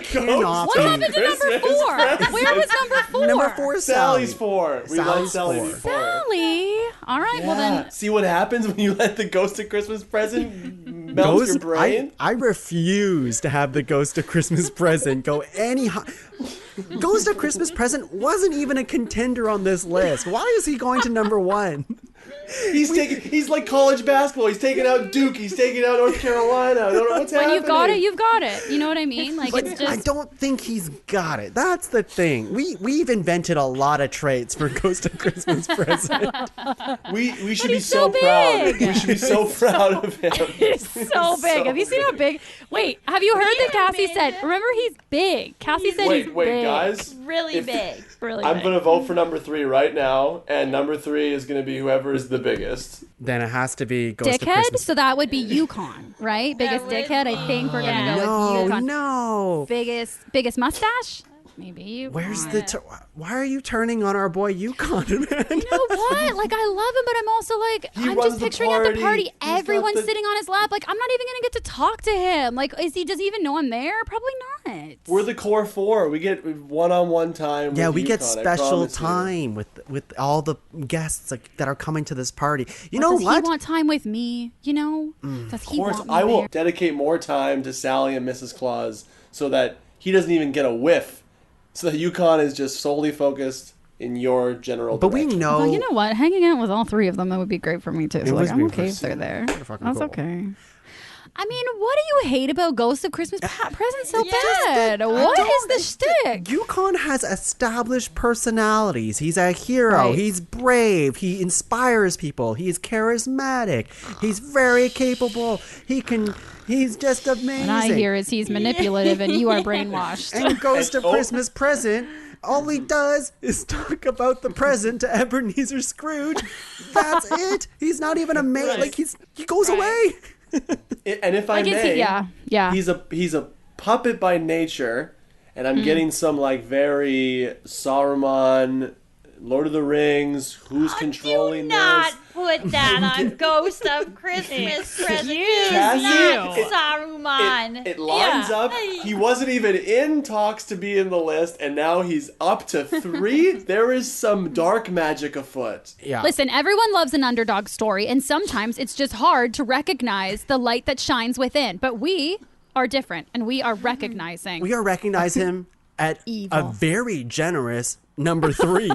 cannot What be. happened to number 4? Where was number 4? Number 4 is Sally. Sally's 4. We let Sally's Sally be 4. 4. Sally. All right. Well, Yeah. then. See what happens when you let the Ghost of Christmas Present melt your brain? I refuse to have the Ghost of Christmas Present go any high. Ghost of Christmas Present wasn't even a contender on this list. Why is he going to number 1? He's like college basketball. He's taking out Duke. He's taking out North Carolina. I don't know what's When happening. you've got it, you've got it. You know what I mean? Like, But it's I just. don't think he's got it. That's the thing. We've invented a lot of traits for Ghost of Christmas Present. We should be he's so so proud. big. We should be so proud of him. It's so big. Have you seen how big? Wait, have you heard that Cassie said? Remember, he's big. Cassie said he's Wait, big. guys. Really If- big. Really I'm big. gonna vote for number 3 right now, and number 3 is gonna be whoever is the biggest. Then it has to be Ghost of Dickhead, Christmas. so that would be Yukon, right? Biggest would- dickhead. I think we're gonna go No, with Yukon. no. Biggest mustache. Maybe Yukon. Where's the? Why are you turning on our boy Yukon, Amanda? You know what? Like, I love him, but I'm also like, He I'm runs just the picturing at the party. party, He's got everyone's the- sitting on his lap. Like, I'm not even gonna get to talk to him. Like, does he even know I'm there? Probably not. We're the core 4. We get one-on-one time. Yeah, with we get Yukon, I special promise you. time with all the guests that are coming to this party. You Does know he what? want time with me? You know? Does Of he course, want me I will there? dedicate more time to Sally and Mrs. Claus so that he doesn't even get a whiff. So that Yukon is just solely focused in your general But we direction. know. Well, you know what? Hanging out with all 3 of them, that would be great for me too. So, would like, I'm be okay if pretty- they're there. pretty fucking That's cool. okay. I mean, what do you hate about Ghost of Christmas Present so It's just bad? that- What I is don't- the it's that shtick? Yukon has established personalities. He's a hero. Right. He's brave. He inspires people. He's charismatic. He's very capable. He's just amazing. What I hear is he's manipulative and you are brainwashed. And Ghost of Oh. Christmas Present, all he does is talk about the present to Ebenezer Scrooge. That's it. He's not even a mate. Right. Like he goes away. And if I I guess may, yeah. he's a puppet by nature, and I'm getting some like very Saruman, Lord of the Rings, who's controlling Do not this. put put that on Ghost of Christmas Present. Cassie, Not it- Saruman. It lines up. He wasn't even in talks to be in the list, and now he's up to 3. There is some dark magic afoot. Yeah. Listen, everyone loves an underdog story, and sometimes it's just hard to recognize the light that shines within. But we are different, and we are recognizing. We are recognize him at a very generous number 3.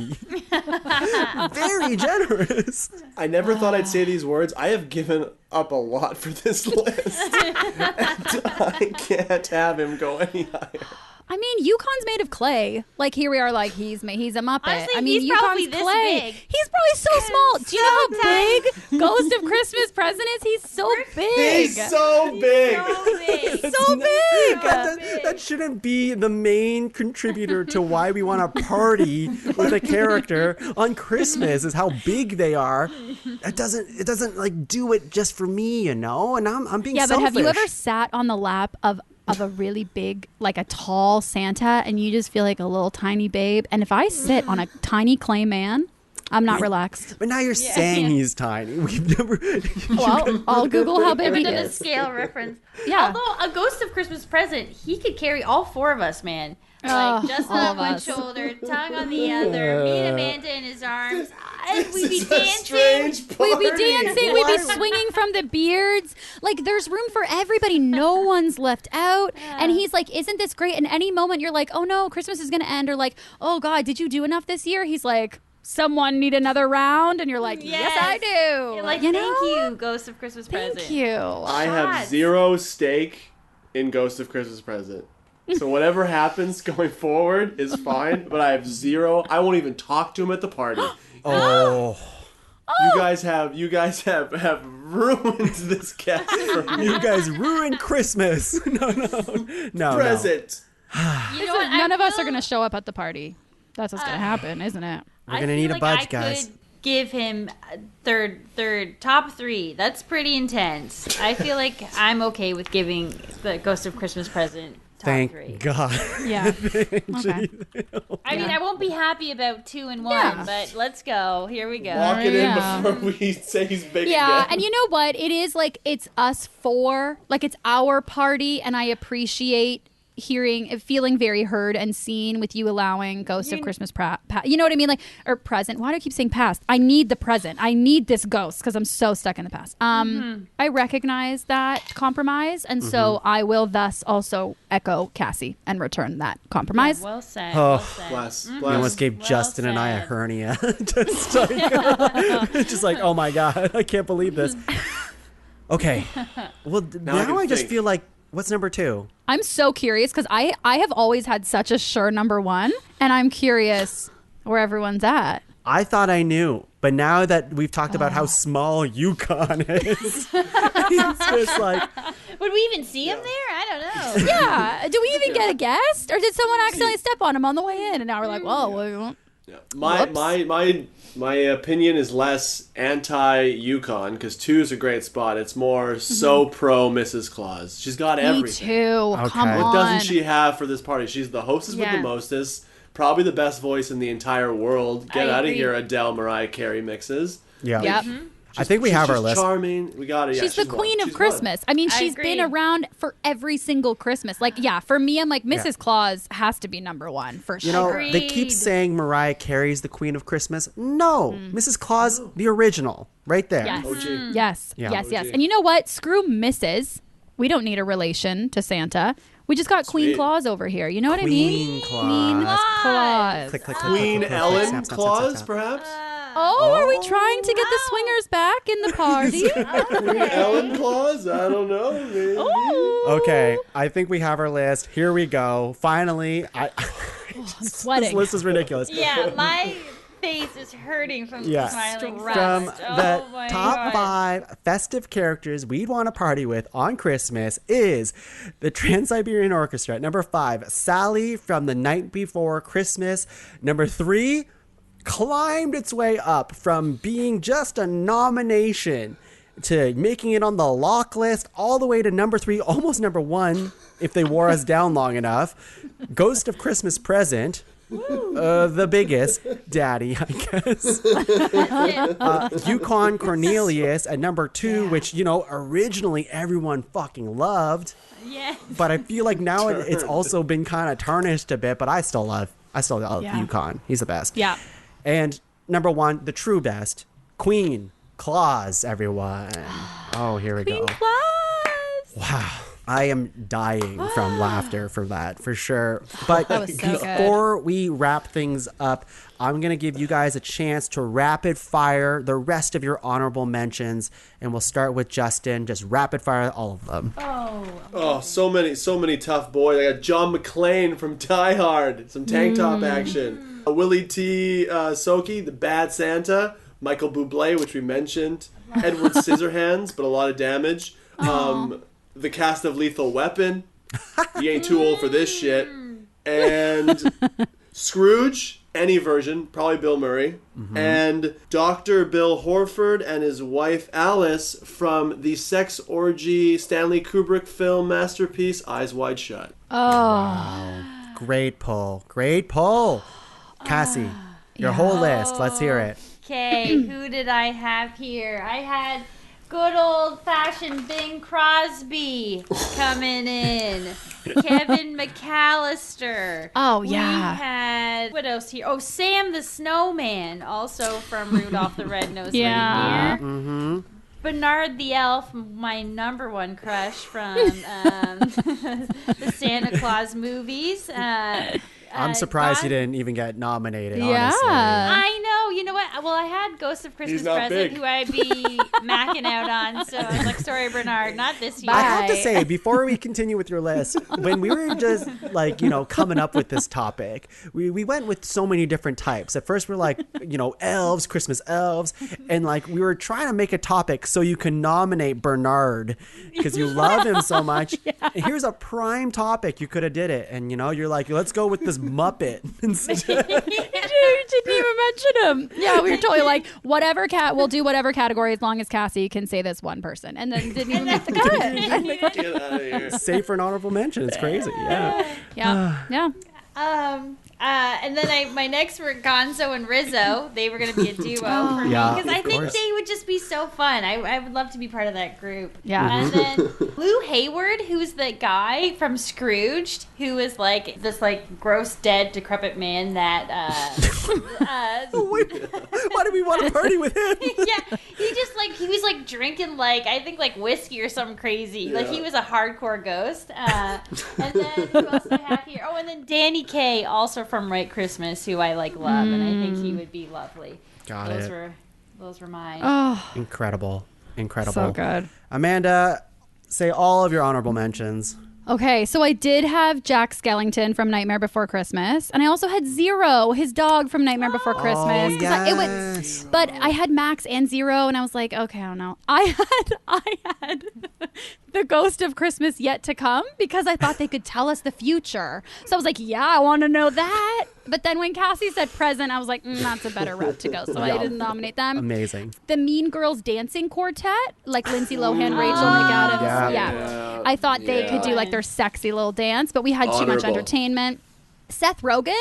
Very generous. I never thought I'd say these words. I have given up a lot for this list. And I can't have him go any higher. I mean, Yukon's made of clay. Like, here we are, like, he's a Muppet. Honestly, I mean, he's probably Yukon's this clay. big. He's probably so small. Do you know how big Ghost of Christmas Present is? He's so big. He's so big. So big. That shouldn't be the main contributor to why we want to party with a character on Christmas, is how big they are. It doesn't like do it just for me, you know? And I'm being Yeah, selfish. but have you ever sat on the lap of a really big, like a tall Santa, and you just feel like a little tiny babe? And if I sit on a tiny clay man, I'm not relaxed. But now you're saying he's tiny. We've never. Well, I'll Google how big Never he done a is. scale reference. Yeah. Although a Ghost of Christmas Present, he could carry all 4 of us, man. Oh, Like, just all on of one us. shoulder, tongue on the other, me and Amanda in his arms. And we'd be It's a dancing. strange We'd be party. dancing, we'd be swinging from the beards. Like, there's room for everybody. No one's left out. And he's like, isn't this great? And any moment you're like, oh no, Christmas is going to end. Or like, oh God, did you do enough this year? He's like, someone need another round? And you're like, yes, I do. You're like, You thank know? you, Ghost of Christmas Present. Thank you. I have Shots. 0 stake in Ghost of Christmas Present. So whatever happens going forward is fine, but I have 0. I won't even talk to him at the party. Oh. You guys have ruined this cast for me. You guys ruined Christmas. No. Present. You know what? None of us are feel- going to show up at the party. That's what's going to happen, isn't it? We're gonna need a feel budge, I guys. Could give him third, top 3. That's pretty intense. I feel like I'm okay with giving the Ghost of Christmas Present top Thank 3. God. Yeah. Okay. I mean, I won't be happy about 2 and 1, Yeah. but let's go. Here we go. Walk it Yeah. in before we say he's big Yeah, again. and you know what? It is like it's us 4. Like, it's our party, and I appreciate feeling very heard and seen with you allowing Ghost of Christmas you know what I mean? Like, or present. Why do I keep saying past? I need the present. I need this ghost because I'm so stuck in the past. I recognize that compromise, and so I will thus also echo Cassie and return that compromise. Well said. Oh. Well said. Bless. You Bless. almost gave Well Justin and I a said. hernia. Just like, oh my God, I can't believe this. Okay. Well, now can I just think. feel like, what's number 2? I'm so curious because I have always had such a sure number 1, and I'm curious where everyone's at. I thought I knew, but now that we've talked about how small Yukon is, it's just like, Would we even see him there? I don't know. Yeah. Do we even get a guest? Or did someone accidentally step on him on the way in? And now we're like, well, Yeah. Whoops. My opinion is less anti-Yukon because 2 is a great spot. It's more so pro Mrs. Claus. She's got me everything. too. Come on. What doesn't she have for this party? She's the hostess with Yeah. the mostest. Probably the best voice in the entire world. Get I out of agree. here, Adele, Mariah Carey mixes. yeah. Yep. I think we She's have our just list. Charming. We got it. Yeah, She's the queen of She's Christmas. I mean, I she's agree. been around for every single Christmas. Like, yeah, for me, I'm like, Mrs. Claus has to be number 1 for You sure. know, Agreed. they keep saying Mariah Carey's the queen of Christmas. No, Mrs. Claus, the original, right there. Yes. OG. Yes. Yeah. Yes. Yes. OG. And you know what? Screw Mrs. We don't need a relation to Santa. We just got Queen Sweet. Claus over here. You know what I mean? Queen Claus. Queen Claus. Click, click, click, Queen click, click, click, Ellen snap, snap, snap, Claus, snap. perhaps? Oh, are we trying to get the swingers back in the party? Queen Ellen Claus? I don't know. Maybe. Oh. Okay, I think we have our list. Here we go. Finally, I'm this sweating. list is ridiculous. Yeah, my face is hurting from Yeah. smiling. From so the oh my top God. 5 festive characters we'd want to party with on Christmas is the Trans-Siberian Orchestra. Number 5, Sally from The Night Before Christmas. Number 3, climbed its way up from being just a nomination to making it on the lock list all the way to number 3, almost number 1 if they wore us down long enough. Ghost of Christmas Present. the biggest daddy, I guess. Yukon Cornelius at number 2, which, originally everyone fucking loved. Yes. But I feel like now it's also been kind of tarnished a bit, but I still love Yukon. He's the best. Yeah. And number 1, the true best, Queen Claus, everyone. Oh, here we go. Claus. Wow. I am dying from laughter for that, for sure. But That was so before we wrap things up, I'm going to give you guys a chance to rapid fire the rest of your honorable mentions. And we'll start with Justin. Just rapid fire all of them. Oh, so many tough boys. I got John McClane from Die Hard, some tank top action. Willie T. Soki, the Bad Santa. Michael Bublé, which we mentioned. Edward Scissorhands, but a lot of damage. The cast of Lethal Weapon. You ain't too old for this shit. And Scrooge, any version, probably Bill Murray. And Dr. Bill Horford and his wife Alice from the sex orgy Stanley Kubrick film masterpiece Eyes Wide Shut. Great pull. Great pull. Cassie, your whole list. Let's hear it. Okay, who did I have here? I had good old-fashioned Bing Crosby coming in. Kevin McAllister. Oh, We yeah. had, what else here? Oh, Sam the Snowman, also from Rudolph the Red-Nosed Yeah. Reindeer. Bernard the Elf, my number one crush from the Santa Claus movies. I'm surprised Don- you didn't even get nominated, Yeah. honestly. I know. You know what? Well, I had Ghost of Christmas not Present, big. who I'd be macking out on. So I was like, sorry, Bernard, not this year. I have to Bye. say, before we continue with your list, when we were just coming up with this topic, we went with so many different types. At first, we're like, elves, Christmas elves, and we were trying to make a topic so you can nominate Bernard because you love him so much. And here's a prime topic. You could have did it, and you're like, let's go with this Muppet instead. You didn't even mention him. Yeah, we were totally like, we'll do whatever category as long as Cassie can say this one person. And then didn't even make the cut. Get out of here. Save for an honorable mention. It's crazy. Yeah. Yeah. And then my next were Gonzo and Rizzo. They were going to be a duo for me Yeah, because I of think course. they would just be so fun. I would love to be part of that group. Yeah. And then Lou Hayward, who's the guy from Scrooged, who is like this gross, dead, decrepit man that. Why do we want to party with him? Yeah, he was drinking I think whiskey or something crazy. Like he was a hardcore ghost. And then who else do I have here? Oh, and then Danny Kaye, also from White Christmas, who I love, and I think he would be lovely. Got those it. Those were mine. Oh, Incredible. so good. Amanda, say all of your honorable mentions. Okay, so I did have Jack Skellington from Nightmare Before Christmas, and I also had Zero, his dog from Nightmare Before Christmas. 'Cause but I had Max and Zero, and I was like, okay, I don't know. I had the Ghost of Christmas Yet to Come because I thought they could tell us the future. So I was like, yeah, I want to know that. But then when Cassie said present, I was like, that's a better route to go. So I didn't nominate them. Amazing. The Mean Girls Dancing Quartet, like Lindsay Lohan, Rachel McAdams. Yeah. I thought they could do their sexy little dance, but we had too much Honorable. entertainment. Seth Rogen,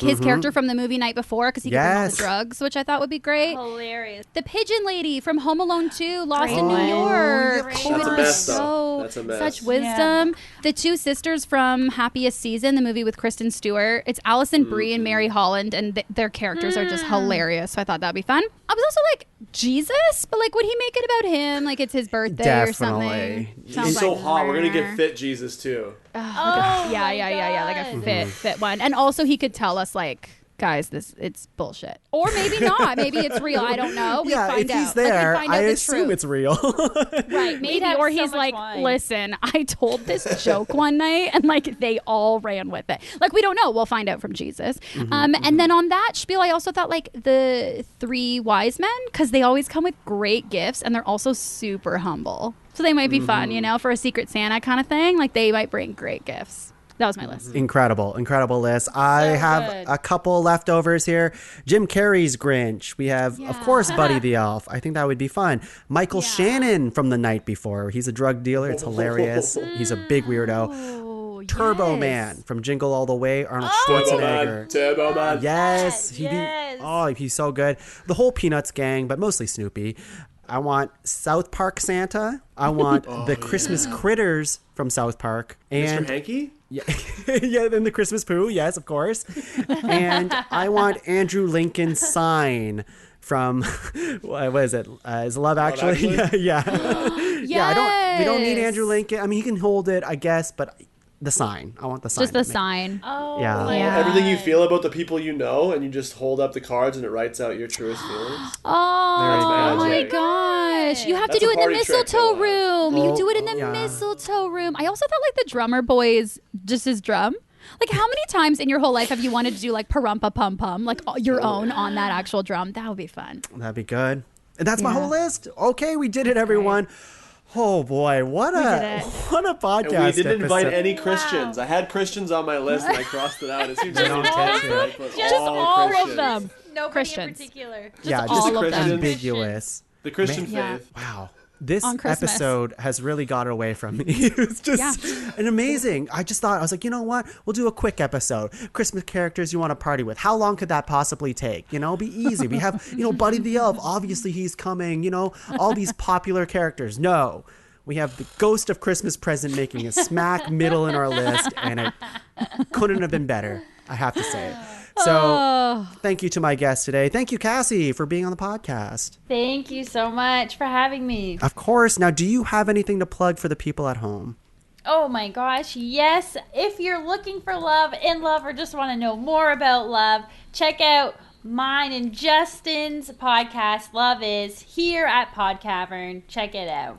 his character from the movie Night Before, because he could bring all the drugs, which I thought would be great. Hilarious. The Pigeon Lady from Home Alone 2, Lost in New Great. York. Great. She That's would a be mess, though. That's a mess. such wisdom. The two sisters from Happiest Season, the movie with Kristen Stewart. It's Allison Brie and Mary Holland, and their characters are just hilarious. So I thought that'd be fun. I was also like, Jesus, but would he make it about him? Like it's his birthday or something. Definitely. Sounds He's so like, hot. We're gonna "Meh." get fit Jesus too. Yeah, like a fit one. And also he could tell us guys, it's bullshit. Or maybe not. Maybe it's real. I don't know. We'd Yeah, find if out. he's there, We'd find out I the assume truth. it's real. Right, maybe. have Or so he's much like, wine. listen, I told this joke one night and they all ran with it. We don't know. We'll find out from Jesus. And then on that spiel, I also thought the three wise men, because they always come with great gifts and they're also super humble. So they might be fun, for a Secret Santa kind of thing. They might bring great gifts. That was my list. Incredible list. I have good. a couple leftovers here. Jim Carrey's Grinch. We have, of course, Buddy the Elf. I think that would be fun. Michael Shannon from The Night Before. He's a drug dealer. It's hilarious. He's a big weirdo. Oh, Turbo Yes. Man from Jingle All the Way, Arnold Turbo Schwarzenegger. Turbo Man. Yes, Yes. he's so good. The whole Peanuts gang, but mostly Snoopy. I want South Park Santa. I want the Christmas Critters from South Park. And Mr. Hanky? yeah, yeah, then the Christmas Pooh, yes, of course. And I want Andrew Lincoln's sign from what is it? Is it Love Actually? Actually? Yeah. We don't need Yes. Andrew Lincoln. I mean, he can hold it, I guess, but the sign. I want the sign. Just the sign. Oh, Yeah. my Yeah. God. Everything you feel about the people you know, and you just hold up the cards and it writes out your truest feelings. Oh my magic. gosh. You have to That's do a it in the party trick, mistletoe though. room. You do it in the yeah. mistletoe room. I also thought like the drummer boy is just his drum. Like how many times in your whole life have you wanted to do like parumpa pum pum, like your own on that actual drum? That would be fun. That'd be good. And that's my Yeah. whole list. Okay, we did it, everyone. Oh boy, what did a it. podcast! And we didn't invite episode. any Christians. I had Christians on my list and I crossed it out. As soon as don't I touch did, it. I put Just all of Christians. them. Nobody Christians. in particular. Yeah, all just of them. ambiguous. The Christian Yeah. faith. Wow. This On Christmas. episode has really got away from me. It was just an amazing. I just thought, I was like, you know what? We'll do a quick episode. Christmas characters you want to party with. How long could that possibly take? You know, be easy. We have, Buddy the Elf. Obviously, he's coming. All these popular characters. No. We have the Ghost of Christmas Present making a smack middle in our list, and it couldn't have been better, I have to say. So thank you to my guest today. Thank you, Cassie, for being on the podcast. Thank you so much for having me. Of course. Now, do you have anything to plug for the people at home? Oh my gosh, yes. If you're looking for love in love or just want to know more about love, check out mine and Justin's podcast, Love Is, here at Pod Cavern. Check it out.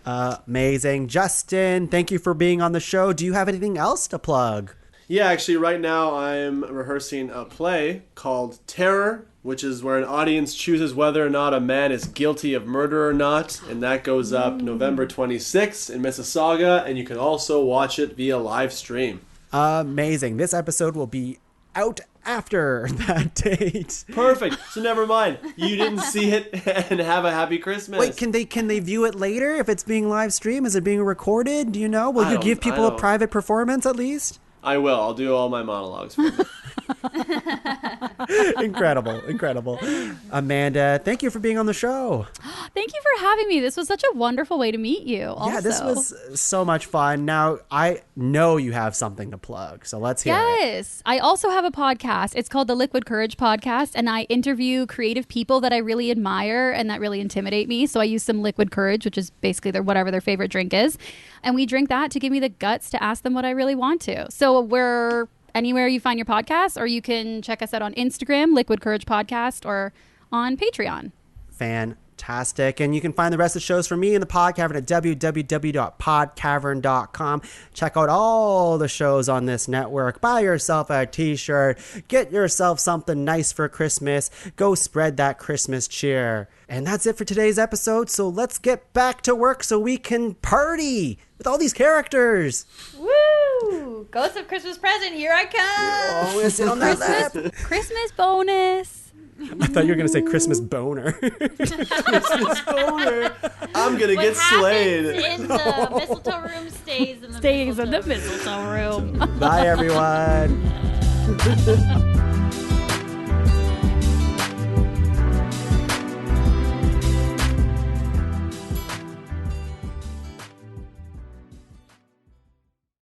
Amazing. Justin, thank you for being on the show. Do you have anything else to plug? Yeah, actually, right now I'm rehearsing a play called Terror, which is where an audience chooses whether or not a man is guilty of murder or not. And that goes up November 26th in Mississauga. And you can also watch it via live stream. Amazing. This episode will be out after that date. Perfect. So never mind. You didn't see it and have a happy Christmas. Wait, can they view it later if it's being live streamed? Is it being recorded? Do you know? Will you give people a private performance at least? I will. I'll do all my monologues for you. Incredible. Amanda, thank you for being on the show. Thank you for having me. This was such a wonderful way to meet you. Also. Yeah, this was so much fun. Now, I know you have something to plug, so let's hear it. Yes. I also have a podcast. It's called the Liquid Courage Podcast, and I interview creative people that I really admire and that really intimidate me. So I use some liquid courage, which is basically whatever their favorite drink is. And we drink that to give me the guts to ask them what I really want to. So we're anywhere you find your podcast, or you can check us out on Instagram, Liquid Courage Podcast, or on Patreon. Fantastic. And you can find the rest of the shows from me in the Pod Cavern at www.podcavern.com. Check out all the shows on this network. Buy yourself a t-shirt. Get yourself something nice for Christmas. Go spread that Christmas cheer. And that's it for today's episode. So let's get back to work so we can party with all these characters. Woo! Ghost of Christmas Present, here I come! Oh, sit on that lap. Christmas bonus. I thought you were going to say Christmas boner. Christmas boner. I'm going to What get slayed. happens in the mistletoe room stays in the mistletoe room. mistletoe room. Bye, everyone.